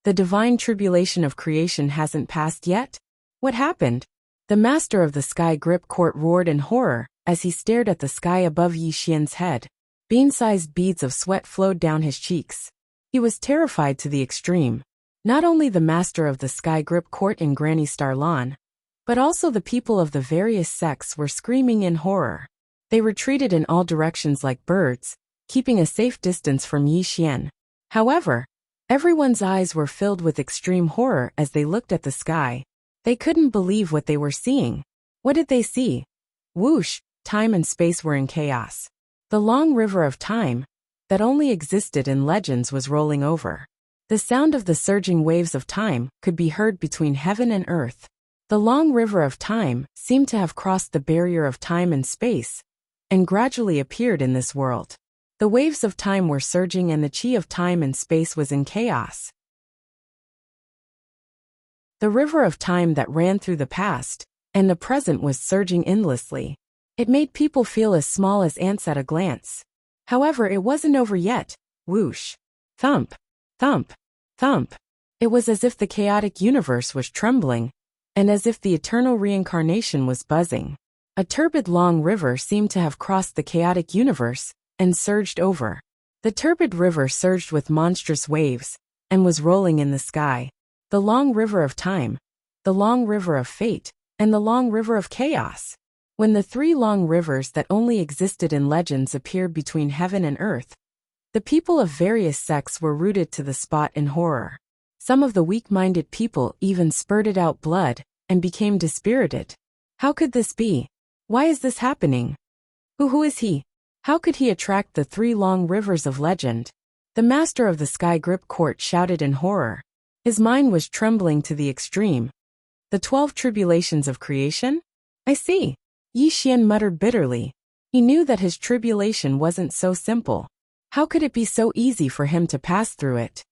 A: The divine tribulation of creation hasn't passed yet? What happened? The master of the sky grip court roared in horror as he stared at the sky above Yi Xian's head. Bean-sized beads of sweat flowed down his cheeks. He was terrified to the extreme. Not only the master of the sky grip court and Granny Star Lan, but also the people of the various sects were screaming in horror. They retreated in all directions like birds, keeping a safe distance from Yi Xian. However, everyone's eyes were filled with extreme horror as they looked at the sky. They couldn't believe what they were seeing. What did they see? Whoosh! Time and space were in chaos. The long river of time, that only existed in legends, was rolling over. The sound of the surging waves of time could be heard between heaven and earth. The long river of time seemed to have crossed the barrier of time and space, and gradually appeared in this world. The waves of time were surging and the qi of time and space was in chaos. The river of time that ran through the past and the present was surging endlessly. It made people feel as small as ants at a glance. However, it wasn't over yet. Whoosh! Thump! Thump! Thump! It was as if the chaotic universe was trembling, and as if the eternal reincarnation was buzzing. A turbid long river seemed to have crossed the chaotic universe and surged over. The turbid river surged with monstrous waves and was rolling in the sky. The long river of time, the long river of fate, and the long river of chaos. When the three long rivers that only existed in legends appeared between heaven and earth, the people of various sects were rooted to the spot in horror. Some of the weak-minded people even spurted out blood and became dispirited. How could this be? Why is this happening? Who is he? How could he attract the three long rivers of legend? The master of the Sky Grip Court shouted in horror. His mind was trembling to the extreme. The 12 tribulations of creation? I see. Yi Xian muttered bitterly. He knew that his tribulation wasn't so simple. How could it be so easy for him to pass through it?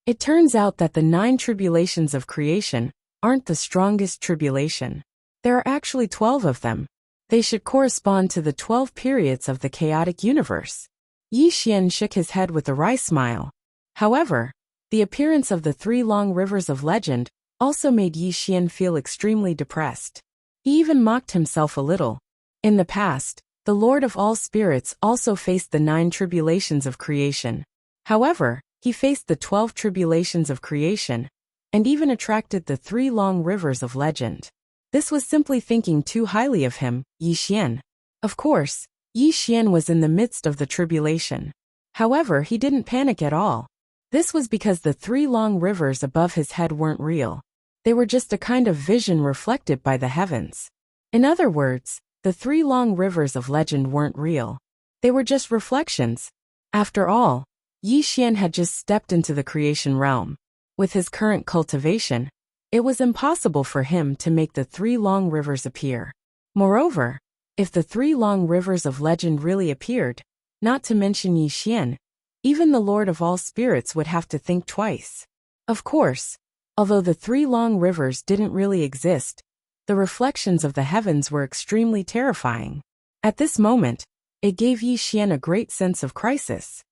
A: It turns out that the 9 tribulations of creation aren't the strongest tribulation. There are actually 12 of them. They should correspond to the 12 periods of the chaotic universe. Yi Xian shook his head with a wry smile. However, the appearance of the 3 long rivers of legend also made Yi Xian feel extremely depressed. He even mocked himself a little. In the past, the Lord of all spirits also faced the 9 tribulations of creation. However, he faced the 12 tribulations of creation, and even attracted the 3 long rivers of legend. This was simply thinking too highly of him, Yi Xian. Of course, Yi Xian was in the midst of the tribulation. However, he didn't panic at all. This was because the 3 long rivers above his head weren't real. They were just a kind of vision reflected by the heavens. In other words, the 3 long rivers of legend weren't real. They were just reflections. After all, Yi Xian had just stepped into the creation realm. With his current cultivation, it was impossible for him to make the 3 long rivers appear. Moreover, if the 3 long rivers of legend really appeared, not to mention Yi Xian, even the Lord of all spirits would have to think twice. Of course, although the 3 long rivers didn't really exist, the reflections of the heavens were extremely terrifying. At this moment, it gave Yi Xian a great sense of crisis.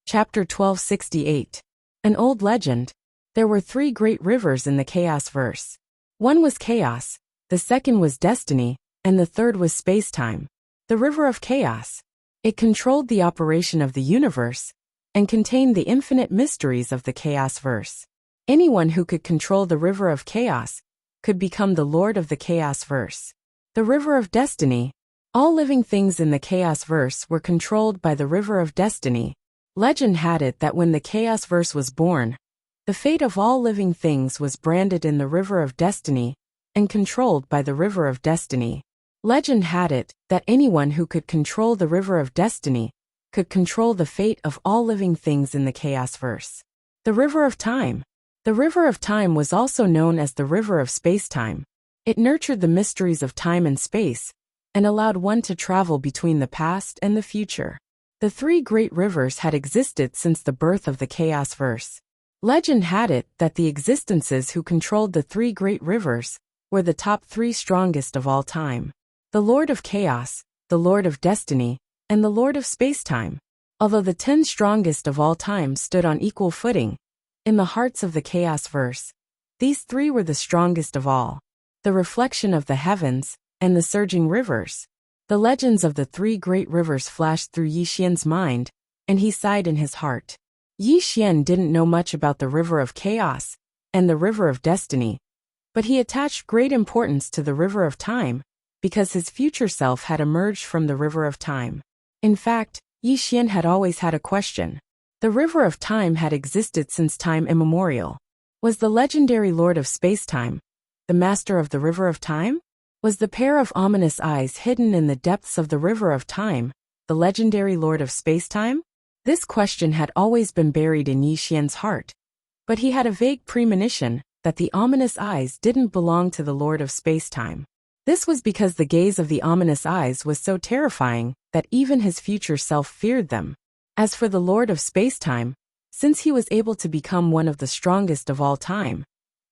A: Chapter 1268. An old legend. There were 3 great rivers in the chaos verse. One was chaos, the second was destiny, and the third was space-time. The river of chaos. It controlled the operation of the universe and contained the infinite mysteries of the chaos verse. Anyone who could control the river of chaos could become the lord of the chaos verse. The river of destiny. All living things in the chaos verse were controlled by the river of destiny. Legend had it that when the chaos verse was born, the fate of all living things was branded in the river of destiny and controlled by the river of destiny. Legend had it that anyone who could control the river of destiny could control the fate of all living things in the chaos verse. The river of time. The river of time was also known as the river of space-time. It nurtured the mysteries of time and space and allowed one to travel between the past and the future. The 3 great rivers had existed since the birth of the chaos verse. Legend had it that the existences who controlled the 3 great rivers were the top 3 strongest of all time. The Lord of Chaos, the Lord of Destiny, and the Lord of Space-Time. Although the 10 strongest of all time stood on equal footing in the hearts of the chaos verse, these 3 were the strongest of all. The reflection of the heavens and the surging rivers. The legends of the 3 great rivers flashed through Yi Xian's mind, and he sighed in his heart. Yi Xian didn't know much about the river of chaos and the river of destiny, but he attached great importance to the river of time because his future self had emerged from the river of time. In fact, Yi Xian had always had a question. The river of time had existed since time immemorial. Was the legendary Lord of Space-Time the master of the river of time? Was the pair of ominous eyes hidden in the depths of the river of time the legendary Lord of Space-Time? This question had always been buried in Yi Xian's heart, but he had a vague premonition that the ominous eyes didn't belong to the Lord of Space-Time. This was because the gaze of the ominous eyes was so terrifying that even his future self feared them. As for the Lord of Space-Time, since he was able to become one of the strongest of all time,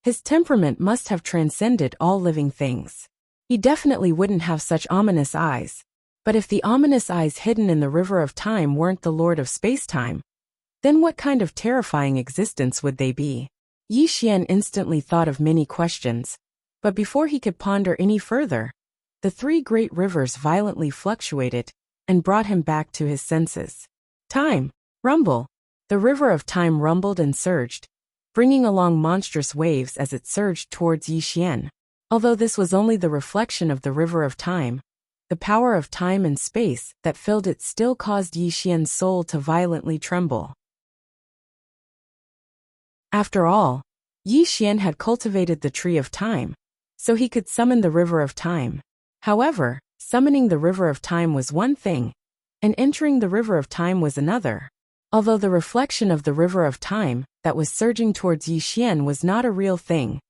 A: his temperament must have transcended all living things. He definitely wouldn't have such ominous eyes. But if the ominous eyes hidden in the river of time weren't the Lord of Space-Time, then what kind of terrifying existence would they be? Yi Xian instantly thought of many questions, but before he could ponder any further, the 3 great rivers violently fluctuated and brought him back to his senses. Time. Rumble. The river of time rumbled and surged, bringing along monstrous waves as it surged towards Yi Xian. Although this was only the reflection of the river of time, the power of time and space that filled it still caused Yi Xian's soul to violently tremble. After all, Yi Xian had cultivated the tree of time, so he could summon the river of time. However, summoning the river of time was one thing, and entering the river of time was another. Although the reflection of the river of time that was surging towards Yi Xian was not a real thing,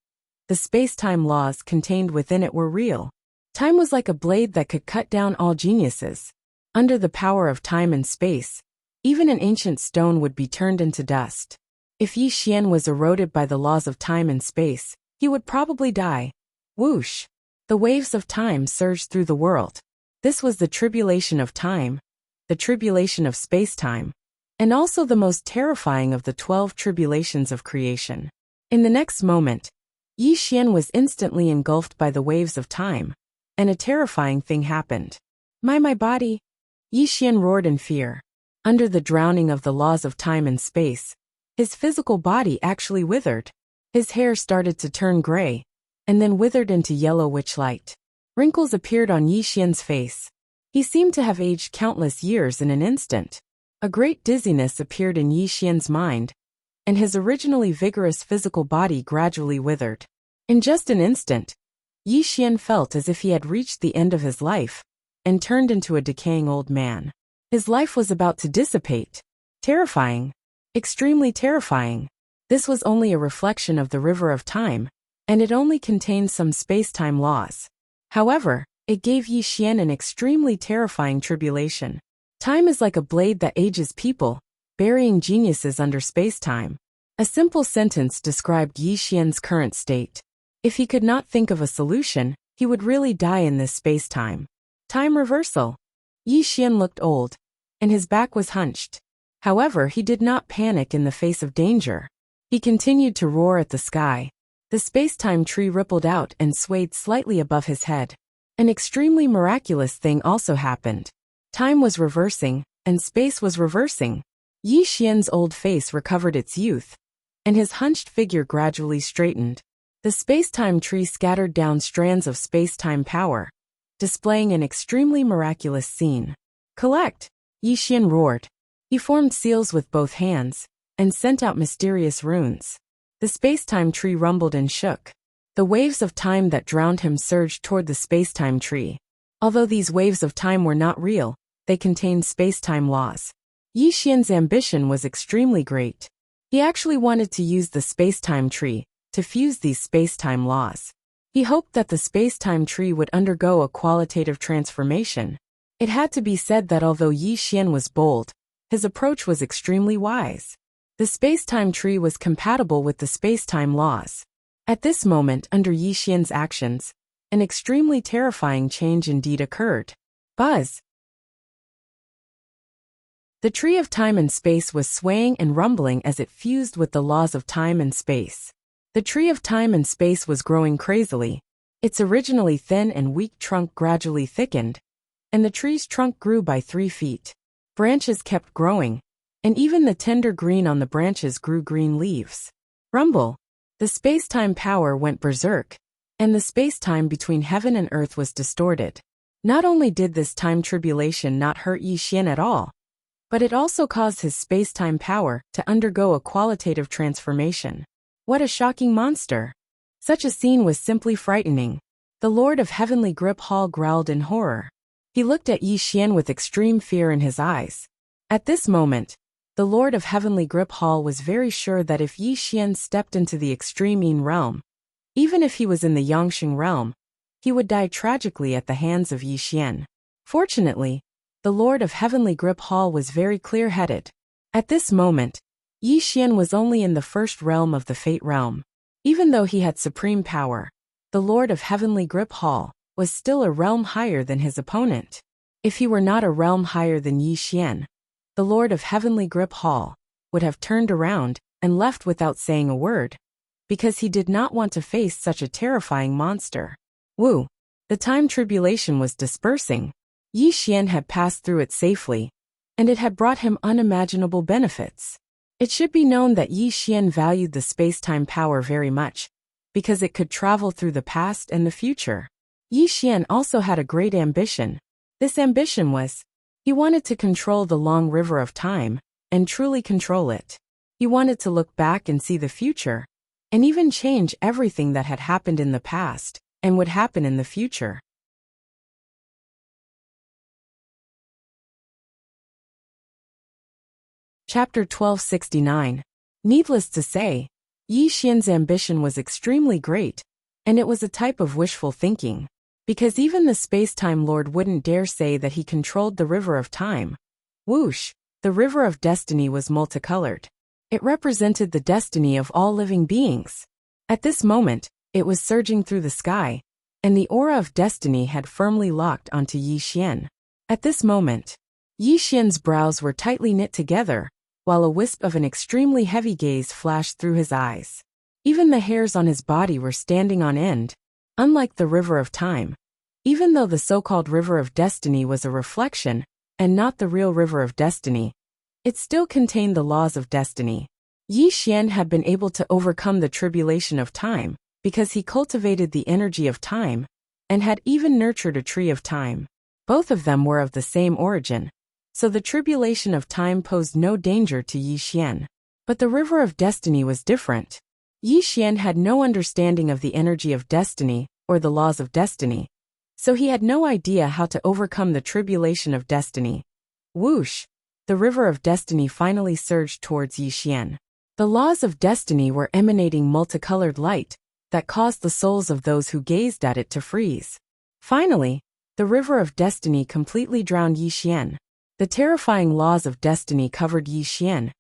A: the space-time laws contained within it were real. Time was like a blade that could cut down all geniuses. Under the power of time and space, even an ancient stone would be turned into dust. If Yi Xian was eroded by the laws of time and space, he would probably die. Whoosh! The waves of time surged through the world. This was the tribulation of time, the tribulation of space-time, and also the most terrifying of the 12 tribulations of creation. In the next moment, Yi Xian was instantly engulfed by the waves of time, and a terrifying thing happened. My body! Yi Xian roared in fear. Under the drowning of the laws of time and space, his physical body actually withered. His hair started to turn gray, and then withered into yellow witchlight. Wrinkles appeared on Yi Xian's face. He seemed to have aged countless years in an instant. A great dizziness appeared in Yi Xian's mind, and his originally vigorous physical body gradually withered. In just an instant, Yi Xian felt as if he had reached the end of his life, and turned into a decaying old man. His life was about to dissipate. Terrifying. Extremely terrifying. This was only a reflection of the river of time, and it only contained some space-time laws. However, it gave Yi Xian an extremely terrifying tribulation. Time is like a blade that ages people, burying geniuses under space-time. A simple sentence described Yi Xian's current state. If he could not think of a solution, he would really die in this space-time. Time reversal. Yi Xian looked old, and his back was hunched. However, he did not panic in the face of danger. He continued to roar at the sky. The space-time tree rippled out and swayed slightly above his head. An extremely miraculous thing also happened. Time was reversing, and space was reversing. Yi Xian's old face recovered its youth, and his hunched figure gradually straightened. The space-time tree scattered down strands of space-time power, displaying an extremely miraculous scene. Collect! Yi Xian roared. He formed seals with both hands, and sent out mysterious runes. The space-time tree rumbled and shook. The waves of time that drowned him surged toward the space-time tree. Although these waves of time were not real, they contained space-time laws. Yi Xian's ambition was extremely great. He actually wanted to use the space-time tree to fuse these space-time laws. He hoped that the space-time tree would undergo a qualitative transformation. It had to be said that although Yi Xian was bold, his approach was extremely wise. The space-time tree was compatible with the space-time laws. At this moment, under Yi Xian's actions, an extremely terrifying change indeed occurred. Buzz! The tree of time and space was swaying and rumbling as it fused with the laws of time and space. The tree of time and space was growing crazily. Its originally thin and weak trunk gradually thickened, and the tree's trunk grew by 3 feet. Branches kept growing, and even the tender green on the branches grew green leaves. Rumble! The space-time power went berserk, and the space-time between heaven and earth was distorted. Not only did this time tribulation not hurt Yi Xian at all, but it also caused his space-time power to undergo a qualitative transformation. What a shocking monster! Such a scene was simply frightening. The Lord of Heavenly Grip Hall growled in horror. He looked at Yi Xian with extreme fear in his eyes. At this moment, the Lord of Heavenly Grip Hall was very sure that if Yi Xian stepped into the extreme Yin realm, even if he was in the Yangsheng realm, he would die tragically at the hands of Yi Xian. Fortunately, the Lord of Heavenly Grip Hall was very clear-headed. At this moment, Yi Xian was only in the first realm of the Fate realm. Even though he had supreme power, the Lord of Heavenly Grip Hall was still a realm higher than his opponent. If he were not a realm higher than Yi Xian, the Lord of Heavenly Grip Hall would have turned around and left without saying a word, because he did not want to face such a terrifying monster. Woo! The time tribulation was dispersing. Yi Xian had passed through it safely, and it had brought him unimaginable benefits. It should be known that Yi Xian valued the space-time power very much, because it could travel through the past and the future. Yi Xian also had a great ambition. This ambition was, he wanted to control the long river of time, and truly control it. He wanted to look back and see the future, and even change everything that had happened in the past, and would happen in the future. Chapter 1269. Needless to say, Yi Xian's ambition was extremely great, and it was a type of wishful thinking, because even the space-time lord wouldn't dare say that he controlled the river of time. Whoosh! The river of destiny was multicolored. It represented the destiny of all living beings. At this moment, it was surging through the sky, and the aura of destiny had firmly locked onto Yi Xian. At this moment, Yi Xian's brows were tightly knit together, while a wisp of an extremely heavy gaze flashed through his eyes. Even the hairs on his body were standing on end. Unlike the river of time, even though the so-called river of destiny was a reflection, and not the real river of destiny, it still contained the laws of destiny. Yi Xian had been able to overcome the tribulation of time, because he cultivated the energy of time, and had even nurtured a tree of time. Both of them were of the same origin, so the tribulation of time posed no danger to Yi Xian. But the river of destiny was different. Yi Xian had no understanding of the energy of destiny, or the laws of destiny, so he had no idea how to overcome the tribulation of destiny. Whoosh! The river of destiny finally surged towards Yi Xian. The laws of destiny were emanating multicolored light that caused the souls of those who gazed at it to freeze. Finally, the river of destiny completely drowned Yi Xian. The terrifying laws of destiny covered Yi Xian,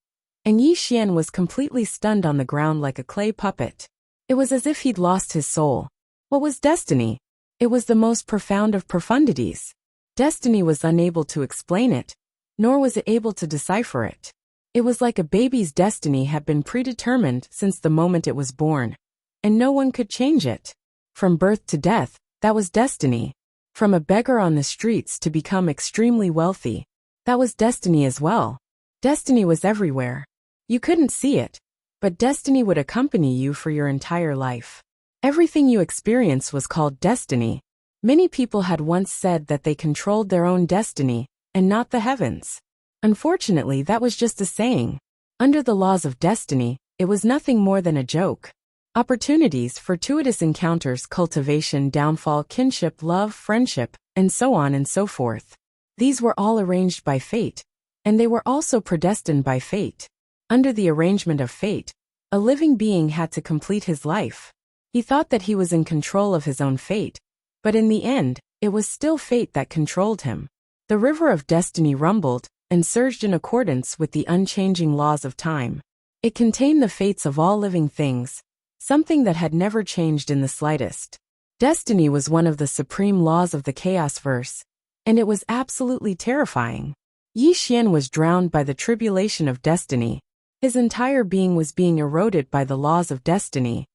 A: and Yi Xian was completely stunned on the ground like a clay puppet. It was as if he'd lost his soul. What was destiny? It was the most profound of profundities. Destiny was unable to explain it, nor was it able to decipher it. It was like a baby's destiny had been predetermined since the moment it was born, and no one could change it. From birth to death, that was destiny. From a beggar on the streets to become extremely wealthy, that was destiny as well. Destiny was everywhere. You couldn't see it, but destiny would accompany you for your entire life. Everything you experience was called destiny. Many people had once said that they controlled their own destiny, and not the heavens. Unfortunately, that was just a saying. Under the laws of destiny, it was nothing more than a joke. Opportunities, fortuitous encounters, cultivation, downfall, kinship, love, friendship, and so on and so forth. These were all arranged by fate, and they were also predestined by fate. Under the arrangement of fate, a living being had to complete his life. He thought that he was in control of his own fate, but in the end, it was still fate that controlled him. The river of destiny rumbled and surged in accordance with the unchanging laws of time. It contained the fates of all living things, something that had never changed in the slightest. Destiny was one of the supreme laws of the chaos verse, and it was absolutely terrifying. Yi Xian was drowned by the tribulation of destiny. His entire being was being eroded by the laws of destiny.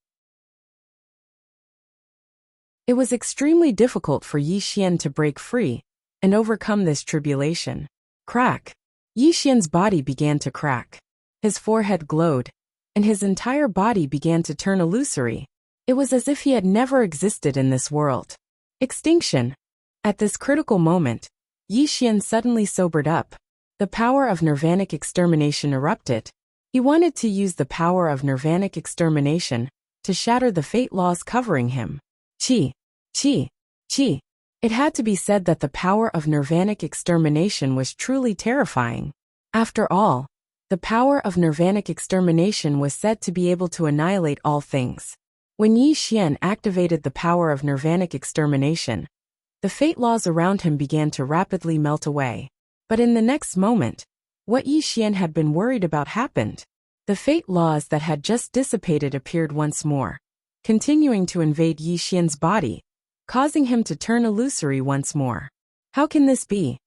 A: It was extremely difficult for Yi Xian to break free and overcome this tribulation. Crack! Yi Xian's body began to crack. His forehead glowed, and his entire body began to turn illusory. It was as if he had never existed in this world. Extinction! At this critical moment, Yi Xian suddenly sobered up. The power of nirvanic extermination erupted. He wanted to use the power of nirvanic extermination to shatter the fate laws covering him. Chi! Chi! Chi! It had to be said that the power of nirvanic extermination was truly terrifying. After all, the power of nirvanic extermination was said to be able to annihilate all things. When Yi Xian activated the power of nirvanic extermination, the fate laws around him began to rapidly melt away. But in the next moment, what Yi Xian had been worried about happened. The fate laws that had just dissipated appeared once more, continuing to invade Yi Xian's body, causing him to turn illusory once more. How can this be?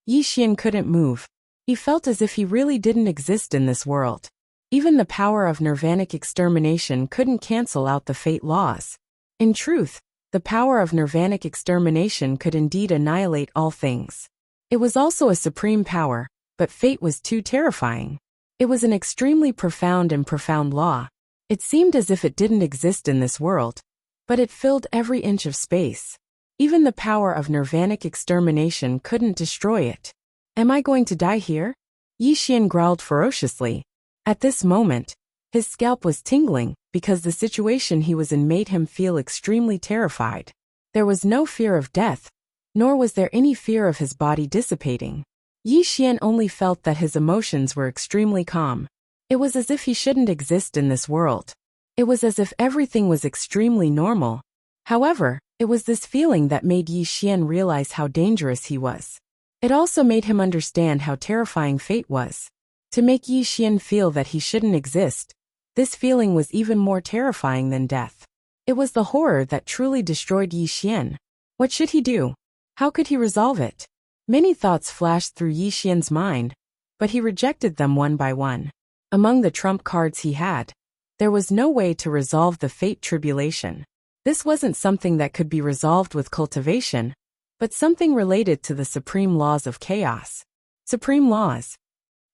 A: Yi Xian couldn't move. He felt as if he really didn't exist in this world. Even the power of nirvanic extermination couldn't cancel out the fate laws. In truth, the power of nirvanic extermination could indeed annihilate all things. It was also a supreme power, but fate was too terrifying. It was an extremely profound law. It seemed as if it didn't exist in this world, but it filled every inch of space. Even the power of nirvanic extermination couldn't destroy it. Am I going to die here? Yi Xian growled ferociously. At this moment, his scalp was tingling because the situation he was in made him feel extremely terrified. There was no fear of death, nor was there any fear of his body dissipating. Yi Xian only felt that his emotions were extremely calm. It was as if he shouldn't exist in this world. It was as if everything was extremely normal. However, it was this feeling that made Yi Xian realize how dangerous he was. It also made him understand how terrifying fate was. To make Yi Xian feel that he shouldn't exist, this feeling was even more terrifying than death. It was the horror that truly destroyed Yi Xian. What should he do? How could he resolve it? Many thoughts flashed through Yi Xian's mind, but he rejected them one by one. Among the trump cards he had, there was no way to resolve the fate tribulation. This wasn't something that could be resolved with cultivation, but something related to the supreme laws of chaos. Supreme laws.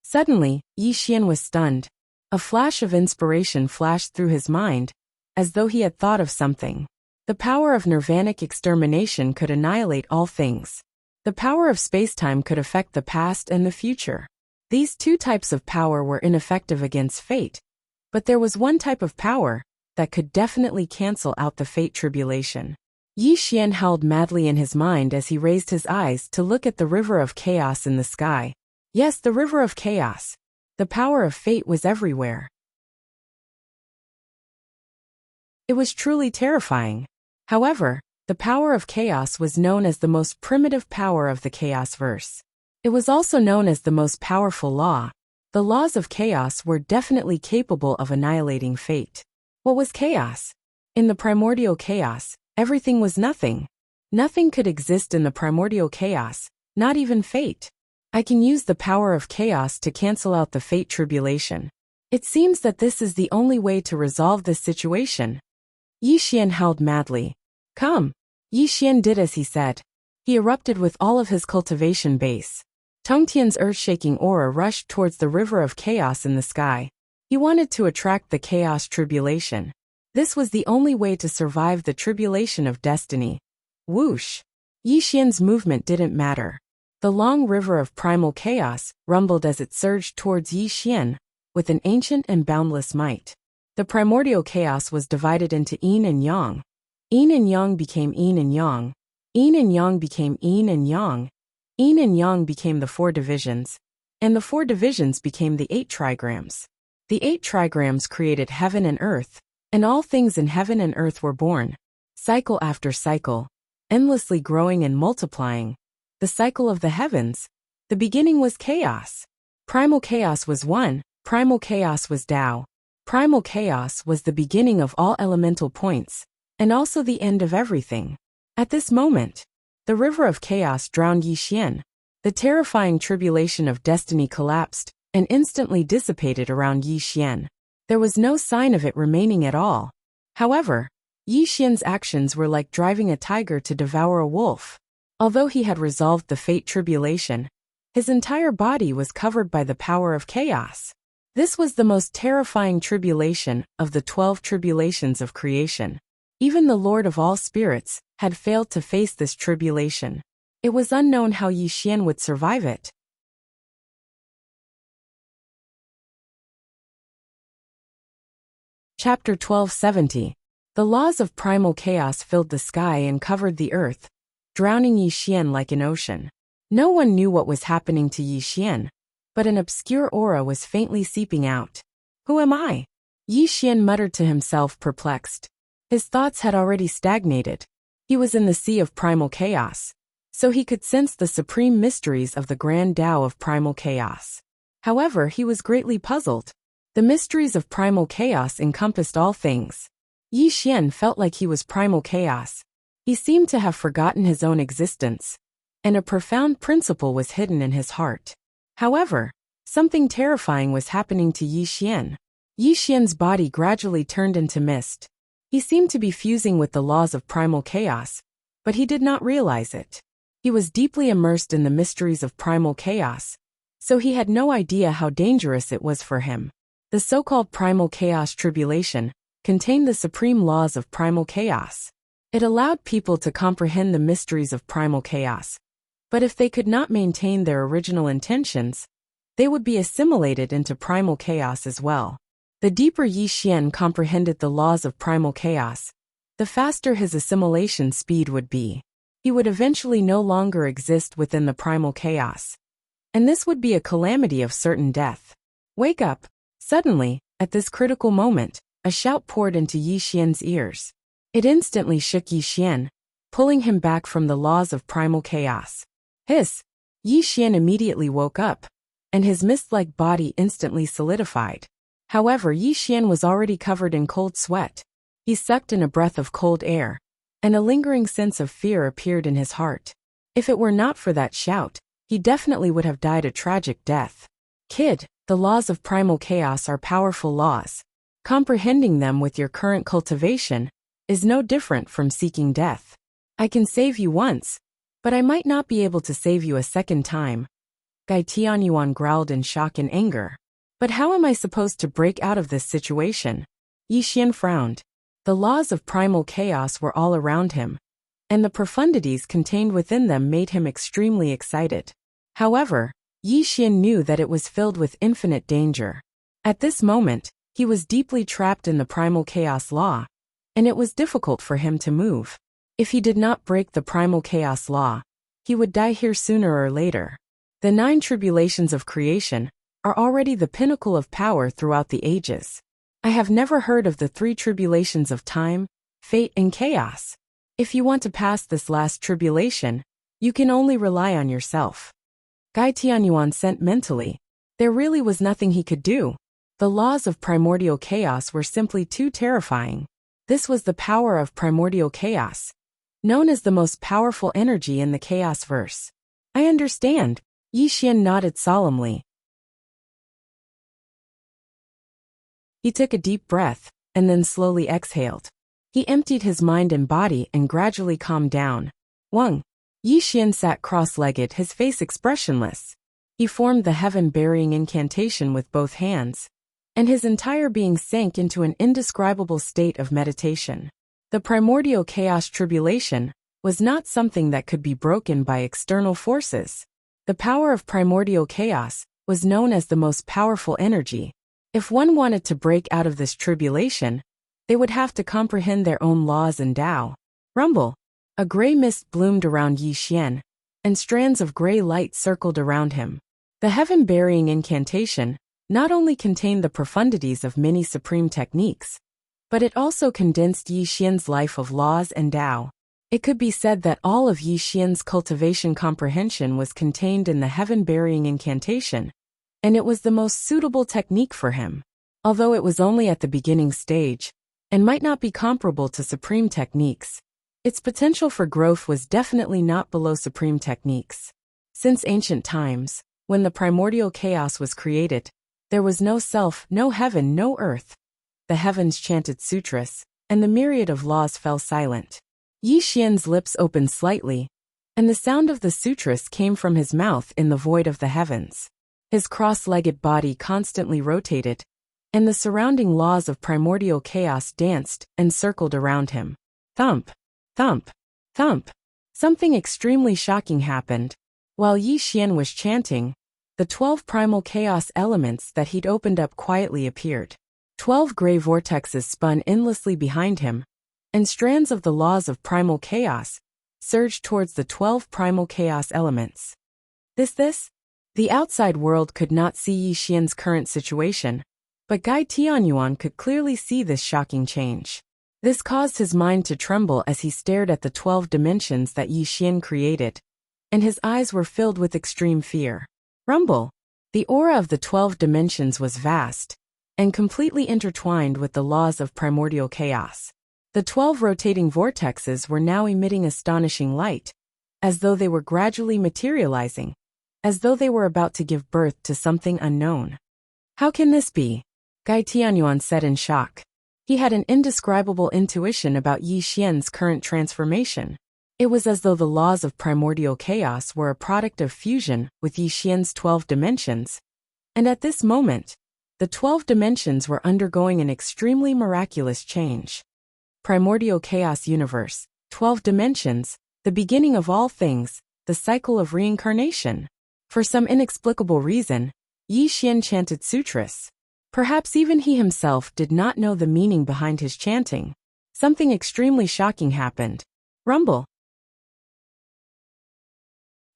A: Suddenly, Yi Xian was stunned. A flash of inspiration flashed through his mind, as though he had thought of something. The power of nirvanic extermination could annihilate all things. The power of spacetime could affect the past and the future. These two types of power were ineffective against fate, but there was one type of power that could definitely cancel out the fate tribulation. Yi Xian howled madly in his mind as he raised his eyes to look at the river of chaos in the sky. Yes, the river of chaos. The power of fate was everywhere. It was truly terrifying. However, the power of chaos was known as the most primitive power of the chaos verse. It was also known as the most powerful law. The laws of chaos were definitely capable of annihilating fate. What was chaos? In the primordial chaos, everything was nothing. Nothing could exist in the primordial chaos, not even fate. I can use the power of chaos to cancel out the fate tribulation. It seems that this is the only way to resolve this situation. Yi Xian howled madly. Come. Yi Xian did as he said. He erupted with all of his cultivation base. Tongtian's earth-shaking aura rushed towards the river of chaos in the sky. He wanted to attract the chaos tribulation. This was the only way to survive the tribulation of destiny. Whoosh! Yi Xian's movement didn't matter. The long river of primal chaos rumbled as it surged towards Yi Xian, with an ancient and boundless might. The primordial chaos was divided into yin and yang. Yin and yang became yin and yang. Yin and yang became yin and yang. Yin and yang became the 4 divisions. And the 4 divisions became the 8 trigrams. The 8 trigrams created heaven and earth, and all things in heaven and earth were born. Cycle after cycle, endlessly growing and multiplying. The cycle of the heavens. The beginning was chaos. Primal chaos was one. Primal chaos was Tao. Primal chaos was the beginning of all elemental points, and also the end of everything. At this moment, the river of chaos drowned Yi Xian. The terrifying tribulation of destiny collapsed and instantly dissipated around Yi Xian. There was no sign of it remaining at all. However, Yi Xian's actions were like driving a tiger to devour a wolf. Although he had resolved the fate tribulation, his entire body was covered by the power of chaos. This was the most terrifying tribulation of the 12 tribulations of creation. Even the Lord of all spirits had failed to face this tribulation. It was unknown how Yi Xian would survive it. Chapter 1270. The laws of primal chaos filled the sky and covered the earth, drowning Yi Xian like an ocean. No one knew what was happening to Yi Xian, but an obscure aura was faintly seeping out. Who am I? Yi Xian muttered to himself, perplexed. His thoughts had already stagnated. He was in the sea of primal chaos, so he could sense the supreme mysteries of the grand Tao of primal chaos. However, he was greatly puzzled. The mysteries of primal chaos encompassed all things. Yi Xian felt like he was primal chaos. He seemed to have forgotten his own existence, and a profound principle was hidden in his heart. However, something terrifying was happening to Yi Xian. Yi Xian's body gradually turned into mist. He seemed to be fusing with the laws of primal chaos, but he did not realize it. He was deeply immersed in the mysteries of primal chaos, so he had no idea how dangerous it was for him. The so-called primal chaos tribulation contained the supreme laws of primal chaos. It allowed people to comprehend the mysteries of primal chaos, but if they could not maintain their original intentions, they would be assimilated into primal chaos as well. The deeper Yi Xian comprehended the laws of primal chaos, the faster his assimilation speed would be. He would eventually no longer exist within the primal chaos. And this would be a calamity of certain death. Wake up! Suddenly, at this critical moment, a shout poured into Yi Xian's ears. It instantly shook Yi Xian, pulling him back from the laws of primal chaos. Hiss! Yi Xian immediately woke up, and his mist-like body instantly solidified. However, Yi Xian was already covered in cold sweat. He sucked in a breath of cold air, and a lingering sense of fear appeared in his heart. If it were not for that shout, he definitely would have died a tragic death. Kid, the laws of primal chaos are powerful laws. Comprehending them with your current cultivation is no different from seeking death. I can save you once, but I might not be able to save you a second time. Gai Tianyuan growled in shock and anger. But how am I supposed to break out of this situation? Yi Xian frowned. The laws of primal chaos were all around him, and the profundities contained within them made him extremely excited. However, Yi Xian knew that it was filled with infinite danger. At this moment, he was deeply trapped in the primal chaos law, and it was difficult for him to move. If he did not break the primal chaos law, he would die here sooner or later. The 9 tribulations of creation are already the pinnacle of power throughout the ages. I have never heard of the 3 tribulations of time, fate, and chaos. If you want to pass this last tribulation, you can only rely on yourself. Gai Tianyuan sent mentally. There really was nothing he could do. The laws of primordial chaos were simply too terrifying. This was the power of primordial chaos, known as the most powerful energy in the chaos verse. I understand. Yi Xian nodded solemnly. He took a deep breath, and then slowly exhaled. He emptied his mind and body and gradually calmed down. Wang. Yi Xian sat cross-legged, his face expressionless. He formed the heaven-burying incantation with both hands, and his entire being sank into an indescribable state of meditation. The primordial chaos tribulation was not something that could be broken by external forces. The power of primordial chaos was known as the most powerful energy. If one wanted to break out of this tribulation, they would have to comprehend their own laws and Tao. Rumble. A gray mist bloomed around Yi Xian, and strands of gray light circled around him. The heaven-burying incantation not only contained the profundities of many supreme techniques, but it also condensed Yi Xian's life of laws and Tao. It could be said that all of Yi Xian's cultivation comprehension was contained in the heaven-burying incantation, and it was the most suitable technique for him. Although it was only at the beginning stage, and might not be comparable to supreme techniques, its potential for growth was definitely not below supreme techniques. Since ancient times, when the primordial chaos was created, there was no self, no heaven, no earth. The heavens chanted sutras, and the myriad of laws fell silent. Yi Xian's lips opened slightly, and the sound of the sutras came from his mouth in the void of the heavens. His cross-legged body constantly rotated, and the surrounding laws of primordial chaos danced and circled around him. Thump! Thump! Thump! Something extremely shocking happened. While Yi Xian was chanting, the 12 primal chaos elements that he'd opened up quietly appeared. 12 gray vortexes spun endlessly behind him, and strands of the laws of primal chaos surged towards the 12 primal chaos elements. The outside world could not see Yi Xian's current situation, but Gai Tianyuan could clearly see this shocking change. This caused his mind to tremble as he stared at the 12 dimensions that Yi Xian created, and his eyes were filled with extreme fear. Rumble! The aura of the 12 dimensions was vast, and completely intertwined with the laws of primordial chaos. The 12 rotating vortexes were now emitting astonishing light, as though they were gradually materializing, as though they were about to give birth to something unknown. How can this be? Gai Tianyuan said in shock. He had an indescribable intuition about Yi Xian's current transformation. It was as though the laws of primordial chaos were a product of fusion with Yi Xian's 12 dimensions. And at this moment, the 12 dimensions were undergoing an extremely miraculous change. Primordial chaos universe, 12 dimensions, the beginning of all things, the cycle of reincarnation. For some inexplicable reason, Yi Xian chanted sutras. Perhaps even he himself did not know the meaning behind his chanting. Something extremely shocking happened. Rumble.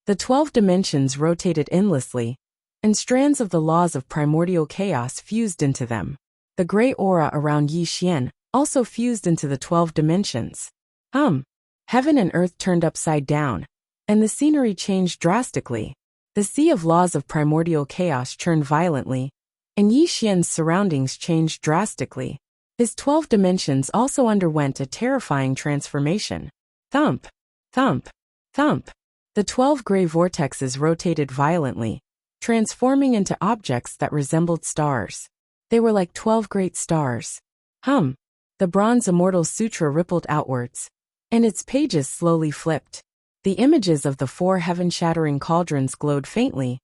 A: The 12 dimensions rotated endlessly, and strands of the laws of primordial chaos fused into them. The gray aura around Yi Xian also fused into the 12 dimensions. Heaven and earth turned upside down, and the scenery changed drastically. The sea of laws of primordial chaos churned violently, and Yi Xian's surroundings changed drastically. His 12 dimensions also underwent a terrifying transformation. Thump, thump, thump. The 12 gray vortexes rotated violently, transforming into objects that resembled stars. They were like 12 great stars. The bronze Immortal Sutra rippled outwards, and its pages slowly flipped. The images of the 4 heaven-shattering cauldrons glowed faintly,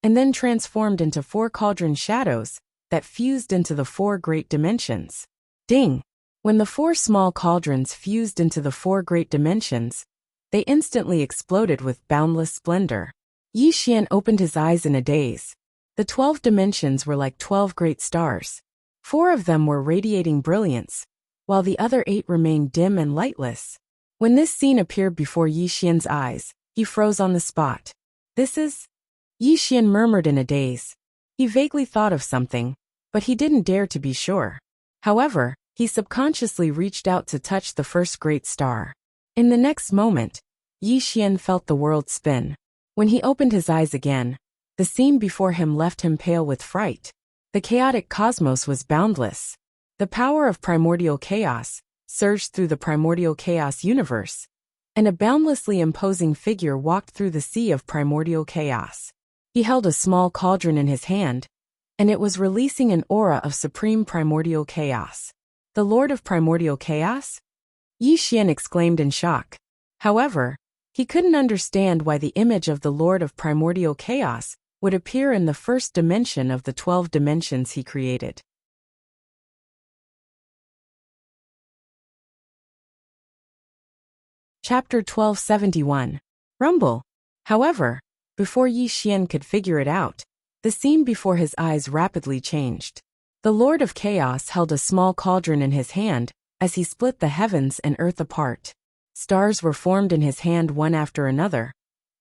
A: and then transformed into 4 cauldron shadows that fused into the 4 great dimensions. Ding! When the 4 small cauldrons fused into the 4 great dimensions, they instantly exploded with boundless splendor. Yi Xian opened his eyes in a daze. The 12 dimensions were like 12 great stars. 4 of them were radiating brilliance, while the other 8 remained dim and lightless. When this scene appeared before Yi Xian's eyes, he froze on the spot. This is... Yi Xian murmured in a daze. He vaguely thought of something, but he didn't dare to be sure. However, he subconsciously reached out to touch the first great star. In the next moment, Yi Xian felt the world spin. When he opened his eyes again, the scene before him left him pale with fright. The chaotic cosmos was boundless. The power of primordial chaos surged through the primordial chaos universe, and a boundlessly imposing figure walked through the sea of primordial chaos. He held a small cauldron in his hand, and it was releasing an aura of supreme primordial chaos. The Lord of Primordial Chaos? Yi Xian exclaimed in shock. However, he couldn't understand why the image of the Lord of Primordial Chaos would appear in the first dimension of the 12 dimensions he created. Chapter 1271. Rumble. However, before Yi Xian could figure it out, the scene before his eyes rapidly changed. The Lord of Chaos held a small cauldron in his hand as he split the heavens and earth apart. Stars were formed in his hand one after another,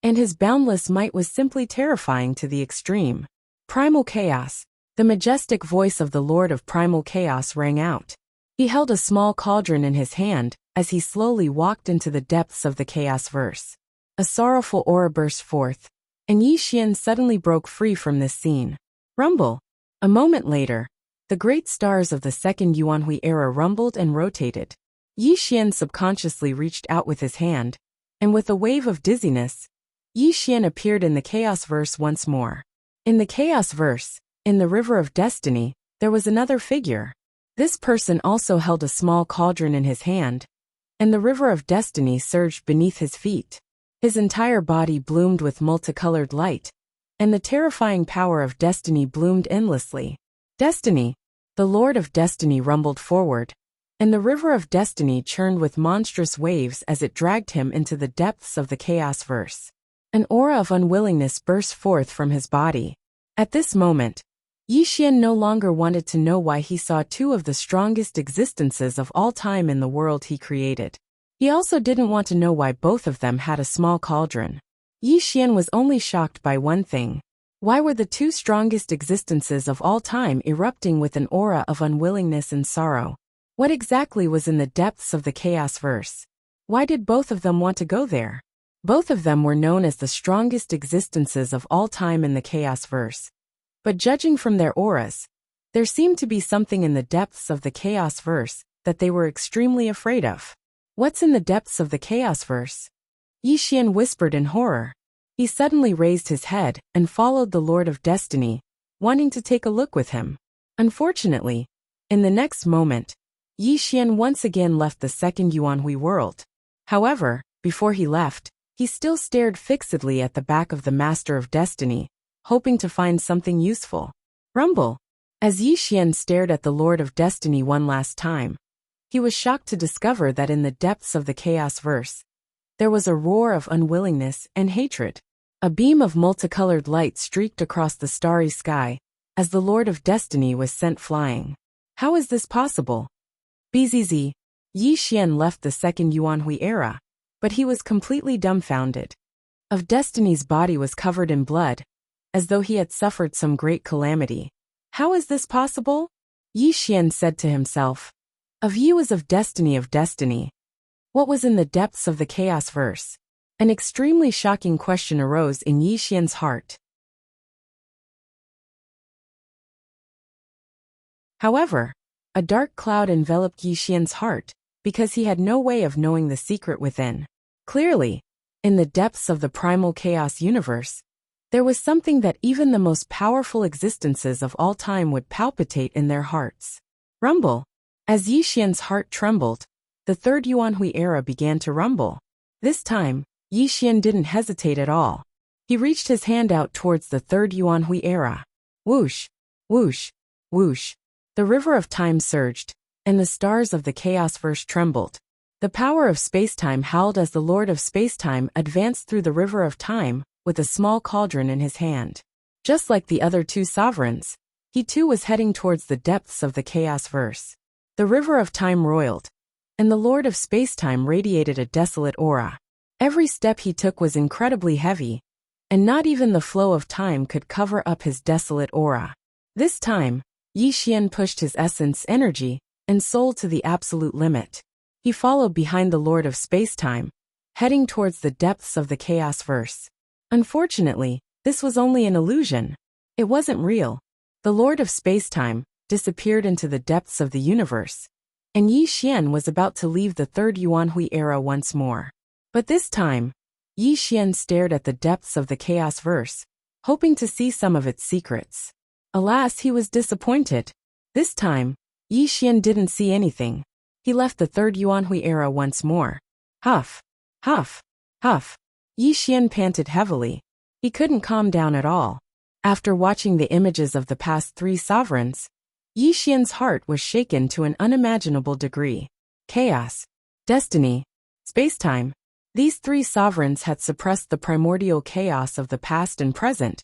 A: and his boundless might was simply terrifying to the extreme. Primal Chaos. The majestic voice of the Lord of Primal Chaos rang out. He held a small cauldron in his hand as he slowly walked into the depths of the Chaos-verse. A sorrowful aura burst forth, and Yi Xian suddenly broke free from this scene. Rumble. A moment later, the great stars of the second Yuanhui era rumbled and rotated. Yi Xian subconsciously reached out with his hand, and with a wave of dizziness, Yi Xian appeared in the Chaos-verse once more. In the Chaos-verse, in the River of Destiny, there was another figure. This person also held a small cauldron in his hand, and the River of Destiny surged beneath his feet. His entire body bloomed with multicolored light, and the terrifying power of destiny bloomed endlessly. Destiny. The Lord of Destiny rumbled forward, and the River of Destiny churned with monstrous waves as it dragged him into the depths of the Chaos-verse. An aura of unwillingness burst forth from his body. At this moment, Yi Xian no longer wanted to know why he saw 2 of the strongest existences of all time in the world he created. He also didn't want to know why both of them had a small cauldron. Yi Xian was only shocked by one thing. Why were the 2 strongest existences of all time erupting with an aura of unwillingness and sorrow? What exactly was in the depths of the Chaos-verse? Why did both of them want to go there? Both of them were known as the strongest existences of all time in the Chaos-verse. But judging from their auras, there seemed to be something in the depths of the Chaos-verse that they were extremely afraid of. What's in the depths of the Chaos-verse? Yi Xian whispered in horror. He suddenly raised his head and followed the Lord of Destiny, wanting to take a look with him. Unfortunately, in the next moment, Yi Xian once again left the second Yuanhui world. However, before he left, he still stared fixedly at the back of the Master of Destiny, hoping to find something useful. Rumble. As Yi Xian stared at the Lord of Destiny one last time, he was shocked to discover that in the depths of the Chaos Verse, there was a roar of unwillingness and hatred. A beam of multicolored light streaked across the starry sky, as the Lord of Destiny was sent flying. How is this possible? Bzz. Yi Xian left the second Yuanhui era, but he was completely dumbfounded. Of Destiny's body was covered in blood, as though he had suffered some great calamity. How is this possible? Yi Xian said to himself. Of Yi was of Destiny. What was in the depths of the Chaos Verse? An extremely shocking question arose in Yi Xian's heart. However, a dark cloud enveloped Yi Xian's heart, because he had no way of knowing the secret within. Clearly, in the depths of the primal chaos universe, there was something that even the most powerful existences of all time would palpitate in their hearts. Rumble. As Yi Xian's heart trembled, the third Yuanhui era began to rumble. This time, Yi Xian didn't hesitate at all. He reached his hand out towards the third Yuanhui era. Whoosh, whoosh, whoosh. The river of time surged, and the stars of the Chaos Verse trembled. The power of spacetime howled as the Lord of Spacetime advanced through the river of time, with a small cauldron in his hand. Just like the other two sovereigns, he too was heading towards the depths of the Chaos Verse. The river of time roiled, and the Lord of Spacetime radiated a desolate aura. Every step he took was incredibly heavy, and not even the flow of time could cover up his desolate aura. This time, Yi Xian pushed his essence, energy, and soul to the absolute limit. He followed behind the Lord of Spacetime, heading towards the depths of the Chaos Verse. Unfortunately, this was only an illusion. It wasn't real. The Lord of Spacetime disappeared into the depths of the universe, and Yi Xian was about to leave the third Yuanhui era once more. But this time, Yi Xian stared at the depths of the Chaos Verse, hoping to see some of its secrets. Alas, he was disappointed. This time, Yi Xian didn't see anything. He left the third Yuanhui era once more. Huff, huff, huff. Yi Xian panted heavily. He couldn't calm down at all. After watching the images of the past three sovereigns, Yi Xian's heart was shaken to an unimaginable degree. Chaos, Destiny, Spacetime. These three sovereigns had suppressed the primordial chaos of the past and present,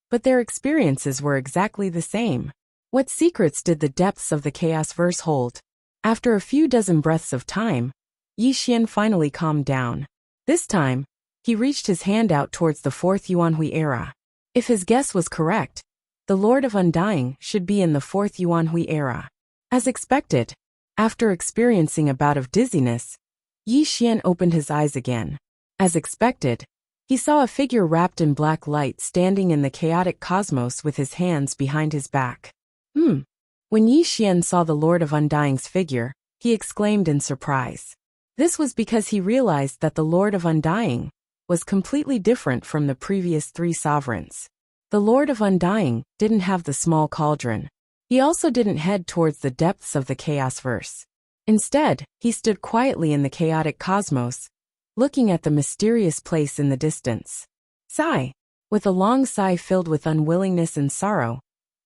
A: but their experiences were exactly the same. What secrets did the depths of the Chaos Verse hold? After a few dozen breaths of time, Yi Xian finally calmed down. This time, he reached his hand out towards the fourth Yuanhui era. If his guess was correct, the Lord of Undying should be in the fourth Yuanhui era. As expected, after experiencing a bout of dizziness, Yi Xian opened his eyes again. As expected, he saw a figure wrapped in black light standing in the chaotic cosmos with his hands behind his back. When Yi Xian saw the Lord of Undying's figure, he exclaimed in surprise. This was because he realized that the Lord of Undying was completely different from the previous three sovereigns. The Lord of Undying didn't have the small cauldron. He also didn't head towards the depths of the Chaos Verse. Instead, he stood quietly in the chaotic cosmos, looking at the mysterious place in the distance. Sigh. With a long sigh filled with unwillingness and sorrow,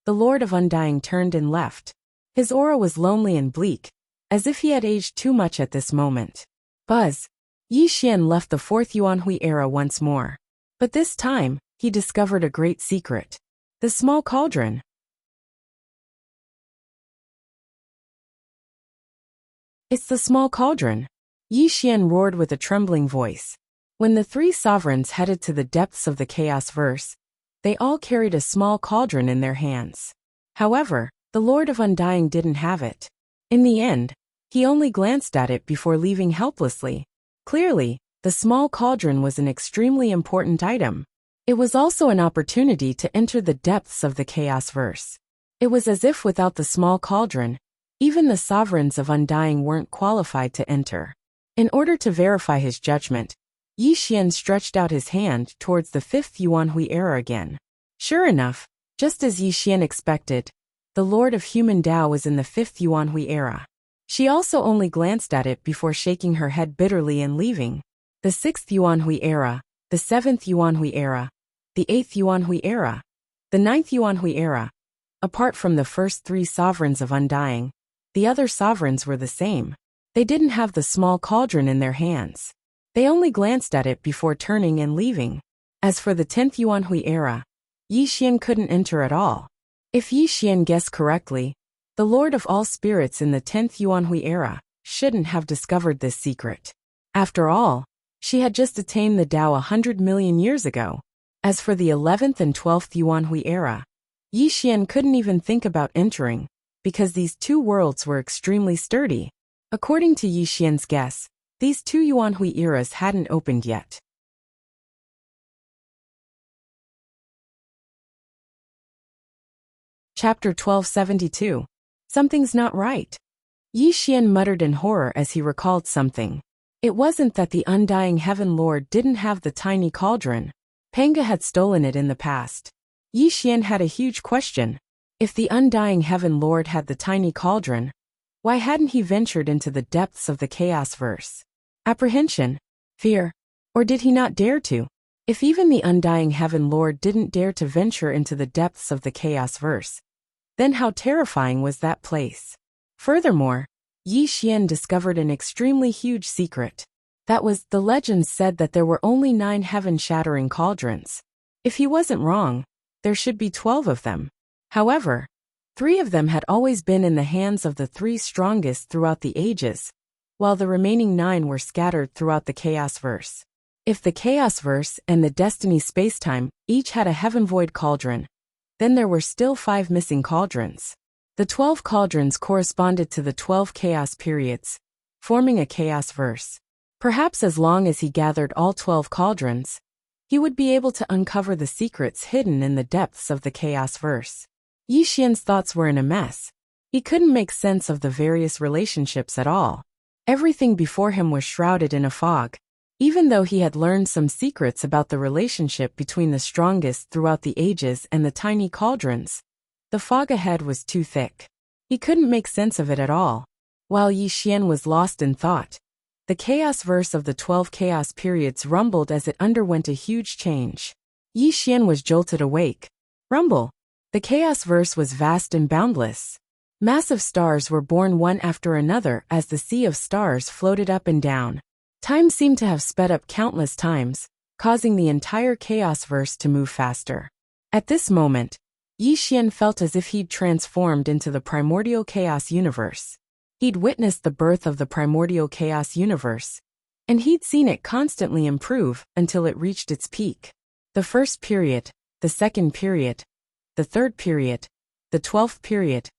A: the Lord of Undying turned and left. His aura was lonely and bleak, as if he had aged too much at this moment. Buzz. Yi Xian left the fourth Yuanhui era once more. But this time, he discovered a great secret. The small cauldron. It's the small cauldron. Yi Xian roared with a trembling voice. When the three sovereigns headed to the depths of the Chaos Verse, they all carried a small cauldron in their hands. However, the Lord of Undying didn't have it. In the end, he only glanced at it before leaving helplessly. Clearly, the small cauldron was an extremely important item. It was also an opportunity to enter the depths of the Chaos Verse. It was as if without the small cauldron, even the sovereigns of Undying weren't qualified to enter. In order to verify his judgment, Yi Xian stretched out his hand towards the fifth Yuanhui era again. Sure enough, just as Yi Xian expected, the Lord of Human Tao was in the fifth Yuanhui era. She also only glanced at it before shaking her head bitterly and leaving. The 6th Yuanhui era, the 7th Yuanhui era, the 8th Yuanhui era, the 9th Yuanhui era. Apart from the first 3 sovereigns of Undying, the other sovereigns were the same. They didn't have the small cauldron in their hands. They only glanced at it before turning and leaving. As for the 10th Yuanhui era, Yi Xian couldn't enter at all. If Yi Xian guessed correctly, the Lord of all spirits in the 10th Yuanhui era shouldn't have discovered this secret. After all, she had just attained the Tao 100 million years ago. As for the 11th and 12th Yuanhui era, Yi Xian couldn't even think about entering, because these 2 worlds were extremely sturdy. According to Yi Xian's guess, these 2 Yuanhui eras hadn't opened yet. Chapter 1272. Something's not right. Yi Xian muttered in horror as he recalled something. It wasn't that the Undying Heaven Lord didn't have the tiny cauldron. Panga had stolen it in the past. Yi Xian had a huge question. If the Undying Heaven Lord had the tiny cauldron, why hadn't he ventured into the depths of the Chaos Verse? Apprehension? Fear? Or did he not dare to? If even the Undying Heaven Lord didn't dare to venture into the depths of the Chaos Verse, then how terrifying was that place? Furthermore, Yi Xian discovered an extremely huge secret. That was, the legends said that there were only 9 heaven-shattering cauldrons. If he wasn't wrong, there should be 12 of them. However, 3 of them had always been in the hands of the 3 strongest throughout the ages, while the remaining 9 were scattered throughout the Chaos Verse. If the Chaos Verse and the Destiny Spacetime each had a Heaven Void cauldron, then there were still 5 missing cauldrons. The 12 cauldrons corresponded to the 12 chaos periods, forming a Chaos Verse. Perhaps as long as he gathered all 12 cauldrons, he would be able to uncover the secrets hidden in the depths of the Chaos Verse. Yi Xian's thoughts were in a mess. He couldn't make sense of the various relationships at all. Everything before him was shrouded in a fog. Even though he had learned some secrets about the relationship between the strongest throughout the ages and the tiny cauldrons, the fog ahead was too thick. He couldn't make sense of it at all. While Yi Xian was lost in thought, the Chaos Verse of the 12 chaos periods rumbled as it underwent a huge change. Yi Xian was jolted awake. Rumble! The Chaos Verse was vast and boundless. Massive stars were born one after another as the sea of stars floated up and down. Time seemed to have sped up countless times, causing the entire Chaos Verse to move faster. At this moment, Yi Xian felt as if he'd transformed into the primordial chaos universe. He'd witnessed the birth of the primordial chaos universe, and he'd seen it constantly improve until it reached its peak. The first period, the second period, the third period, the 12th period.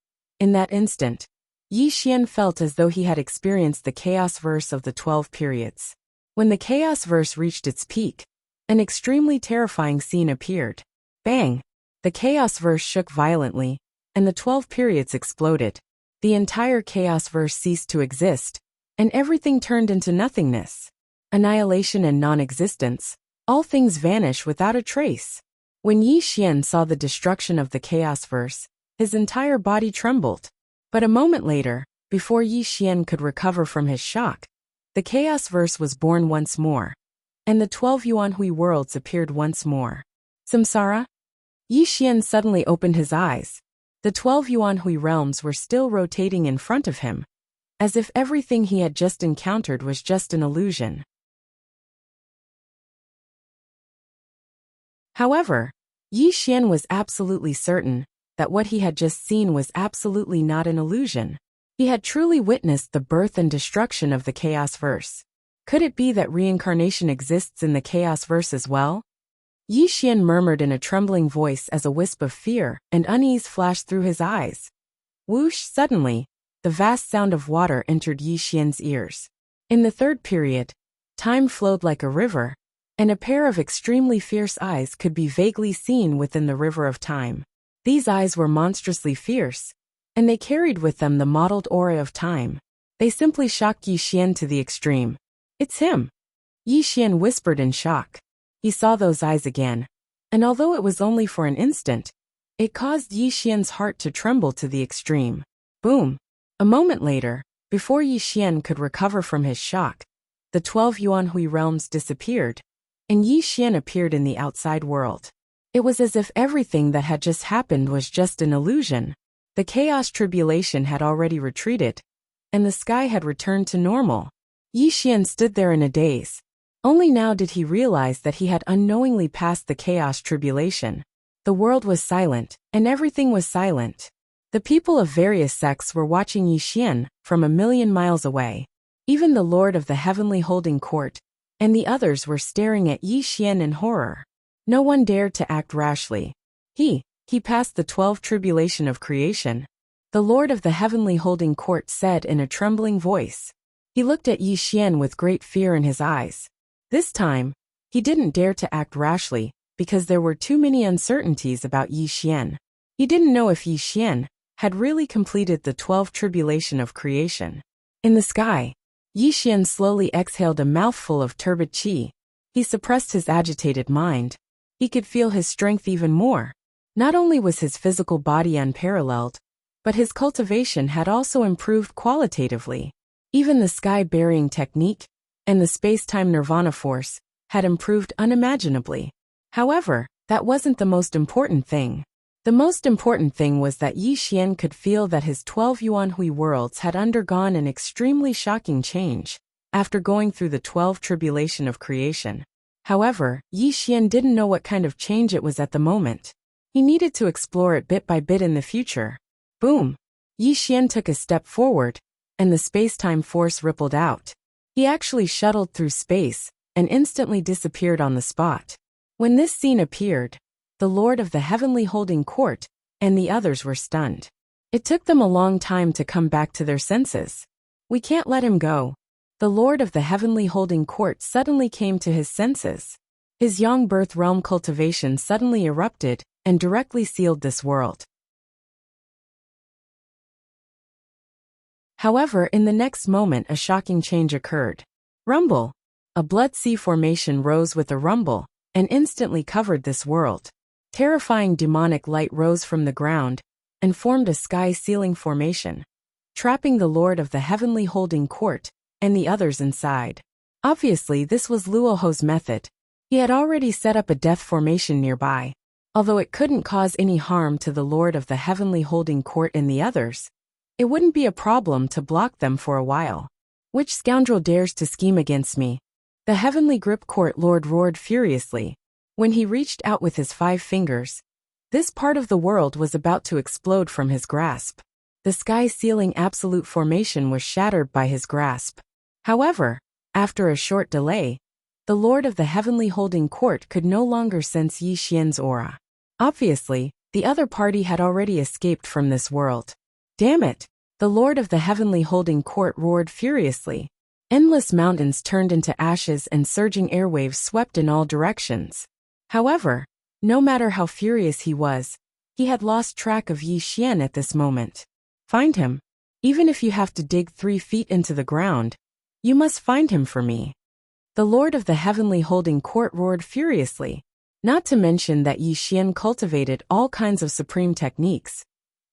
A: In that instant, Yi Xian felt as though he had experienced the Chaos Verse of the 12 periods. When the Chaos Verse reached its peak, an extremely terrifying scene appeared. Bang! The Chaos Verse shook violently, and the 12 periods exploded. The entire Chaos Verse ceased to exist, and everything turned into nothingness. Annihilation and non-existence. All things vanish without a trace. When Yi Xian saw the destruction of the Chaos Verse, his entire body trembled. But a moment later, before Yi Xian could recover from his shock, the Chaos Verse was born once more, and the 12 Yuanhui worlds appeared once more. Samsara? Yi Xian suddenly opened his eyes. The 12 Yuanhui realms were still rotating in front of him, as if everything he had just encountered was just an illusion. However, Yi Xian was absolutely certain that what he had just seen was absolutely not an illusion. He had truly witnessed the birth and destruction of the Chaos Verse. Could it be that reincarnation exists in the Chaos Verse as well? Yi Xian murmured in a trembling voice as a wisp of fear and unease flashed through his eyes. Whoosh! Suddenly, the vast sound of water entered Yi Xian's ears. In the third period, time flowed like a river, and a pair of extremely fierce eyes could be vaguely seen within the river of time. These eyes were monstrously fierce, and they carried with them the mottled aura of time. They simply shocked Yi Xian to the extreme. It's him! Yi Xian whispered in shock. He saw those eyes again, and although it was only for an instant, it caused Yi Xian's heart to tremble to the extreme. Boom! A moment later, Before Yi Xian could recover from his shock, the 12 Yuanhui realms disappeared, and Yi Xian appeared in the outside world. It was as if everything that had just happened was just an illusion. The chaos tribulation had already retreated, and the sky had returned to normal. Yi Xian stood there in a daze. Only now did he realize that he had unknowingly passed the chaos tribulation. The world was silent, and everything was silent. The people of various sects were watching Yi Xian from a million miles away. Even the Lord of the Heavenly Holding Court and the others were staring at Yi Xian in horror. No one dared to act rashly. He passed the 12 tribulation of creation. The Lord of the Heavenly Holding Court said in a trembling voice. He looked at Yi Xian with great fear in his eyes. This time, he didn't dare to act rashly, because there were too many uncertainties about Yi Xian. He didn't know if Yi Xian had really completed the 12 tribulation of creation. In the sky, Yi Xian slowly exhaled a mouthful of turbid qi. He suppressed his agitated mind. He could feel his strength even more. Not only was his physical body unparalleled, but his cultivation had also improved qualitatively. Even the sky-burying technique and the space-time nirvana force had improved unimaginably. However, that wasn't the most important thing. The most important thing was that Yi Xian could feel that his 12 Yuanhui worlds had undergone an extremely shocking change after going through the 12 tribulation of creation. However, Yi Xian didn't know what kind of change it was at the moment. He needed to explore it bit by bit in the future. Boom! Yi Xian took a step forward, and the space-time force rippled out. He actually shuttled through space and instantly disappeared on the spot. When this scene appeared, the Lord of the Heavenly Holding Court and the others were stunned. It took them a long time to come back to their senses. We can't let him go. The Lord of the Heavenly Holding Court suddenly came to his senses. His Yang Birth Realm cultivation suddenly erupted and directly sealed this world. However, in the next moment a shocking change occurred. Rumble! A blood sea formation rose with a rumble and instantly covered this world. Terrifying demonic light rose from the ground and formed a sky-sealing formation, trapping the Lord of the Heavenly Holding Court and the others inside. Obviously, this was Luoho's method. He had already set up a death formation nearby. Although it couldn't cause any harm to the Lord of the Heavenly Holding Court and the others, it wouldn't be a problem to block them for a while. Which scoundrel dares to scheme against me? The Heavenly Grip Court Lord roared furiously. When he reached out with his 5 fingers, this part of the world was about to explode from his grasp. The sky-sealing absolute formation was shattered by his grasp. However, after a short delay, the Lord of the Heavenly Holding Court could no longer sense Yi Xian's aura. Obviously, the other party had already escaped from this world. Damn it! The Lord of the Heavenly Holding Court roared furiously. Endless mountains turned into ashes and surging airwaves swept in all directions. However, no matter how furious he was, he had lost track of Yi Xian at this moment. Find him. Even if you have to dig 3 feet into the ground, you must find him for me. The Lord of the Heavenly Holding Court roared furiously. Not to mention that Yi Xian cultivated all kinds of supreme techniques.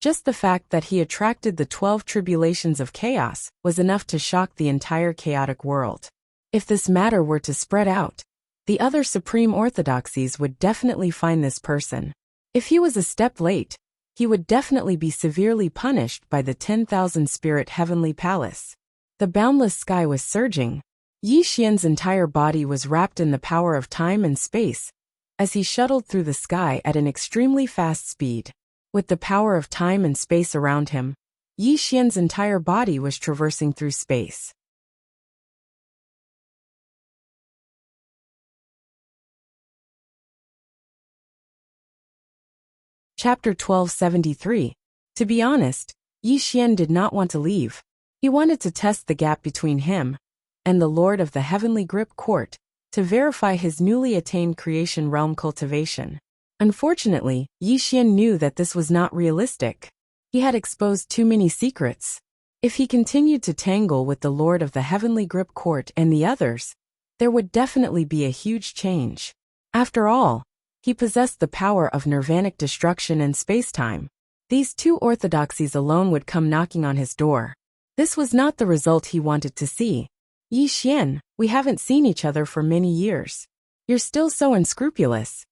A: Just the fact that he attracted the 12 tribulations of chaos was enough to shock the entire chaotic world. If this matter were to spread out, the other supreme orthodoxies would definitely find this person. If he was a step late, he would definitely be severely punished by the 10,000 Spirit Heavenly Palace. The boundless sky was surging. Yi Xian's entire body was wrapped in the power of time and space, as he shuttled through the sky at an extremely fast speed. With the power of time and space around him, Yi Xian's entire body was traversing through space. Chapter 1273. To be honest, Yi Xian did not want to leave. He wanted to test the gap between him and the Lord of the Heavenly Grip Court to verify his newly attained creation realm cultivation. Unfortunately, Yi Xian knew that this was not realistic. He had exposed too many secrets. If he continued to tangle with the Lord of the Heavenly Grip Court and the others, there would definitely be a huge change. After all, he possessed the power of nirvanic destruction and space-time. These 2 orthodoxies alone would come knocking on his door. This was not the result he wanted to see. Yi Xian, we haven't seen each other for many years. You're still so unscrupulous.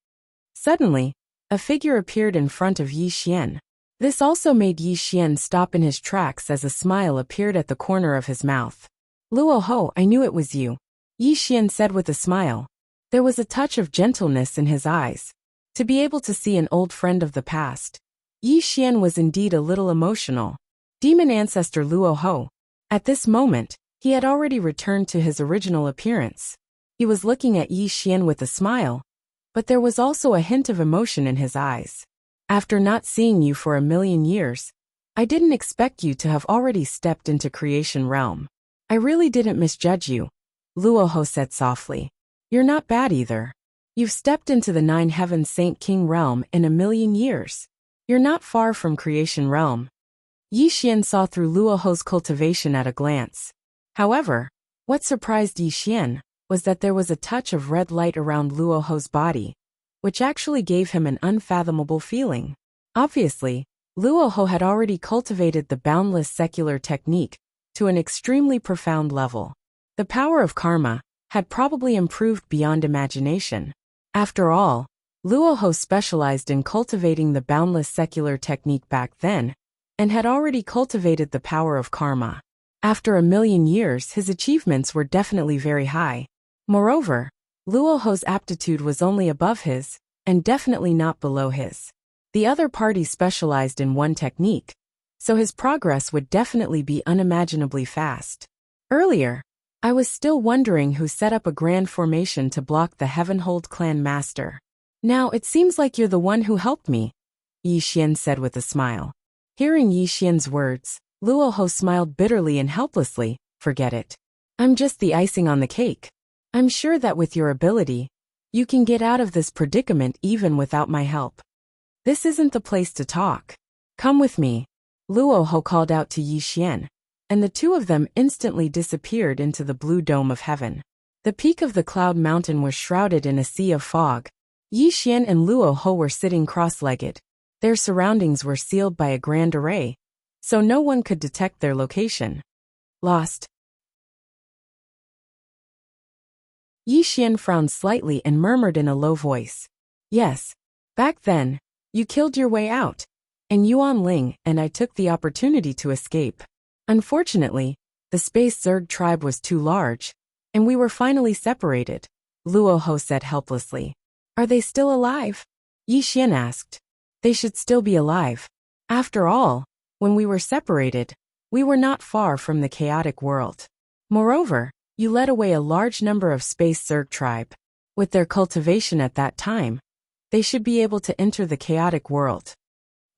A: Suddenly, a figure appeared in front of Yi Xian. This also made Yi Xian stop in his tracks as a smile appeared at the corner of his mouth. Luo Ho, I knew it was you, Yi Xian said with a smile. There was a touch of gentleness in his eyes. To be able to see an old friend of the past. Yi Xian was indeed a little emotional. Demon ancestor Luo Ho. At this moment, he had already returned to his original appearance. He was looking at Yi Xian with a smile, but there was also a hint of emotion in his eyes. After not seeing you for 1,000,000 years, I didn't expect you to have already stepped into creation realm. I really didn't misjudge you, Luo Ho said softly. You're not bad either. You've stepped into the 9 Heaven Saint King realm in 1,000,000 years. You're not far from creation realm. Yi Xian saw through Luo Ho's cultivation at a glance. However, what surprised Yi Xian was that there was a touch of red light around Luo Ho's body, which actually gave him an unfathomable feeling. Obviously, Luo Ho had already cultivated the boundless secular technique to an extremely profound level. The power of karma had probably improved beyond imagination. After all, Luo Ho specialized in cultivating the boundless secular technique back then, and had already cultivated the power of karma. After 1,000,000 years, his achievements were definitely very high. Moreover, Luo Ho's aptitude was only above his, and definitely not below his. The other party specialized in one technique, so his progress would definitely be unimaginably fast. Earlier, I was still wondering who set up a grand formation to block the Heavenhold clan master. Now it seems like you're the one who helped me, Yi Xian said with a smile. Hearing Yi Xian's words, Luo Ho smiled bitterly and helplessly. Forget it. I'm just the icing on the cake. I'm sure that with your ability, you can get out of this predicament even without my help. This isn't the place to talk. Come with me, Luo Ho called out to Yi Xian, and the two of them instantly disappeared into the blue dome of heaven. The peak of the cloud mountain was shrouded in a sea of fog. Yi Xian and Luo Ho were sitting cross-legged. Their surroundings were sealed by a grand array, so no one could detect their location. Lost. Yi Xian frowned slightly and murmured in a low voice. Yes. Back then, you killed your way out, and Yuan Ling and I took the opportunity to escape. Unfortunately, the Space Zerg tribe was too large, and we were finally separated, Luo Ho said helplessly. Are they still alive? Yi Xian asked. They should still be alive. After all, when we were separated, we were not far from the chaotic world. Moreover, you led away a large number of Space Zerg tribe. With their cultivation at that time, they should be able to enter the chaotic world.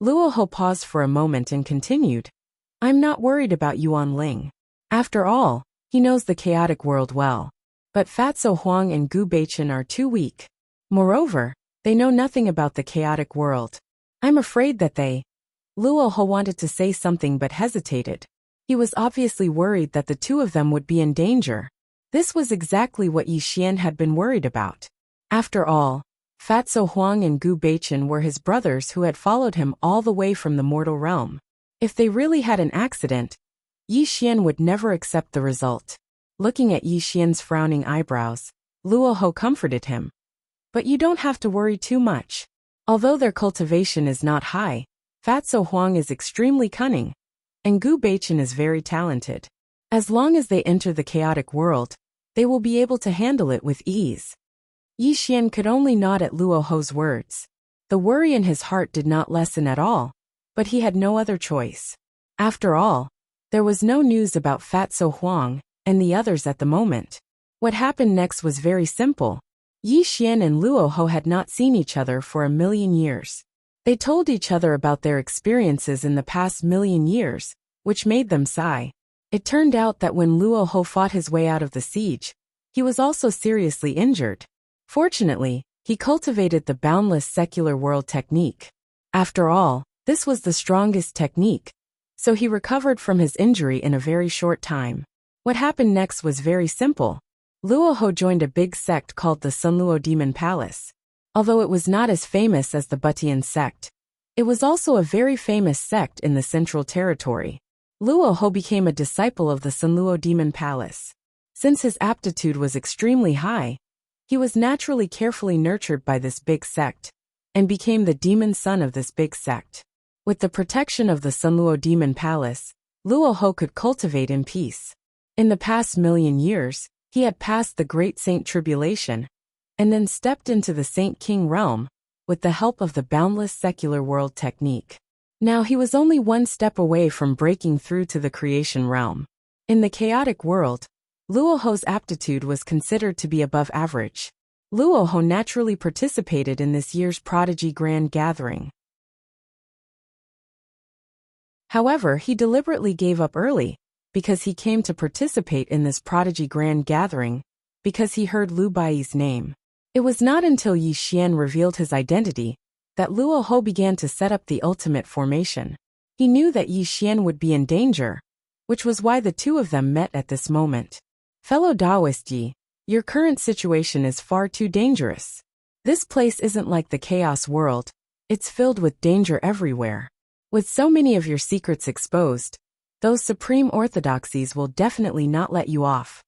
A: Luo Ho paused for a moment and continued. I'm not worried about Yuan Ling. After all, he knows the chaotic world well. But Fatso Huang and Gu Beichen are too weak. Moreover, they know nothing about the chaotic world. I'm afraid that they... Luo Ho wanted to say something but hesitated. He was obviously worried that the two of them would be in danger. This was exactly what Yi Xian had been worried about. After all, Fatso Huang and Gu Beichen were his brothers who had followed him all the way from the mortal realm. If they really had an accident, Yi Xian would never accept the result. Looking at Yi Xian's frowning eyebrows, Luo Ho comforted him. But you don't have to worry too much. Although their cultivation is not high, Fatso Huang is extremely cunning, and Gu Beichen is very talented. As long as they enter the chaotic world, they will be able to handle it with ease. Yi Xian could only nod at Luo Ho's words. The worry in his heart did not lessen at all, but he had no other choice. After all, there was no news about Fatso Huang and the others at the moment. What happened next was very simple. Yi Xian and Luo Ho had not seen each other for 1,000,000 years. They told each other about their experiences in the past 1,000,000 years, which made them sigh. It turned out that when Luo Ho fought his way out of the siege, he was also seriously injured. Fortunately, he cultivated the boundless secular world technique. After all, this was the strongest technique, so he recovered from his injury in a very short time. What happened next was very simple. Luo Ho joined a big sect called the Sunluo Demon Palace. Although it was not as famous as the Butian sect, it was also a very famous sect in the Central Territory. Luo Ho became a disciple of the Sunluo Demon Palace. Since his aptitude was extremely high, he was naturally carefully nurtured by this big sect, and became the demon son of this big sect. With the protection of the Sunluo Demon Palace, Luo Ho could cultivate in peace. In the past million years, he had passed the Great Saint Tribulation, and then stepped into the Saint King realm, with the help of the boundless secular world technique. Now he was only one step away from breaking through to the creation realm. In the chaotic world, Luo Ho's aptitude was considered to be above average. Luo Ho naturally participated in this year's Prodigy Grand Gathering. However, he deliberately gave up early, because he came to participate in this Prodigy Grand Gathering, because he heard Lu Bai's name. It was not until Yi Xian revealed his identity that Luo Ho began to set up the ultimate formation. He knew that Yi Xian would be in danger, which was why the two of them met at this moment. Fellow Taoist Yi, your current situation is far too dangerous. This place isn't like the chaos world, it's filled with danger everywhere. With so many of your secrets exposed, those supreme orthodoxies will definitely not let you off.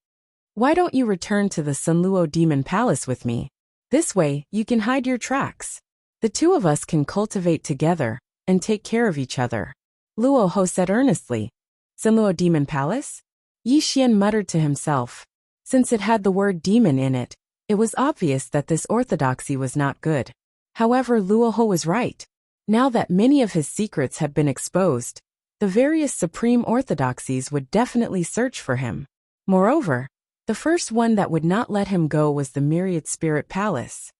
A: Why don't you return to the Sunluo Demon Palace with me? This way, you can hide your tracks. The two of us can cultivate together and take care of each other. Luo Ho said earnestly. Sunluo Demon Palace? Yi Xian muttered to himself. Since it had the word demon in it, it was obvious that this orthodoxy was not good. However, Luo Ho was right. Now that many of his secrets had been exposed, the various supreme orthodoxies would definitely search for him. Moreover, the first one that would not let him go was the Myriad Spirit Palace.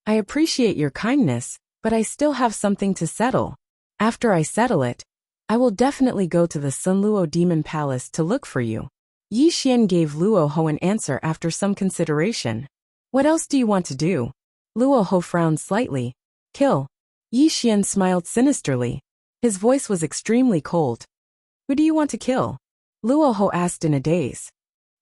A: I appreciate your kindness, but I still have something to settle. After I settle it, I will definitely go to the Sunluo Demon Palace to look for you. Yi Xian gave Luo Ho an answer after some consideration. What else do you want to do? Luo Ho frowned slightly. Kill. Yi Xian smiled sinisterly. His voice was extremely cold. Who do you want to kill? Luo Ho asked in a daze.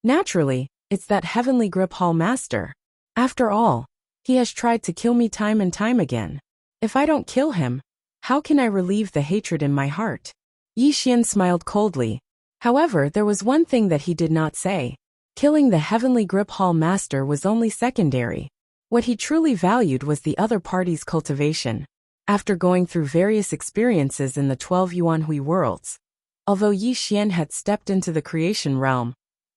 A: Naturally, it's that Heavenly Grip Hall Master. After all, he has tried to kill me time and time again. If I don't kill him, how can I relieve the hatred in my heart? Yi Xian smiled coldly. However, there was one thing that he did not say. Killing the Heavenly Grip Hall Master was only secondary. What he truly valued was the other party's cultivation. After going through various experiences in the 12 Yuanhui worlds, although Yi Xian had stepped into the creation realm,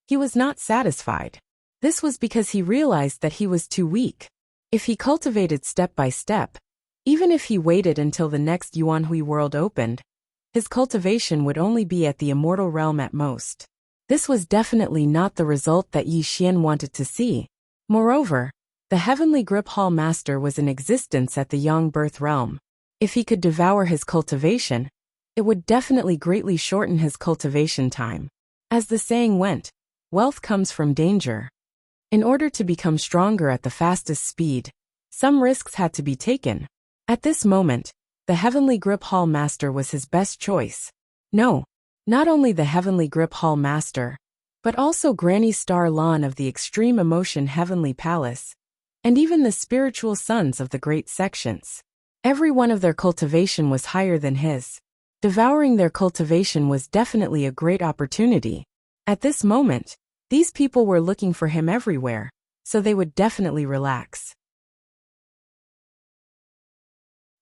A: he was not satisfied. This was because he realized that he was too weak. If he cultivated step by step, even if he waited until the next Yuanhui world opened, his cultivation would only be at the Immortal realm at most. This was definitely not the result that Yi Xian wanted to see. Moreover, the Heavenly Grip Hall Master was in existence at the Yang Birth realm. If he could devour his cultivation, it would definitely greatly shorten his cultivation time. As the saying went, wealth comes from danger. In order to become stronger at the fastest speed, some risks had to be taken. At this moment, the Heavenly Grip Hall Master was his best choice. No, not only the Heavenly Grip Hall Master, but also Granny Star Lan of the Extreme Emotion Heavenly Palace, and even the spiritual sons of the great sections. Every one of their cultivation was higher than his. Devouring their cultivation was definitely a great opportunity. At this moment, these people were looking for him everywhere, so they would definitely relax.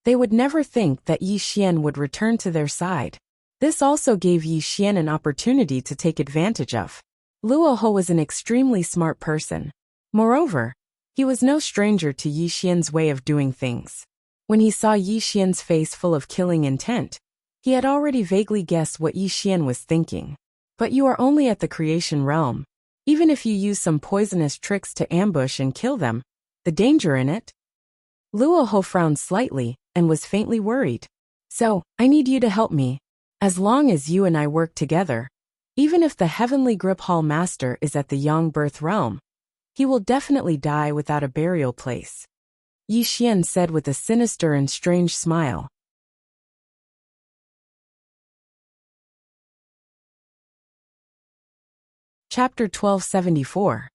A: They would never think that Yi Xian would return to their side. This also gave Yi Xian an opportunity to take advantage of. Luo Ho was an extremely smart person. Moreover, he was no stranger to Yi Xian's way of doing things. When he saw Yi Xian's face full of killing intent, he had already vaguely guessed what Yi Xian was thinking. But you are only at the creation realm. Even if you use some poisonous tricks to ambush and kill them, the danger in it? Luo Ho frowned slightly and was faintly worried. So, I need you to help me. As long as you and I work together, even if the Heavenly Grip Hall Master is at the Yang Birth realm, he will definitely die without a burial place. Yi Xian said with a sinister and strange smile. Chapter 1274.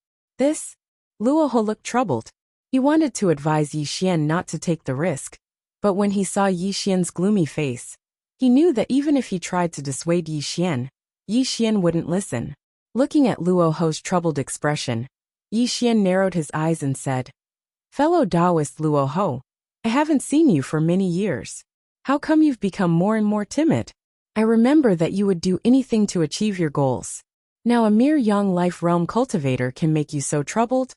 A: Luo Ho looked troubled. He wanted to advise Yi Xian not to take the risk, but when he saw Yi Xian's gloomy face, he knew that even if he tried to dissuade Yi Xian, Yi Xian wouldn't listen. Looking at Luo Ho's troubled expression, Yi Xian narrowed his eyes and said, "Fellow Taoist Luo Ho, I haven't seen you for many years. How come you've become more and more timid? I remember that you would do anything to achieve your goals. Now a mere young life realm cultivator can make you so troubled?"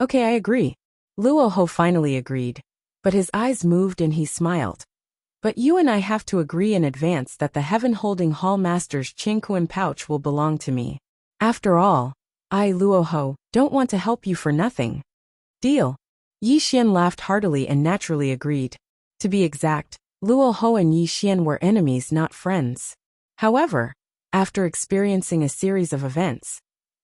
A: "Okay, I agree." Luo Ho finally agreed, but his eyes moved and he smiled. "But you and I have to agree in advance that the heaven-holding Hall Master's Qingkuan pouch will belong to me. After all, I, Luo Ho, don't want to help you for nothing." "Deal." Yi Xian laughed heartily and naturally agreed. To be exact, Luo Ho and Yi Xian were enemies, not friends. However, after experiencing a series of events,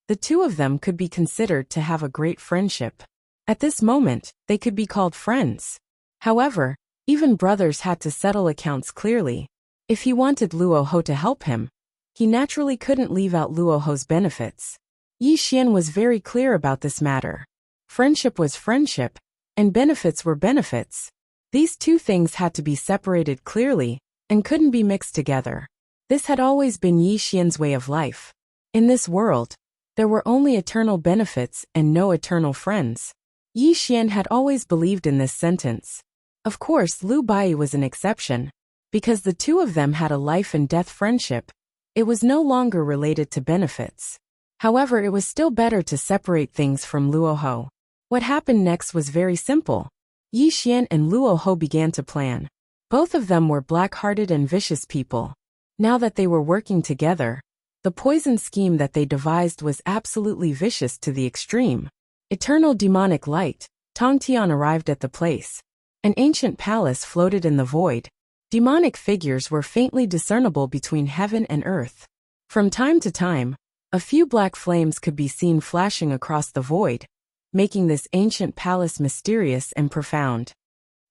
A: the two of them could be considered to have a great friendship. At this moment, they could be called friends. However, even brothers had to settle accounts clearly. If he wanted Luo Ho to help him, he naturally couldn't leave out Luo Ho's benefits. Yi Xian was very clear about this matter. Friendship was friendship, and benefits were benefits. These two things had to be separated clearly, and couldn't be mixed together. This had always been Yi Xian's way of life. In this world, there were only eternal benefits and no eternal friends. Yi Xian had always believed in this sentence. Of course, Lu Bai was an exception. Because the two of them had a life and death friendship, it was no longer related to benefits. However, it was still better to separate things from Luo Ho. What happened next was very simple. Yi Xian and Luo Ho began to plan. Both of them were black-hearted and vicious people. Now that they were working together, the poison scheme that they devised was absolutely vicious to the extreme. Eternal demonic light, Tongtian arrived at the place. An ancient palace floated in the void. Demonic figures were faintly discernible between heaven and earth. From time to time, a few black flames could be seen flashing across the void, making this ancient palace mysterious and profound.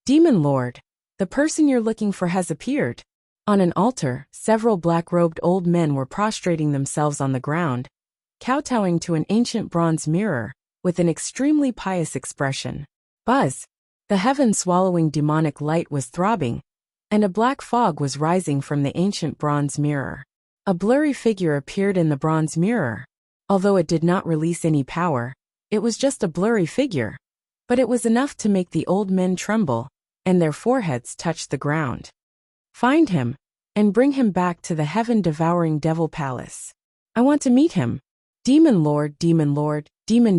A: "Demon Lord, the person you're looking for has appeared." On an altar, several black-robed old men were prostrating themselves on the ground, kowtowing to an ancient bronze mirror, with an extremely pious expression. Buzz! The heaven-swallowing demonic light was throbbing, and a black fog was rising from the ancient bronze mirror. A blurry figure appeared in the bronze mirror. Although it did not release any power, it was just a blurry figure. But it was enough to make the old men tremble, and their foreheads touched the ground. "Find him, and bring him back to the heaven-devouring devil palace. I want to meet him. Demon Lord, demon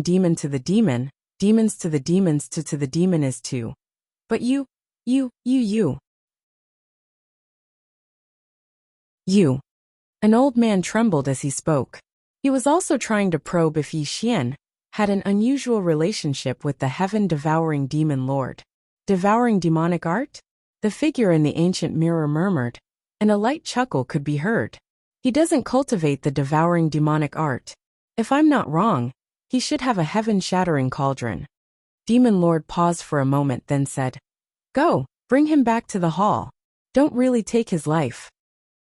A: demon to the demon, demons to the demons to the demon is to. But you. An old man trembled as he spoke. He was also trying to probe if Yi Xian had an unusual relationship with the heaven-devouring demon lord. Devouring demonic art? The figure in the ancient mirror murmured, and a light chuckle could be heard. He doesn't cultivate the devouring demonic art. If I'm not wrong, he should have a heaven-shattering cauldron. Demon Lord paused for a moment, then said, "Go, bring him back to the hall. Don't really take his life."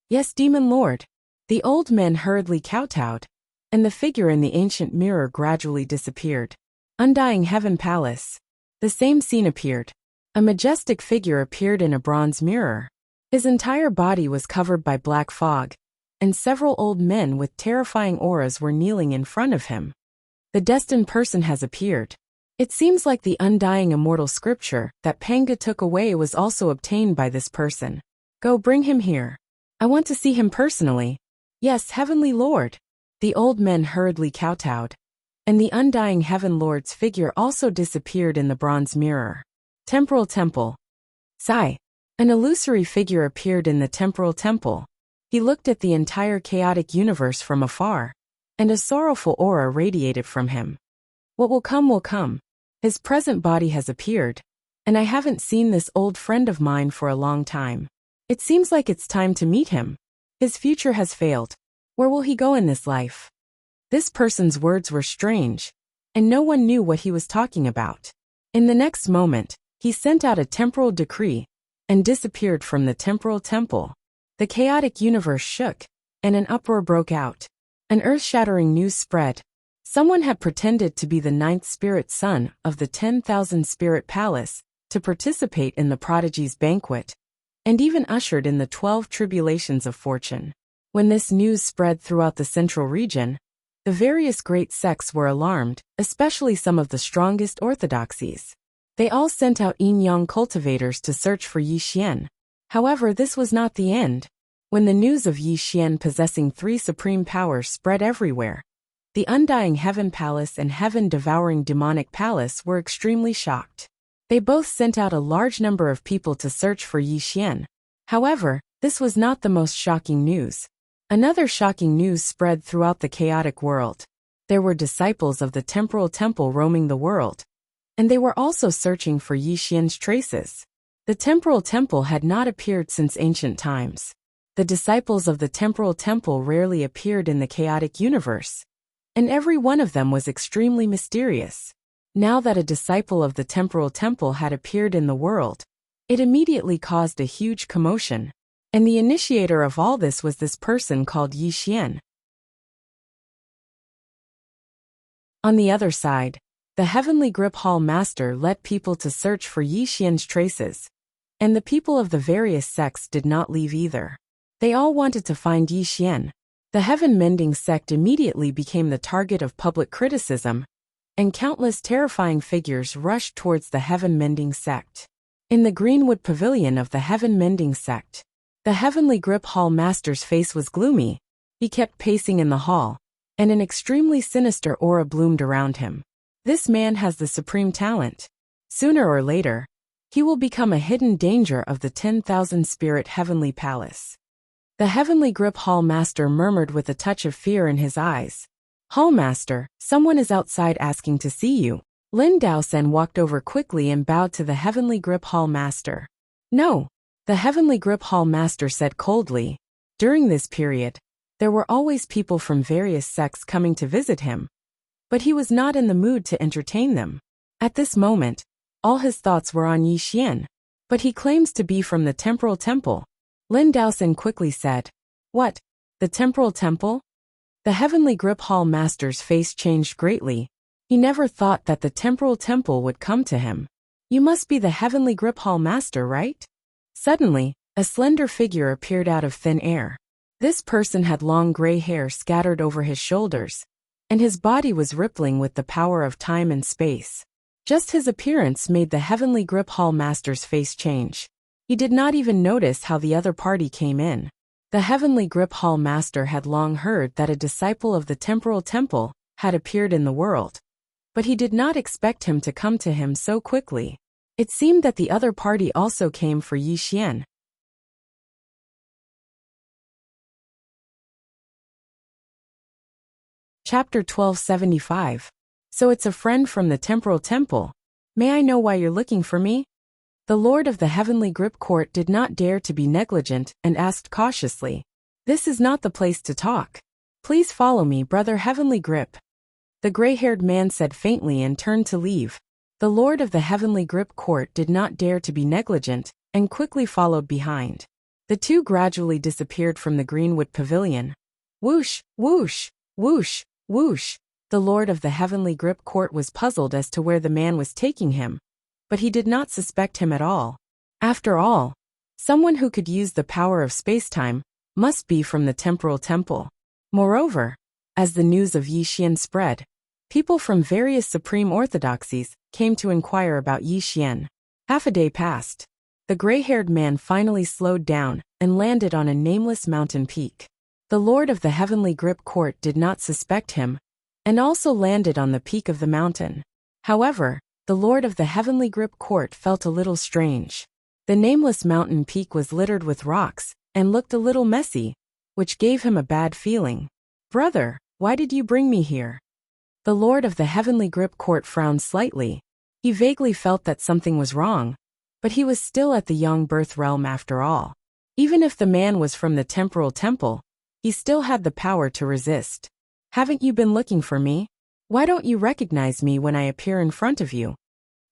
A: "Yes, Demon Lord." The old men hurriedly kowtowed, and the figure in the ancient mirror gradually disappeared. Undying Heaven Palace. The same scene appeared. A majestic figure appeared in a bronze mirror. His entire body was covered by black fog, and several old men with terrifying auras were kneeling in front of him. The destined person has appeared. It seems like the undying immortal scripture that Panga took away was also obtained by this person. Go bring him here. I want to see him personally. Yes, Heavenly Lord. The old men hurriedly kowtowed, and the undying Heaven Lord's figure also disappeared in the bronze mirror. Temporal Temple. Sigh. An illusory figure appeared in the temporal temple. He looked at the entire chaotic universe from afar, and a sorrowful aura radiated from him. What will come will come. His present body has appeared, and I haven't seen this old friend of mine for a long time. It seems like it's time to meet him. His future has failed. Where will he go in this life? This person's words were strange, and no one knew what he was talking about. In the next moment, he sent out a temporal decree and disappeared from the temporal temple. The chaotic universe shook, and an uproar broke out. An earth-shattering news spread. Someone had pretended to be the 9th spirit son of the 10,000 spirit palace to participate in the prodigy's banquet, and even ushered in the 12 tribulations of fortune. When this news spread throughout the central region, the various great sects were alarmed, especially some of the strongest orthodoxies. They all sent out yin-yang cultivators to search for Yi Xian. However, this was not the end. When the news of Yi Xian possessing 3 supreme powers spread everywhere, the Undying Heaven Palace and Heaven-Devouring Demonic Palace were extremely shocked. They both sent out a large number of people to search for Yi Xian. However, this was not the most shocking news. Another shocking news spread throughout the chaotic world. There were disciples of the Temporal Temple roaming the world, and they were also searching for Yi Xian's traces. The Temporal Temple had not appeared since ancient times. The disciples of the Temporal Temple rarely appeared in the chaotic universe, and every one of them was extremely mysterious. Now that a disciple of the Temporal Temple had appeared in the world, it immediately caused a huge commotion. And the initiator of all this was this person called Yi Xian. On the other side, the Heavenly Grip Hall Master led people to search for Yi Xian's traces, and the people of the various sects did not leave either. They all wanted to find Yi Xian. The Heaven Mending sect immediately became the target of public criticism, and countless terrifying figures rushed towards the Heaven Mending sect. In the Greenwood Pavilion of the Heaven Mending sect, the Heavenly Grip Hall Master's face was gloomy. He kept pacing in the hall, and an extremely sinister aura bloomed around him. This man has the supreme talent. Sooner or later, he will become a hidden danger of the 10,000 Spirit Heavenly Palace. The Heavenly Grip Hall Master murmured with a touch of fear in his eyes. Hall Master, someone is outside asking to see you. Lin Daosen walked over quickly and bowed to the Heavenly Grip Hall Master. No. The Heavenly Grip Hall Master said coldly. During this period, there were always people from various sects coming to visit him, but he was not in the mood to entertain them. At this moment, all his thoughts were on Yi Xian, but he claims to be from the Temporal Temple. Lin Daosen quickly said, What? The Temporal Temple? The Heavenly Grip Hall Master's face changed greatly. He never thought that the Temporal Temple would come to him. You must be the Heavenly Grip Hall Master, right? Suddenly, a slender figure appeared out of thin air. This person had long gray hair scattered over his shoulders, and his body was rippling with the power of time and space. Just his appearance made the Heavenly Grip Hall Master's face change. He did not even notice how the other party came in. The Heavenly Grip Hall Master had long heard that a disciple of the Temporal Temple had appeared in the world, but he did not expect him to come to him so quickly. It seemed that the other party also came for Yi Xian. Chapter 1275. So it's a friend from the Temporal Temple. May I know why you're looking for me? The Lord of the Heavenly Grip Court did not dare to be negligent and asked cautiously. This is not the place to talk. Please follow me, Brother Heavenly Grip. The gray-haired man said faintly and turned to leave. The Lord of the Heavenly Grip Court did not dare to be negligent, and quickly followed behind. The two gradually disappeared from the Greenwood Pavilion. Whoosh, whoosh, whoosh, whoosh. The Lord of the Heavenly Grip Court was puzzled as to where the man was taking him, but he did not suspect him at all. After all, someone who could use the power of space-time must be from the Temporal Temple. Moreover, as the news of Yi Xian spread, people from various supreme orthodoxies came to inquire about Yi Xian. Half a day passed. The gray-haired man finally slowed down and landed on a nameless mountain peak. The Lord of the Heavenly Grip Court did not suspect him, and also landed on the peak of the mountain. However, the Lord of the Heavenly Grip Court felt a little strange. The nameless mountain peak was littered with rocks and looked a little messy, which gave him a bad feeling. Brother, why did you bring me here? The Lord of the Heavenly Grip Court frowned slightly. He vaguely felt that something was wrong, but he was still at the Young Birth realm after all. Even if the man was from the Temporal Temple, he still had the power to resist. Haven't you been looking for me? Why don't you recognize me when I appear in front of you?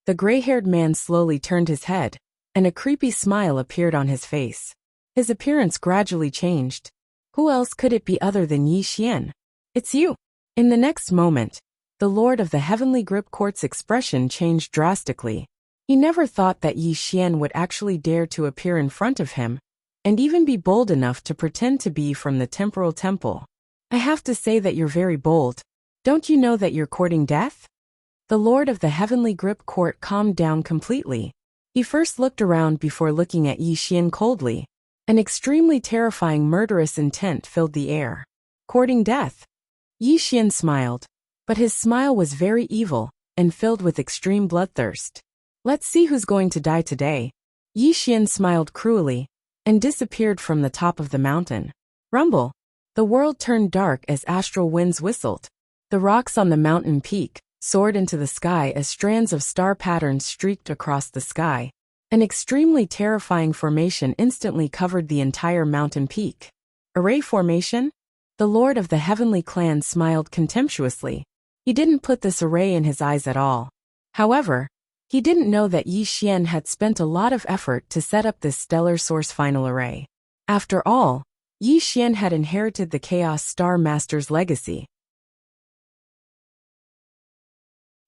A: The gray-haired man slowly turned his head, and a creepy smile appeared on his face. His appearance gradually changed. Who else could it be other than Yi Xian? It's you. In the next moment, the Lord of the Heavenly Grip Court's expression changed drastically. He never thought that Yi Xian would actually dare to appear in front of him, and even be bold enough to pretend to be from the temporal temple. I have to say that you're very bold. Don't you know that you're courting death? The Lord of the Heavenly Grip Court calmed down completely. He first looked around before looking at Yi Xian coldly. An extremely terrifying murderous intent filled the air. Courting death? Yi Xian smiled, but his smile was very evil and filled with extreme bloodthirst. Let's see who's going to die today. Yi Xian smiled cruelly and disappeared from the top of the mountain. Rumble! The world turned dark as astral winds whistled. The rocks on the mountain peak soared into the sky as strands of star patterns streaked across the sky. An extremely terrifying formation instantly covered the entire mountain peak. Array formation? The Lord of the Heavenly Clan smiled contemptuously. He didn't put this array in his eyes at all. However, he didn't know that Yi Xian had spent a lot of effort to set up this stellar source final array. After all, Yi Xian had inherited the Chaos Star Master's legacy.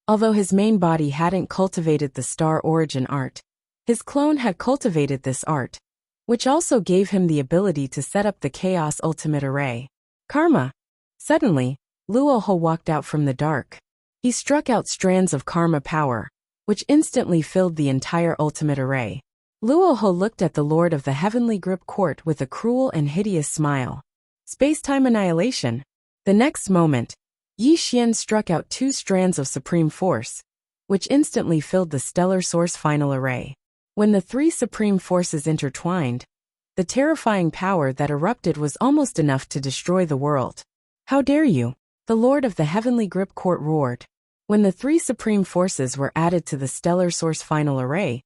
A: Although his main body hadn't cultivated the star origin art, his clone had cultivated this art, which also gave him the ability to set up the Chaos Ultimate Array. Karma. Suddenly, Luo Ho walked out from the dark. He struck out strands of karma power, which instantly filled the entire Ultimate Array. Luo Ho looked at the Lord of the Heavenly Grip Court with a cruel and hideous smile. Space-time annihilation. The next moment, Yi Xian struck out 2 strands of supreme force, which instantly filled the stellar source final array. When the 3 supreme forces intertwined, the terrifying power that erupted was almost enough to destroy the world. How dare you? The Lord of the Heavenly Grip Court roared. When the 3 supreme forces were added to the stellar source final array,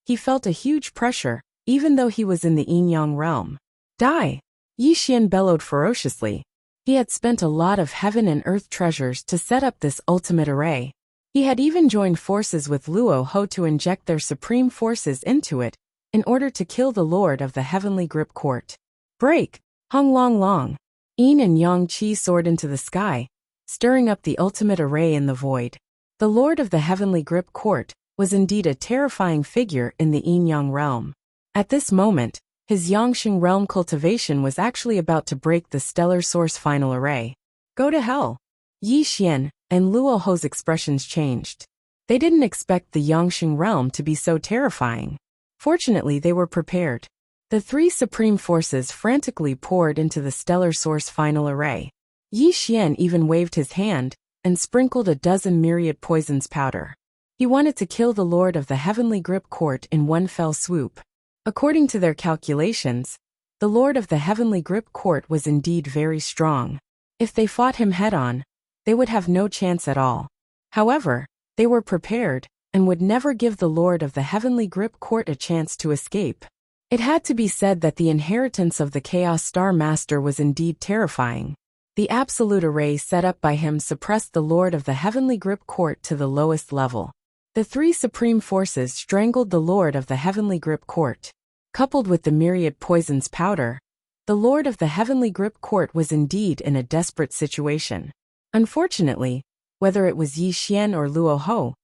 A: he felt a huge pressure, even though he was in the yin-yang realm. Die! Yi Xian bellowed ferociously. He had spent a lot of heaven and earth treasures to set up this ultimate array. He had even joined forces with Luo Ho to inject their supreme forces into it, in order to kill the Lord of the Heavenly Grip Court. Break! Hung long long. Yin and Yang Qi soared into the sky, stirring up the ultimate array in the void. The Lord of the Heavenly Grip Court was indeed a terrifying figure in the yin-yang realm. At this moment, his Yangsheng realm cultivation was actually about to break the stellar source final array. Go to hell! Yi Xian and Luo Ho's expressions changed. They didn't expect the Yangsheng realm to be so terrifying. Fortunately, they were prepared. The 3 supreme forces frantically poured into the stellar source final array. Yi Xian even waved his hand and sprinkled a dozen myriad poisons powder. He wanted to kill the Lord of the Heavenly Grip Court in one fell swoop. According to their calculations, the Lord of the Heavenly Grip Court was indeed very strong. If they fought him head-on, they would have no chance at all. However, they were prepared and would never give the Lord of the Heavenly Grip Court a chance to escape. It had to be said that the inheritance of the Chaos Star Master was indeed terrifying. The absolute array set up by him suppressed the Lord of the Heavenly Grip Court to the lowest level. The 3 supreme forces strangled the Lord of the Heavenly Grip Court. Coupled with the myriad poisons powder, the Lord of the Heavenly Grip Court was indeed in a desperate situation. Unfortunately, whether it was Yi Xian or Luo Ho,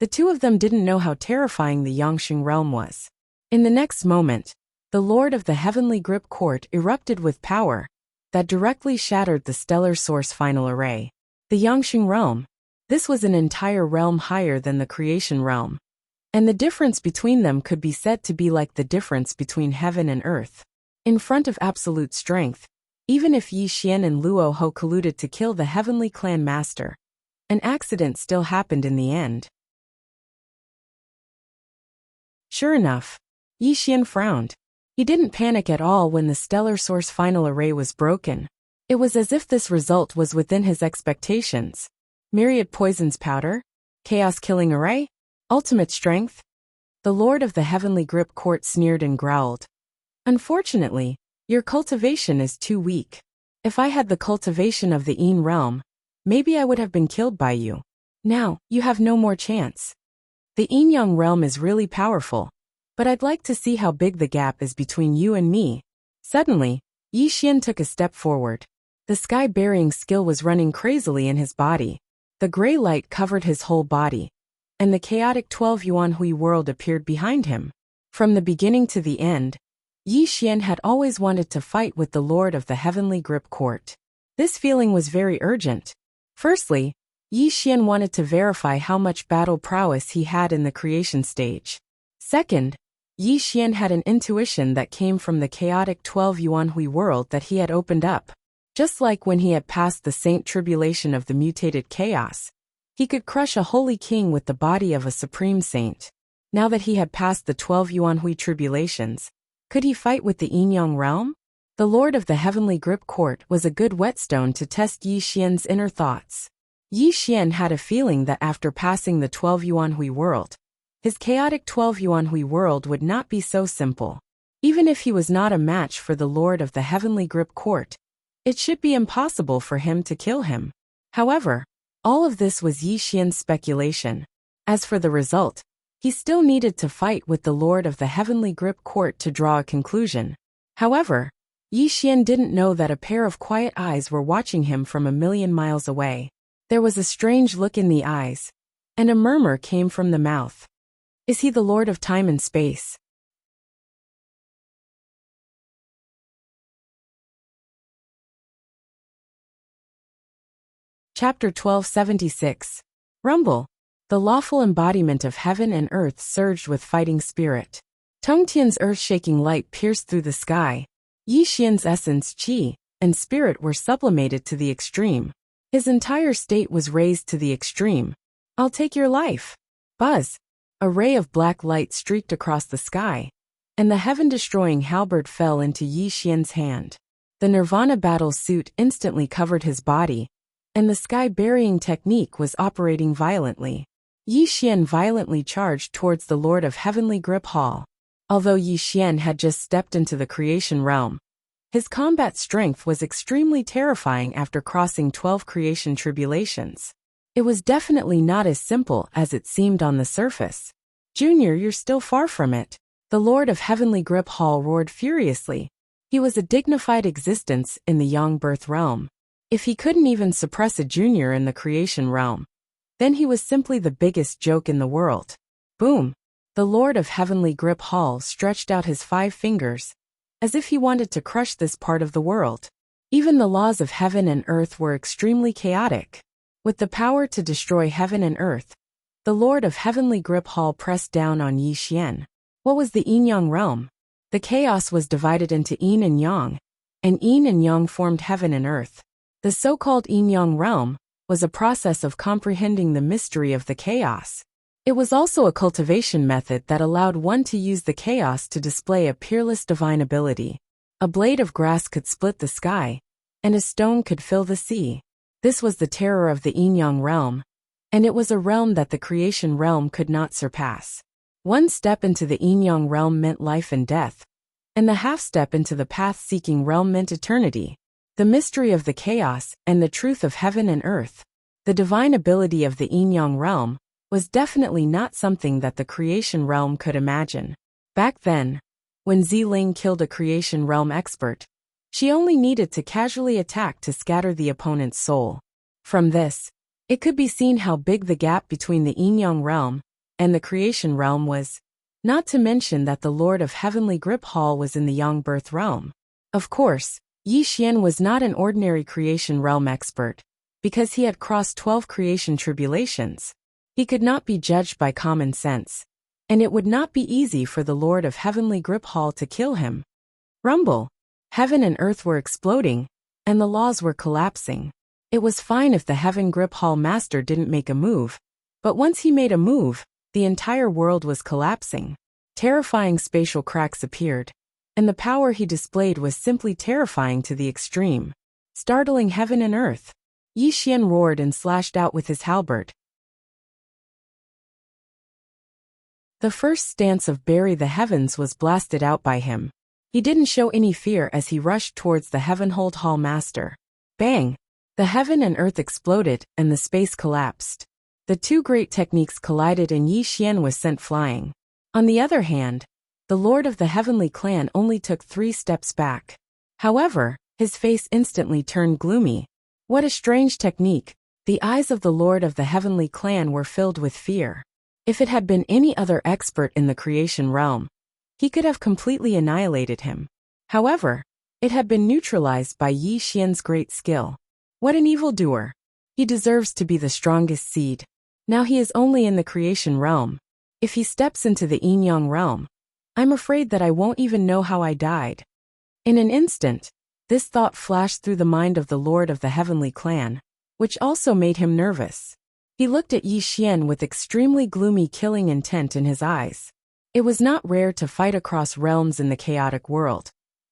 A: the 2 of them didn't know how terrifying the Yangsheng realm was. In the next moment, the Lord of the Heavenly Grip Court erupted with power that directly shattered the stellar source final array. The Yangsheng realm. This was an entire realm higher than the creation realm. And the difference between them could be said to be like the difference between heaven and earth. In front of absolute strength, even if Yi Xian and Luo Ho colluded to kill the Heavenly Clan Master, an accident still happened in the end. Sure enough, Yi Xian frowned. He didn't panic at all when the stellar source final array was broken. It was as if this result was within his expectations. Myriad poisons powder? Chaos killing array? Ultimate strength? The Lord of the Heavenly Grip Court sneered and growled. Unfortunately, your cultivation is too weak. If I had the cultivation of the Yin realm, maybe I would have been killed by you. Now, you have no more chance. The Yin-Yang realm is really powerful, but I'd like to see how big the gap is between you and me. Suddenly, Yi Xian took a step forward. The sky-burying skill was running crazily in his body. The gray light covered his whole body, and the chaotic 12 Yuan Hui world appeared behind him. From the beginning to the end, Yi Xian had always wanted to fight with the Lord of the Heavenly Grip Court. This feeling was very urgent. Firstly, Yi Xian wanted to verify how much battle prowess he had in the creation stage. Second, Yi Xian had an intuition that came from the chaotic 12 Yuanhui world that he had opened up. Just like when he had passed the saint tribulation of the mutated chaos, he could crush a holy king with the body of a supreme saint. Now that he had passed the 12 Yuanhui tribulations, could he fight with the Yin-Yang realm? The Lord of the Heavenly Grip Court was a good whetstone to test Yi Xian's inner thoughts. Yi Xian had a feeling that after passing the 12 Yuanhui world, his chaotic 12 Yuanhui world would not be so simple. Even if he was not a match for the Lord of the Heavenly Grip Court, it should be impossible for him to kill him. However, all of this was Yi Xian's speculation. As for the result, he still needed to fight with the Lord of the Heavenly Grip Court to draw a conclusion. However, Yi Xian didn't know that a pair of quiet eyes were watching him from a million miles away. There was a strange look in the eyes, and a murmur came from the mouth. Is he the Lord of Time and Space? Chapter 1276. Rumble. The lawful embodiment of heaven and earth surged with fighting spirit. Tongtian's earth-shaking light pierced through the sky. Yi Xian's essence, qi, and spirit were sublimated to the extreme. His entire state was raised to the extreme. I'll take your life. Buzz. A ray of black light streaked across the sky, and the heaven-destroying halberd fell into Yi Xian's hand. The Nirvana battle suit instantly covered his body, and the sky-burying technique was operating violently. Yi Xian violently charged towards the Lord of Heavenly Grip Hall. Although Yi Xian had just stepped into the creation realm, his combat strength was extremely terrifying after crossing 12 creation tribulations. It was definitely not as simple as it seemed on the surface. Junior, you're still far from it. The Lord of Heavenly Grip Hall roared furiously. He was a dignified existence in the Yang Birth realm. If he couldn't even suppress a junior in the creation realm, then he was simply the biggest joke in the world. Boom! The Lord of Heavenly Grip Hall stretched out his 5 fingers, as if he wanted to crush this part of the world. Even the laws of heaven and earth were extremely chaotic. With the power to destroy heaven and earth, the Lord of Heavenly Grip Hall pressed down on Yi Xian. What was the Yin-Yang realm? The chaos was divided into Yin and Yang, and Yin and Yang formed heaven and earth. The so-called Yin-Yang realm was a process of comprehending the mystery of the chaos. It was also a cultivation method that allowed one to use the chaos to display a peerless divine ability. A blade of grass could split the sky, and a stone could fill the sea. This was the terror of the Yin-Yang realm, and it was a realm that the creation realm could not surpass. One step into the Yin-Yang realm meant life and death, and the half step into the path-seeking realm meant eternity. The mystery of the chaos and the truth of heaven and earth, the divine ability of the Yin-Yang realm, was definitely not something that the creation realm could imagine. Back then, when Ziling killed a creation realm expert, she only needed to casually attack to scatter the opponent's soul. From this, it could be seen how big the gap between the Yin-Yang realm and the creation realm was, not to mention that the Lord of Heavenly Grip Hall was in the Yang Birth realm. Of course, Yi Xian was not an ordinary creation realm expert, because he had crossed 12 creation tribulations. He could not be judged by common sense, and it would not be easy for the Lord of Heavenly Grip Hall to kill him. Rumble. Heaven and earth were exploding, and the laws were collapsing. It was fine if the Heaven Grip Hall master didn't make a move, but once he made a move, the entire world was collapsing. Terrifying spatial cracks appeared, and the power he displayed was simply terrifying to the extreme. Startling heaven and earth. Yi Xian roared and slashed out with his halberd. The first stance of Bury the Heavens was blasted out by him. He didn't show any fear as he rushed towards the Heavenhold Hall master. Bang! The heaven and earth exploded and the space collapsed. The two great techniques collided and Yi Xian was sent flying. On the other hand, the Lord of the Heavenly Clan only took 3 steps back. However, his face instantly turned gloomy. What a strange technique! The eyes of the Lord of the Heavenly Clan were filled with fear. If it had been any other expert in the creation realm, he could have completely annihilated him. However, it had been neutralized by Yi Xian's great skill. What an evildoer! He deserves to be the strongest seed. Now he is only in the creation realm. If he steps into the yin-yang realm, I'm afraid that I won't even know how I died. In an instant, this thought flashed through the mind of the Lord of the Heavenly Clan, which also made him nervous. He looked at Yi Xian with extremely gloomy killing intent in his eyes. It was not rare to fight across realms in the chaotic world,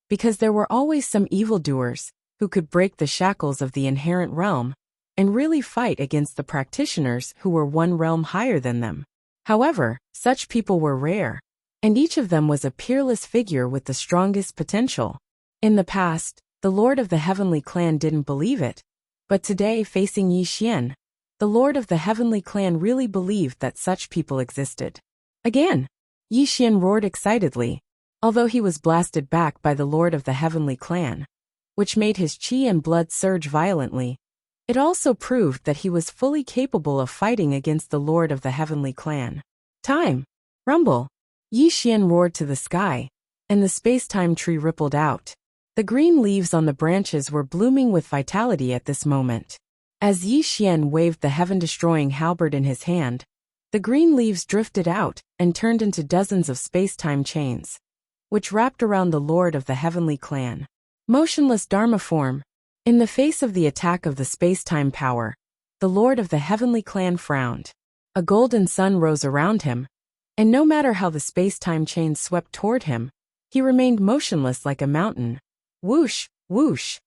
A: because there were always some evildoers who could break the shackles of the inherent realm and really fight against the practitioners who were one realm higher than them. However, such people were rare, and each of them was a peerless figure with the strongest potential. In the past, the Lord of the Heavenly Clan didn't believe it, but today, facing Yi Xian, the Lord of the Heavenly Clan really believed that such people existed. Again, Yi Xian roared excitedly, although he was blasted back by the Lord of the Heavenly Clan, which made his qi and blood surge violently. It also proved that he was fully capable of fighting against the Lord of the Heavenly Clan. Time! Rumble! Yi Xian roared to the sky, and the space-time tree rippled out. The green leaves on the branches were blooming with vitality at this moment. As Yi Xian waved the heaven-destroying halberd in his hand, the green leaves drifted out and turned into dozens of space-time chains, which wrapped around the Lord of the Heavenly Clan. Motionless Dharma form. In the face of the attack of the space-time power, the Lord of the Heavenly Clan frowned. A golden sun rose around him, and no matter how the space-time chains swept toward him, he remained motionless like a mountain. Whoosh, whoosh.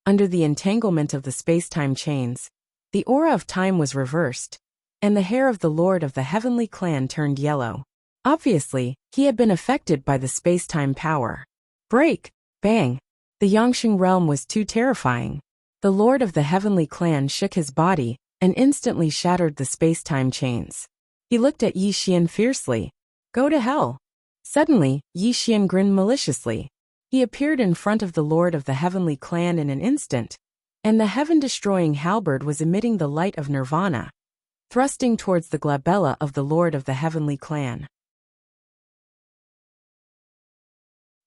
A: Under the entanglement of the space-time chains, the aura of time was reversed, and the hair of the Lord of the Heavenly Clan turned yellow. Obviously, he had been affected by the space-time power. Break! Bang! The Yangsheng realm was too terrifying. The Lord of the Heavenly Clan shook his body and instantly shattered the space-time chains. He looked at Yi Xian fiercely. Go to hell! Suddenly, Yi Xian grinned maliciously. He appeared in front of the Lord of the Heavenly Clan in an instant, and the heaven-destroying halberd was emitting the light of nirvana, thrusting towards the glabella of the Lord of the Heavenly Clan.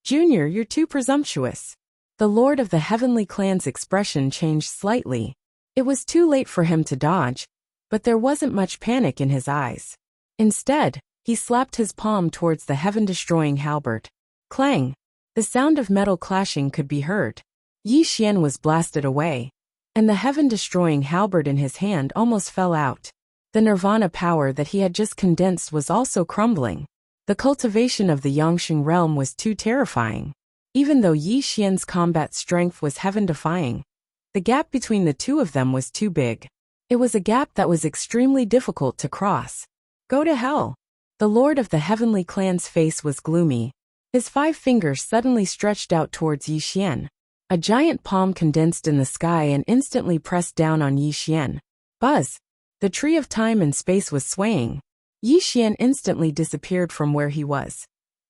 A: Junior, you're too presumptuous. The Lord of the Heavenly Clan's expression changed slightly. It was too late for him to dodge, but there wasn't much panic in his eyes. Instead, he slapped his palm towards the heaven-destroying halberd. Clang! The sound of metal clashing could be heard. Yi Xian was blasted away, and the heaven-destroying halberd in his hand almost fell out. The nirvana power that he had just condensed was also crumbling. The cultivation of the Yangsheng realm was too terrifying. Even though Yi Xian's combat strength was heaven-defying, the gap between the two of them was too big. It was a gap that was extremely difficult to cross. Go to hell! The Lord of the Heavenly Clan's face was gloomy. His 5 fingers suddenly stretched out towards Yi Xian. A giant palm condensed in the sky and instantly pressed down on Yi Xian. Buzz! The tree of time and space was swaying. Yi Xian instantly disappeared from where he was,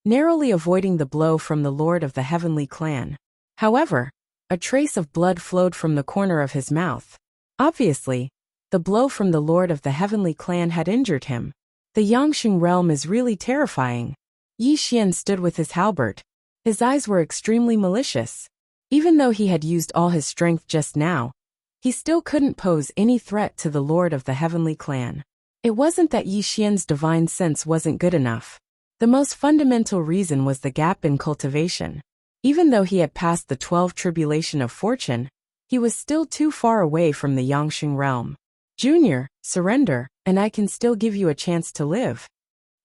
A: narrowly avoiding the blow from the Lord of the Heavenly Clan. However, a trace of blood flowed from the corner of his mouth. Obviously, the blow from the Lord of the Heavenly Clan had injured him. The Yangsheng realm is really terrifying. Yi Xian stood with his halberd. His eyes were extremely malicious. Even though he had used all his strength just now, he still couldn't pose any threat to the Lord of the Heavenly Clan. It wasn't that Yi Xian's divine sense wasn't good enough. The most fundamental reason was the gap in cultivation. Even though he had passed the 12 tribulation of fortune, he was still too far away from the Yangsheng realm. Junior, surrender, and I can still give you a chance to live.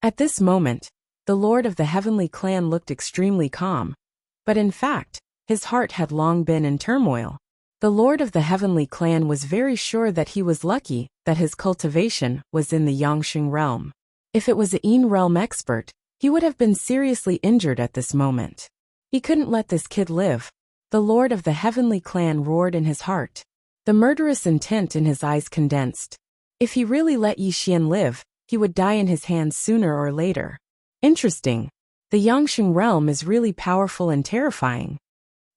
A: At this moment, the Lord of the Heavenly Clan looked extremely calm, but in fact, his heart had long been in turmoil. The Lord of the Heavenly Clan was very sure that he was lucky that his cultivation was in the Yangsheng realm. If it was a Yin realm expert, he would have been seriously injured at this moment. He couldn't let this kid live. The Lord of the Heavenly Clan roared in his heart. The murderous intent in his eyes condensed. If he really let Yi Xian live, he would die in his hands sooner or later. Interesting. The Yangsheng realm is really powerful and terrifying.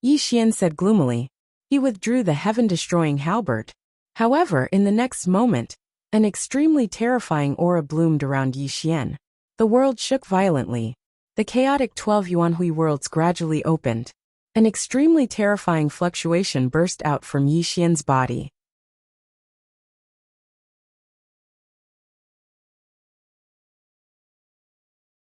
A: Yi Xian said gloomily. He withdrew the heaven-destroying halberd. However, in the next moment, an extremely terrifying aura bloomed around Yi Xian. The world shook violently. The chaotic 12 Yuanhui worlds gradually opened. An extremely terrifying fluctuation burst out from Yi Xian's body.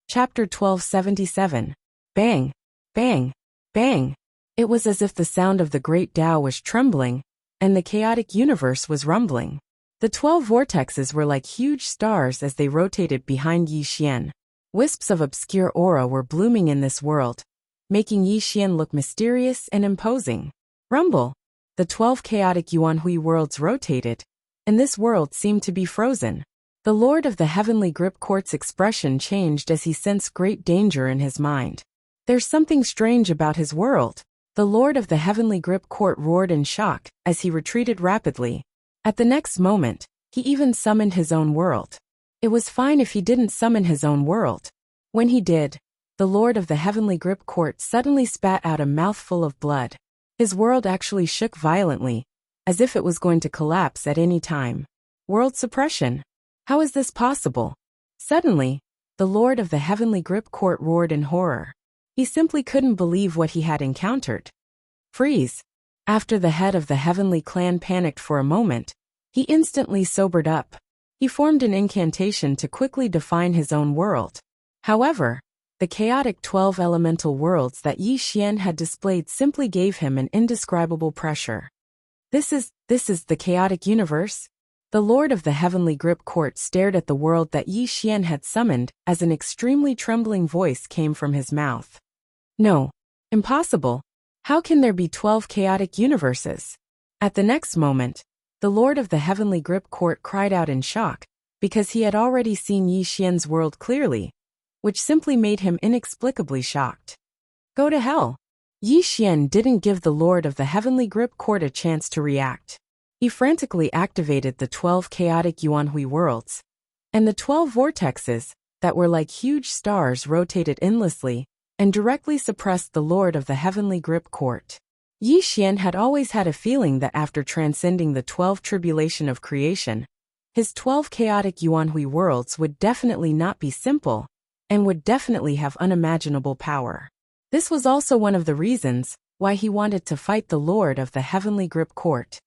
A: Chapter 1277. Bang! Bang! Bang! It was as if the sound of the great Tao was trembling, and the chaotic universe was rumbling. The 12 vortexes were like huge stars as they rotated behind Yi Xian. Wisps of obscure aura were blooming in this world, making Yi Xian look mysterious and imposing. Rumble! The 12 chaotic Yuanhui worlds rotated, and this world seemed to be frozen. The Lord of the Heavenly Grip Court's expression changed as he sensed great danger in his mind. There's something strange about his world. The Lord of the Heavenly Grip Court roared in shock as he retreated rapidly. At the next moment, he even summoned his own world. It was fine if he didn't summon his own world. When he did, the Lord of the Heavenly Grip Court suddenly spat out a mouthful of blood. His world actually shook violently, as if it was going to collapse at any time. World suppression? How is this possible? Suddenly, the Lord of the Heavenly Grip Court roared in horror. He simply couldn't believe what he had encountered. Freeze! After the head of the Heavenly Clan panicked for a moment, he instantly sobered up. He formed an incantation to quickly define his own world. However, the chaotic 12 elemental worlds that Yi Xian had displayed simply gave him an indescribable pressure. This is the chaotic universe? The Lord of the Heavenly Grip Court stared at the world that Yi Xian had summoned as an extremely trembling voice came from his mouth. No. Impossible. How can there be 12 chaotic universes? At the next moment, the Lord of the Heavenly Grip Court cried out in shock, because he had already seen Yi Xian's world clearly, which simply made him inexplicably shocked. Go to hell! Yi Xian didn't give the Lord of the Heavenly Grip Court a chance to react. He frantically activated the 12 chaotic Yuanhui worlds, and the 12 vortexes, that were like huge stars, rotated endlessly, and directly suppressed the Lord of the Heavenly Grip Court. Yi Xian had always had a feeling that after transcending the 12 tribulation of creation, his 12 chaotic Yuanhui worlds would definitely not be simple, and would definitely have unimaginable power. This was also one of the reasons why he wanted to fight the Lord of the Heavenly Grip Court.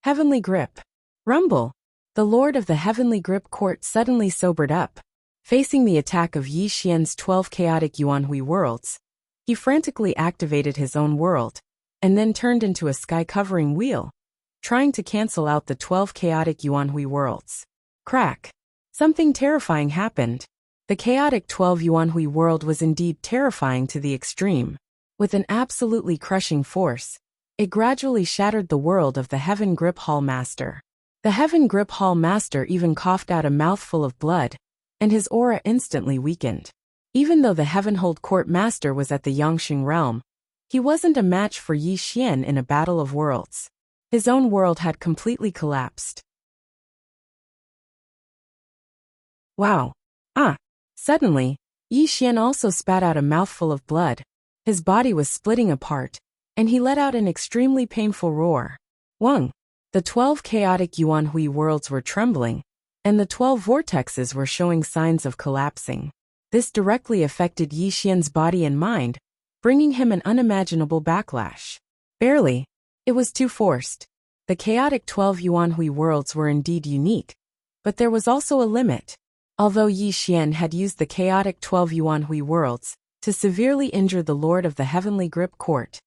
A: Heavenly Grip. Rumble! The Lord of the Heavenly Grip Court suddenly sobered up. Facing the attack of Yi Xian's 12 chaotic Yuanhui worlds, he frantically activated his own world, and then turned into a sky-covering wheel, trying to cancel out the 12 chaotic Yuanhui worlds. Crack! Something terrifying happened. The chaotic 12 Yuanhui world was indeed terrifying to the extreme. With an absolutely crushing force, it gradually shattered the world of the Heaven Grip Hall Master. The Heaven Grip Hall Master even coughed out a mouthful of blood, and his aura instantly weakened. Even though the Heavenhold Court Master was at the Yangxing realm, he wasn't a match for Yi Xian in a battle of worlds. His own world had completely collapsed. Wow! Suddenly, Yi Xian also spat out a mouthful of blood. His body was splitting apart, and he let out an extremely painful roar. Wang! The 12 chaotic Yuanhui worlds were trembling, and the 12 vortexes were showing signs of collapsing. This directly affected Yi Xian's body and mind, bringing him an unimaginable backlash. Barely. It was too forced. The chaotic 12 Yuanhui worlds were indeed unique, but there was also a limit. Although Yi Xian had used the chaotic 12 Yuanhui worlds to severely injure the Lord of the Heavenly Grip Court,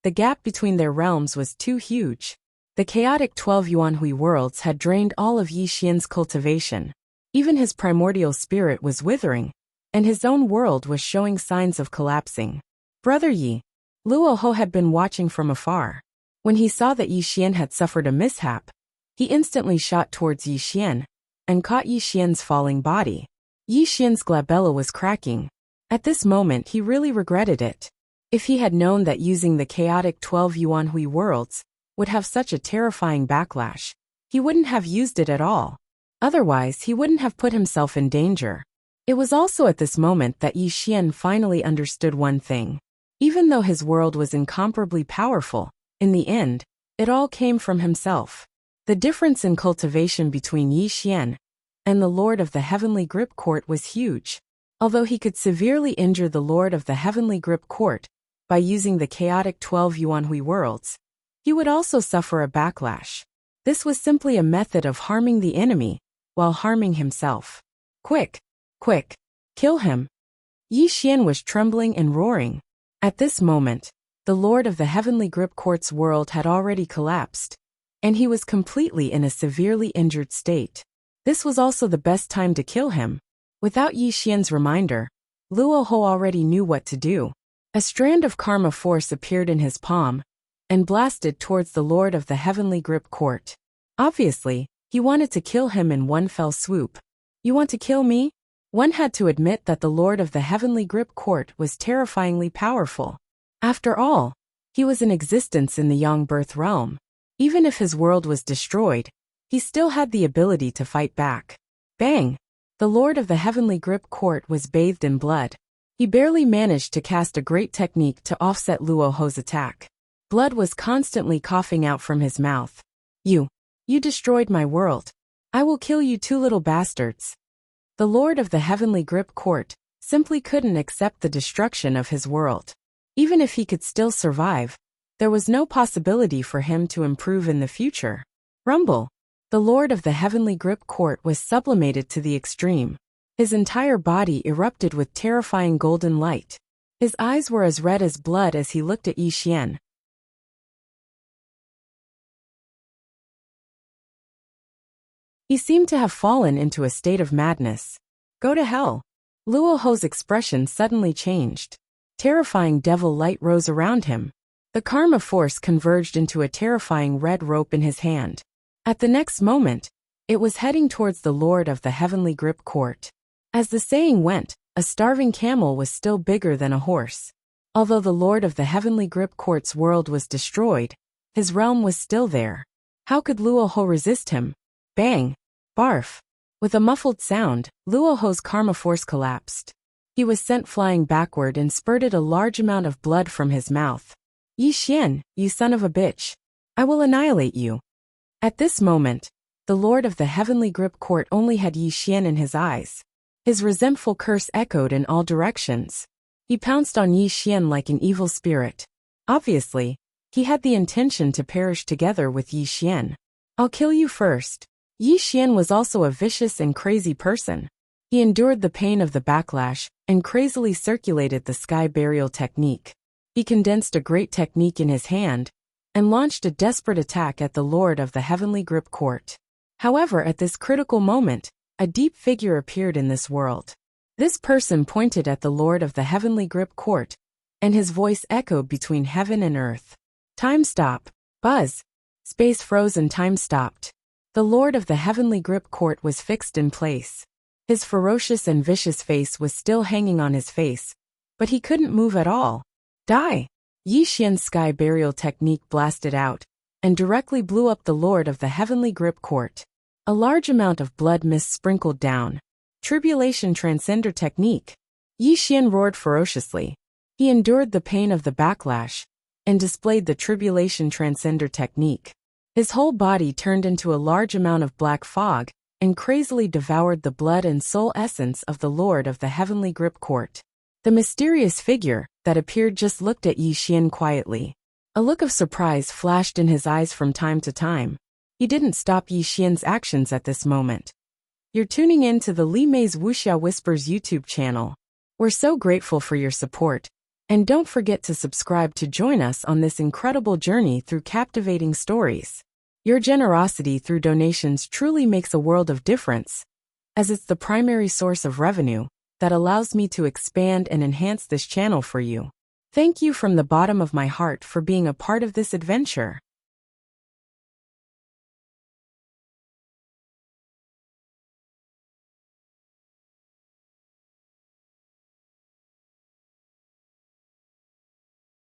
A: the gap between their realms was too huge. The chaotic 12 Yuanhui worlds had drained all of Yi Xian's cultivation. Even his primordial spirit was withering, and his own world was showing signs of collapsing. Brother Yi, Luo Ho had been watching from afar. When he saw that Yi Xian had suffered a mishap, he instantly shot towards Yi Xian, and caught Yi Xian's falling body. Yi Xian's glabella was cracking. At this moment he really regretted it. If he had known that using the chaotic 12 Yuanhui worlds would have such a terrifying backlash, he wouldn't have used it at all. Otherwise, he wouldn't have put himself in danger. It was also at this moment that Yi Xian finally understood one thing. Even though his world was incomparably powerful, in the end, it all came from himself. The difference in cultivation between Yi Xian and the Lord of the Heavenly Grip Court was huge. Although he could severely injure the Lord of the Heavenly Grip Court by using the chaotic 12 Yuanhui worlds, he would also suffer a backlash. This was simply a method of harming the enemy while harming himself. Quick! Quick! Kill him! Yi Xian was trembling and roaring. At this moment, the Lord of the Heavenly Grip Court's world had already collapsed, and he was completely in a severely injured state. This was also the best time to kill him. Without Yi Xian's reminder, Luo Ho already knew what to do. A strand of karma force appeared in his palm and blasted towards the Lord of the Heavenly Grip Court. Obviously, he wanted to kill him in one fell swoop. You want to kill me? One had to admit that the Lord of the Heavenly Grip Court was terrifyingly powerful. After all, he was in existence in the Yang Birth realm. Even if his world was destroyed, he still had the ability to fight back. Bang! The Lord of the Heavenly Grip Court was bathed in blood. He barely managed to cast a great technique to offset Luo Ho's attack. Blood was constantly coughing out from his mouth. You destroyed my world. I will kill you two little bastards. The Lord of the Heavenly Grip Court simply couldn't accept the destruction of his world. Even if he could still survive, there was no possibility for him to improve in the future. Rumble! The Lord of the Heavenly Grip Court was sublimated to the extreme. His entire body erupted with terrifying golden light. His eyes were as red as blood as he looked at Yi Xian. He seemed to have fallen into a state of madness. Go to hell! Luo Ho's expression suddenly changed. Terrifying devil light rose around him. The karma force converged into a terrifying red rope in his hand. At the next moment, it was heading towards the Lord of the Heavenly Grip Court. As the saying went, a starving camel was still bigger than a horse. Although the Lord of the Heavenly Grip Court's world was destroyed, his realm was still there. How could Luo Ho resist him? Bang! Barf! With a muffled sound, Luo Ho's karma force collapsed. He was sent flying backward and spurted a large amount of blood from his mouth. Yi Xian, you son of a bitch! I will annihilate you! At this moment, the Lord of the Heavenly Grip Court only had Yi Xian in his eyes. His resentful curse echoed in all directions. He pounced on Yi Xian like an evil spirit. Obviously, he had the intention to perish together with Yi Xian. I'll kill you first. Yi Xian was also a vicious and crazy person. He endured the pain of the backlash and crazily circulated the sky burial technique. He condensed a great technique in his hand and launched a desperate attack at the Lord of the Heavenly Grip Court. However, at this critical moment, a deep figure appeared in this world. This person pointed at the Lord of the Heavenly Grip Court, and his voice echoed between heaven and earth. Time stop. Buzz. Space froze and time stopped. The Lord of the Heavenly Grip Court was fixed in place. His ferocious and vicious face was still hanging on his face, but he couldn't move at all. Die! Yi Xian's sky burial technique blasted out, and directly blew up the Lord of the Heavenly Grip Court. A large amount of blood mist sprinkled down. Tribulation Transcender Technique. Yi Xian roared ferociously. He endured the pain of the backlash, and displayed the Tribulation Transcender Technique. His whole body turned into a large amount of black fog, and crazily devoured the blood and soul essence of the Lord of the Heavenly Grip Court. The mysterious figure that appeared just looked at Yi Xian quietly. A look of surprise flashed in his eyes from time to time. He didn't stop Yi Xian's actions at this moment. You're tuning in to the Li Mei's Wuxia Whispers YouTube channel. We're so grateful for your support, and don't forget to subscribe to join us on this incredible journey through captivating stories. Your generosity through donations truly makes a world of difference, as it's the primary source of revenue that allows me to expand and enhance this channel for you. Thank you from the bottom of my heart for being a part of this adventure.